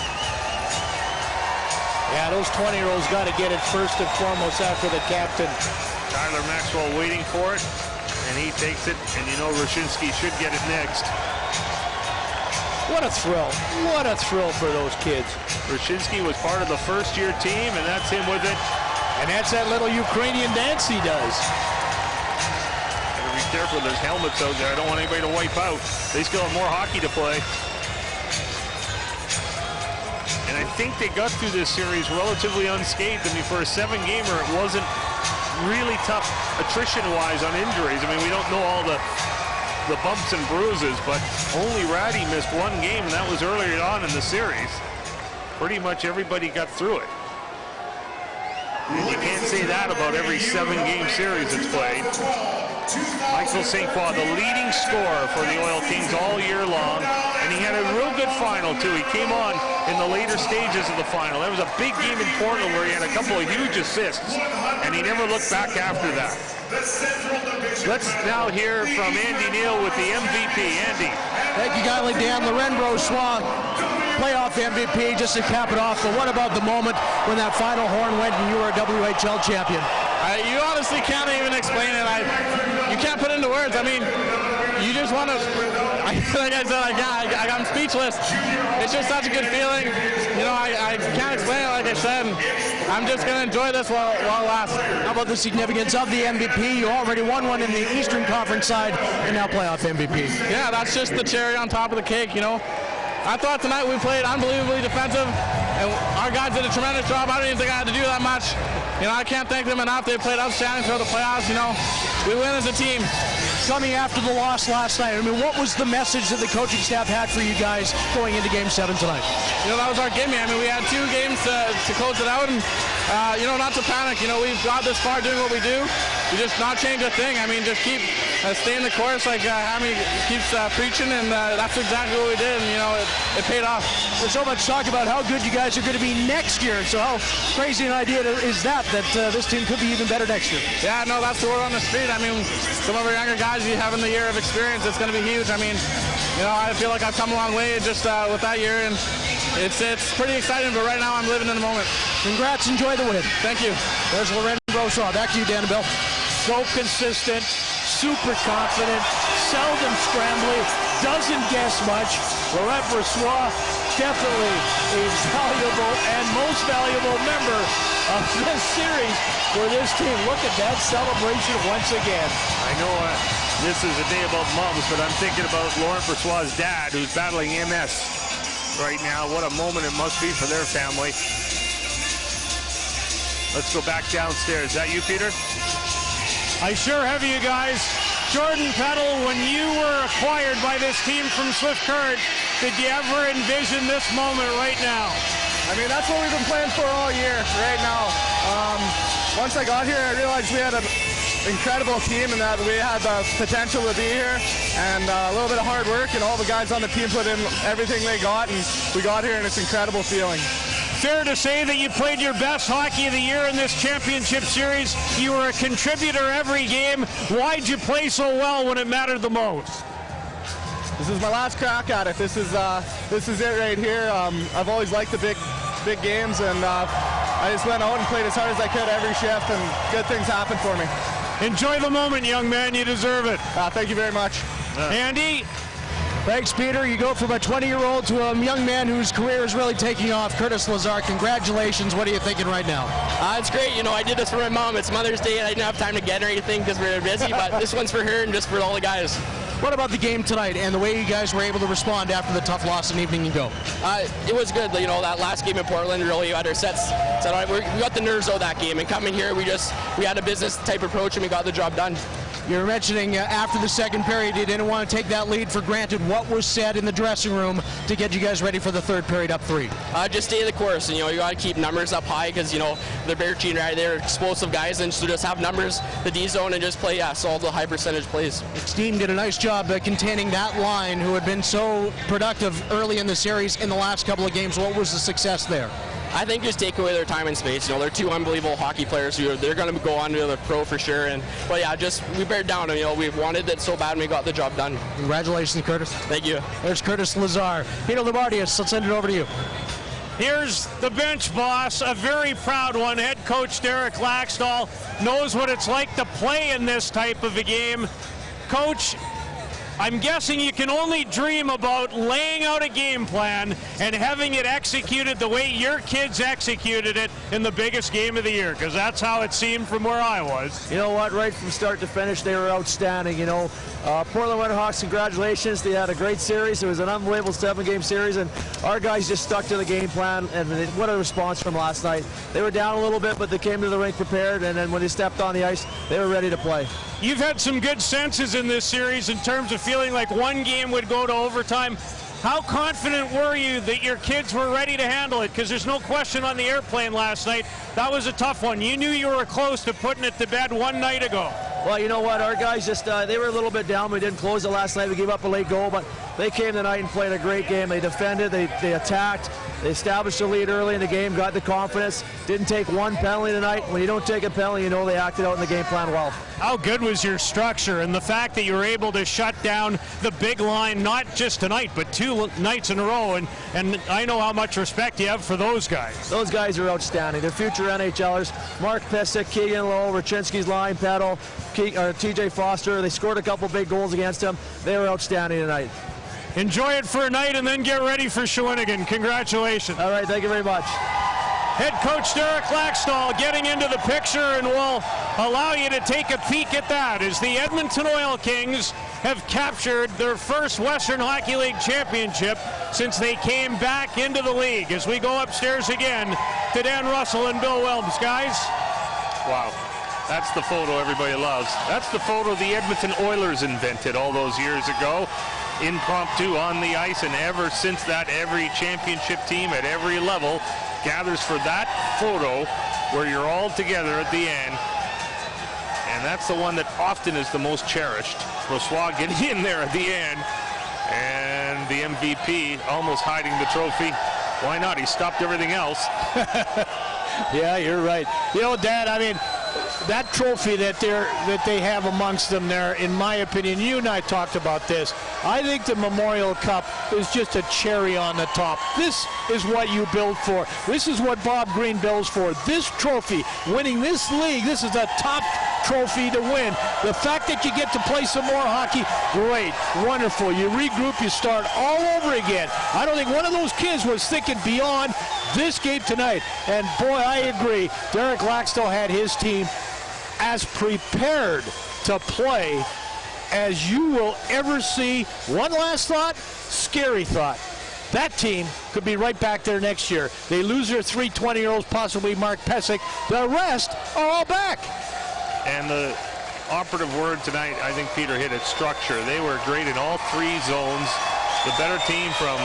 S3: Yeah, those 20-year-olds got to get it first and foremost after the captain.
S4: Tyler Maxwell waiting for it, and he takes it, and you know Rushinsky should get it next.
S3: What a thrill. What a thrill for those kids.
S4: Rushinsky was part of the first-year team, and that's him with it.
S3: And that's that little Ukrainian dance he does.
S4: Gotta be careful, there's helmets out there. I don't want anybody to wipe out. They still have more hockey to play. And I think they got through this series relatively unscathed. I mean, for a 7-gamer, it wasn't really tough attrition-wise on injuries. I mean, we don't know all the bumps and bruises, but only Ratty missed 1 game, and that was earlier on in the series. Pretty much everybody got through it. And you can't say that about every 7-game series that's played. Michael St. Paul, the leading scorer for the Oil Kings all year long, and he had a real good final too. He came on in the later stages of the final. There was a big game in Portland where he had a couple of huge assists, and he never looked back after that. Let's now hear from Andy Neal with the MVP. Andy.
S6: Thank you kindly, Dan. Laurent Brossoit, playoff MVP, just to cap it off. But what about the moment when that final horn went and you were a WHL champion?
S8: You honestly can't even explain it. You can't put it into words. I mean, you just want to, like I said, I'm speechless. It's just such a good feeling. You know, I can't explain it, like I said. I'm just going to enjoy this while it lasts.
S6: How about the significance of the MVP? You already won one in the Eastern Conference side, and now playoff MVP.
S8: Yeah, that's just the cherry on top of the cake, you know. I thought tonight we played unbelievably defensive, and our guys did a tremendous job. I don't even think I had to do that much. You know, I can't thank them enough. They played outstanding throughout the playoffs, you know. We win as a team.
S6: Coming after the loss last night, I mean, what was the message that the coaching staff had for you guys going into Game 7 tonight?
S8: You know, that was our gimme. I mean, we had 2 games to close it out, and, you know, not to panic. You know, we've got this far doing what we do. We just not change a thing. I mean, just keep staying the course like Hammy keeps preaching, and that's exactly what we did, and, you know, it paid off.
S6: There's so much talk about how good you guys are going to be next year, so how crazy an idea is that this team could be even better next year?
S8: Yeah, no, that's the word on the street. I mean, some of our younger guys, you having the year of experience, it's going to be huge. I mean, you know, I feel like I've come a long way just with that year, and it's pretty exciting, but right now I'm living in the moment.
S6: Congrats, enjoy the win.
S8: Thank you.
S6: There's Loren Brossoit. Back to you, Dan and Bill.
S3: So consistent, super confident, seldom scrambling, doesn't guess much. Laurent Brossoit, definitely a valuable and most valuable member of this series for this team. Look at that celebration once again.
S4: I know this is a day about moms, but I'm thinking about Laurent Brossoit's dad, who's battling MS right now. What a moment it must be for their family. Let's go back downstairs. Is that you, Peter?
S5: I sure have you guys. Jordan Peddle, when you were acquired by this team from Swift Current, did you ever envision this moment right now?
S8: I mean, that's what we've been playing for all year right now. Once I got here, I realized we had an incredible team and that we had the potential to be here, and a little bit of hard work, and all the guys on the team put in everything they got, and we got here, and it's an incredible feeling.
S5: Fair to say that you played your best hockey of the year in this championship series. You were a contributor every game. Why'd you play so well when it mattered the most?
S8: This is my last crack at it. This is it right here. I've always liked the big games, and I just went out and played as hard as I could every shift, and good things happened for me.
S5: Enjoy the moment, young man. You deserve it.
S8: Thank you very much.
S5: Andy?
S6: Thanks, Peter. You go from a 20-year-old to a young man whose career is really taking off. Curtis Lazar, congratulations. What are you thinking right now?
S9: It's great. You know, I did this for my mom. It's Mother's Day, and I didn't have time to get her or anything because we were busy, but this one's for her and just for all the guys.
S6: What about the game tonight and the way you guys were able to respond after the tough loss an evening ago?
S9: It was good. You know, that last game in Portland, really had our sets set on. We got the nerves out of that game, and coming here, we had a business type approach, and we got the job done.
S6: You were mentioning after the second period you didn't want to take that lead for granted. What was said in the dressing room to get you guys ready for the third period up 3?
S9: Just stay the course, and you got to keep numbers up high because they're very cheating right. They're explosive guys, and so just have numbers, the D zone, and just play solve the high percentage plays.
S6: This team did a nice job containing that line who had been so productive early in the series in the last couple of games. What was the success there?
S9: I think just take away their time and space. They're two unbelievable hockey players. They're going to go on to the pro for sure. But yeah, we bared down. We wanted it so bad and we got the job done.
S6: Congratulations, Curtis.
S9: Thank you.
S6: There's Curtis Lazar. Peter Labardius, let's send it over to you.
S5: Here's the bench boss, a very proud one. Head coach Derek Laxdal knows what it's like to play in this type of a game. Coach, I'm guessing you can only dream about laying out a game plan and having it executed the way your kids executed it in the biggest game of the year, because that's how it seemed from where I was.
S10: You know what? Right from start to finish, they were outstanding. Portland Winterhawks, congratulations. They had a great series. It was an unbelievable 7-game series, and our guys just stuck to the game plan, and what a response from last night. They were down a little bit, but they came to the rink prepared, and then when they stepped on the ice, they were ready to play.
S5: You've had some good senses in this series in terms of feeling like one game would go to overtime. How confident were you that your kids were ready to handle it? Because there's no question on the airplane last night, that was a tough one. You knew you were close to putting it to bed one night ago.
S10: Well, you know what? Our guys just, they were a little bit down. We didn't close it last night. We gave up a late goal, but they came tonight and played a great game. They defended, they attacked, they established a lead early in the game, got the confidence, didn't take one penalty tonight. When you don't take a penalty, they acted out in the game plan well.
S5: How good was your structure and the fact that you were able to shut down the big line, not just tonight, but 2 nights in a row, and I know how much respect you have for those guys.
S10: Those guys are outstanding. They're future NHLers. Mark Pissick, Keegan Lowe, Rachinsky's line, Peddle, TJ Foster, they scored a couple big goals against them. They were outstanding tonight.
S5: Enjoy it for a night and then get ready for Shawinigan. Congratulations.
S10: All right, thank you very much.
S5: Head coach Derek Laxdal getting into the picture, and we'll allow you to take a peek at that as the Edmonton Oil Kings have captured their first Western Hockey League championship since they came back into the league. As we go upstairs again to Dan Russell and Bill Wilms. Guys.
S4: Wow. That's the photo everybody loves. That's the photo the Edmonton Oilers invented all those years ago. Impromptu on the ice, and ever since that, every championship team at every level gathers for that photo where you're all together at the end. And that's the one that often is the most cherished. Brossoit getting in there at the end, and the MVP almost hiding the trophy. Why not? He stopped everything else.
S3: Yeah, you're right. Dad, that trophy that they have amongst them there, in my opinion, you and I talked about this. I think the Memorial Cup is just a cherry on the top. This is what you build for. This is what Bob Green builds for. This trophy, winning this league, this is a top trophy to win. The fact that you get to play some more hockey, great, wonderful. You regroup, you start all over again. I don't think one of those kids was thinking beyond this game tonight. And boy, I agree, Derek Laxdal had his team as prepared to play as you will ever see. One last thought, scary thought. That team could be right back there next year. They lose their 3 20-year-olds, possibly Mark Pesic. The rest are all back.
S4: And the operative word tonight, I think Peter hit it, structure. They were great in all 3 zones. The better team from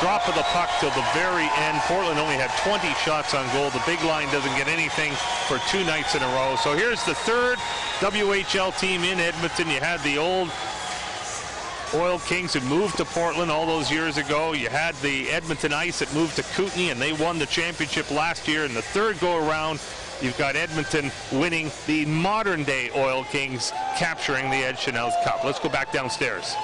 S4: drop of the puck till the very end. Portland only had 20 shots on goal. The big line doesn't get anything for 2 nights in a row. So here's the 3rd WHL team in Edmonton. You had the old Oil Kings who moved to Portland all those years ago. You had the Edmonton Ice that moved to Kootenay, and they won the championship last year. In the 3rd go-around, you've got Edmonton winning the modern-day Oil Kings, capturing the Ed Chanel Cup. Let's go back downstairs.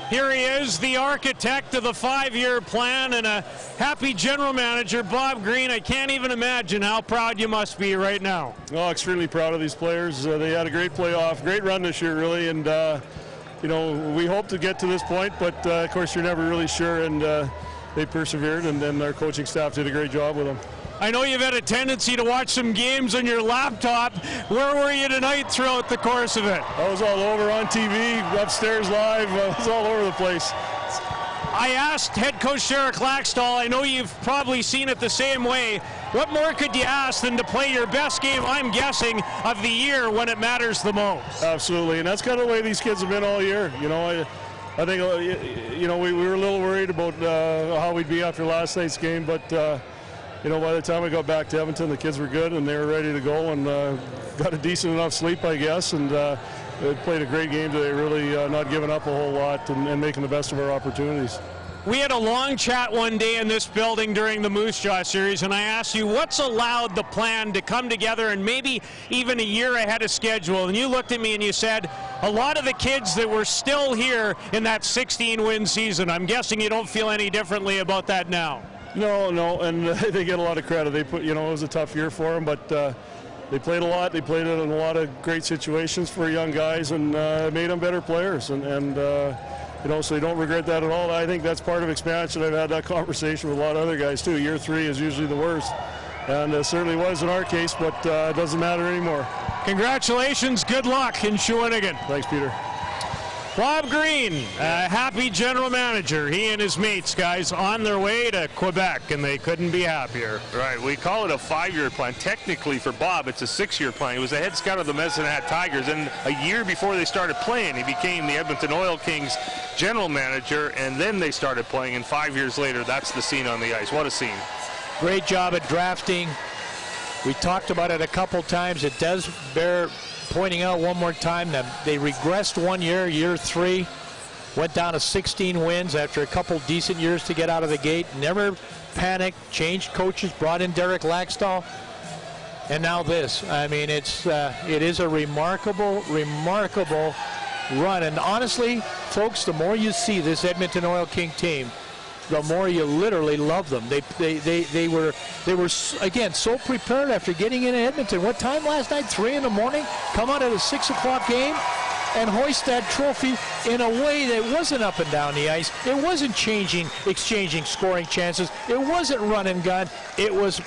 S5: Here he is, the architect of the 5-year plan and a happy general manager, Bob Green. I can't even imagine how proud you must be right now.
S11: Oh, extremely proud of these players. They had a great playoff, great run this year, really, and you know, we hope to get to this point, but of course you're never really sure, and they persevered, and then our coaching staff did a great job with them.
S5: I know you've had a tendency to watch some games on your laptop. Where were you tonight throughout the course of it?
S11: I was all over on TV, upstairs live. I was all over the place.
S5: I asked head coach Derek Laxdal, I know you've probably seen it the same way, what more could you ask than to play your best game, I'm guessing, of the year when it matters the most?
S11: Absolutely, and that's kind of the way these kids have been all year. You know, I think, you know, we were a little worried about how we'd be after last night's game, but you know, by the time we got back to Edmonton, the kids were good and they were ready to go, and got a decent enough sleep, I guess, and they played a great game today, really not giving up a whole lot and making the best of our opportunities.
S5: We had a long chat one day in this building during the Moose Jaw series, and I asked you what's allowed the plan to come together and maybe even a year ahead of schedule, and you looked at me and you said, a lot of the kids that were still here in that 16-win season. I'm guessing you don't feel any differently about that now.
S11: No, and they get a lot of credit. They put, you know, it was a tough year for them, but they played a lot. They played it in a lot of great situations for young guys, and made them better players. And you know, so you don't regret that at all. I think that's part of expansion. I've had that conversation with a lot of other guys too. Year 3 is usually the worst, and it certainly was in our case, but it doesn't matter anymore.
S5: Congratulations. Good luck in Shawinigan.
S11: Thanks, Peter.
S5: Bob Green, happy general manager. He and his mates, guys, on their way to Quebec, and they couldn't be happier.
S4: Right, we call it a 5-year plan. Technically for Bob, it's a 6-year plan. He was the head scout of the Medicine-Hat Tigers, and a year before they started playing, he became the Edmonton Oil Kings general manager, and then they started playing, and 5 years later, that's the scene on the ice. What a scene.
S3: Great job at drafting. We talked about it a couple times. It does bear pointing out one more time that they regressed 1 year, year 3, went down to 16 wins after a couple decent years to get out of the gate, never panicked, changed coaches, brought in Derek Laxdal, and now this. I mean, it is a remarkable run, and honestly, folks, the more you see this Edmonton Oil King team, the more you literally love them. They were again so prepared after getting into Edmonton. What time last night? 3 in the morning. Come out at a 6 o'clock game and hoist that trophy in a way that wasn't up and down the ice. It wasn't exchanging scoring chances. It wasn't run and gun. It was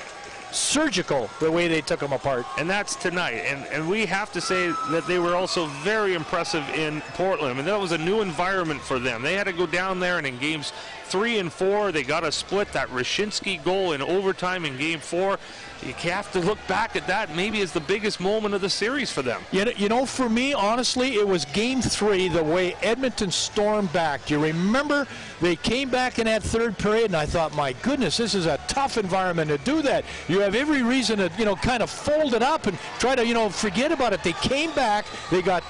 S3: surgical the way they took them apart.
S4: And that's tonight, and we have to say that they were also very impressive in Portland. I mean, that was a new environment for them. They had to go down there, and in games 3 and 4 they got a split. That Rashinsky goal in overtime in game 4, you have to look back at that maybe as the biggest moment of the series for them.
S3: You know, for me, honestly, it was game 3, the way Edmonton stormed back. Do you remember they came back in that 3rd period, and I thought, my goodness, this is a tough environment to do that. You have every reason to, you know, kind of fold it up and try to, you know, forget about it. They came back, they got 2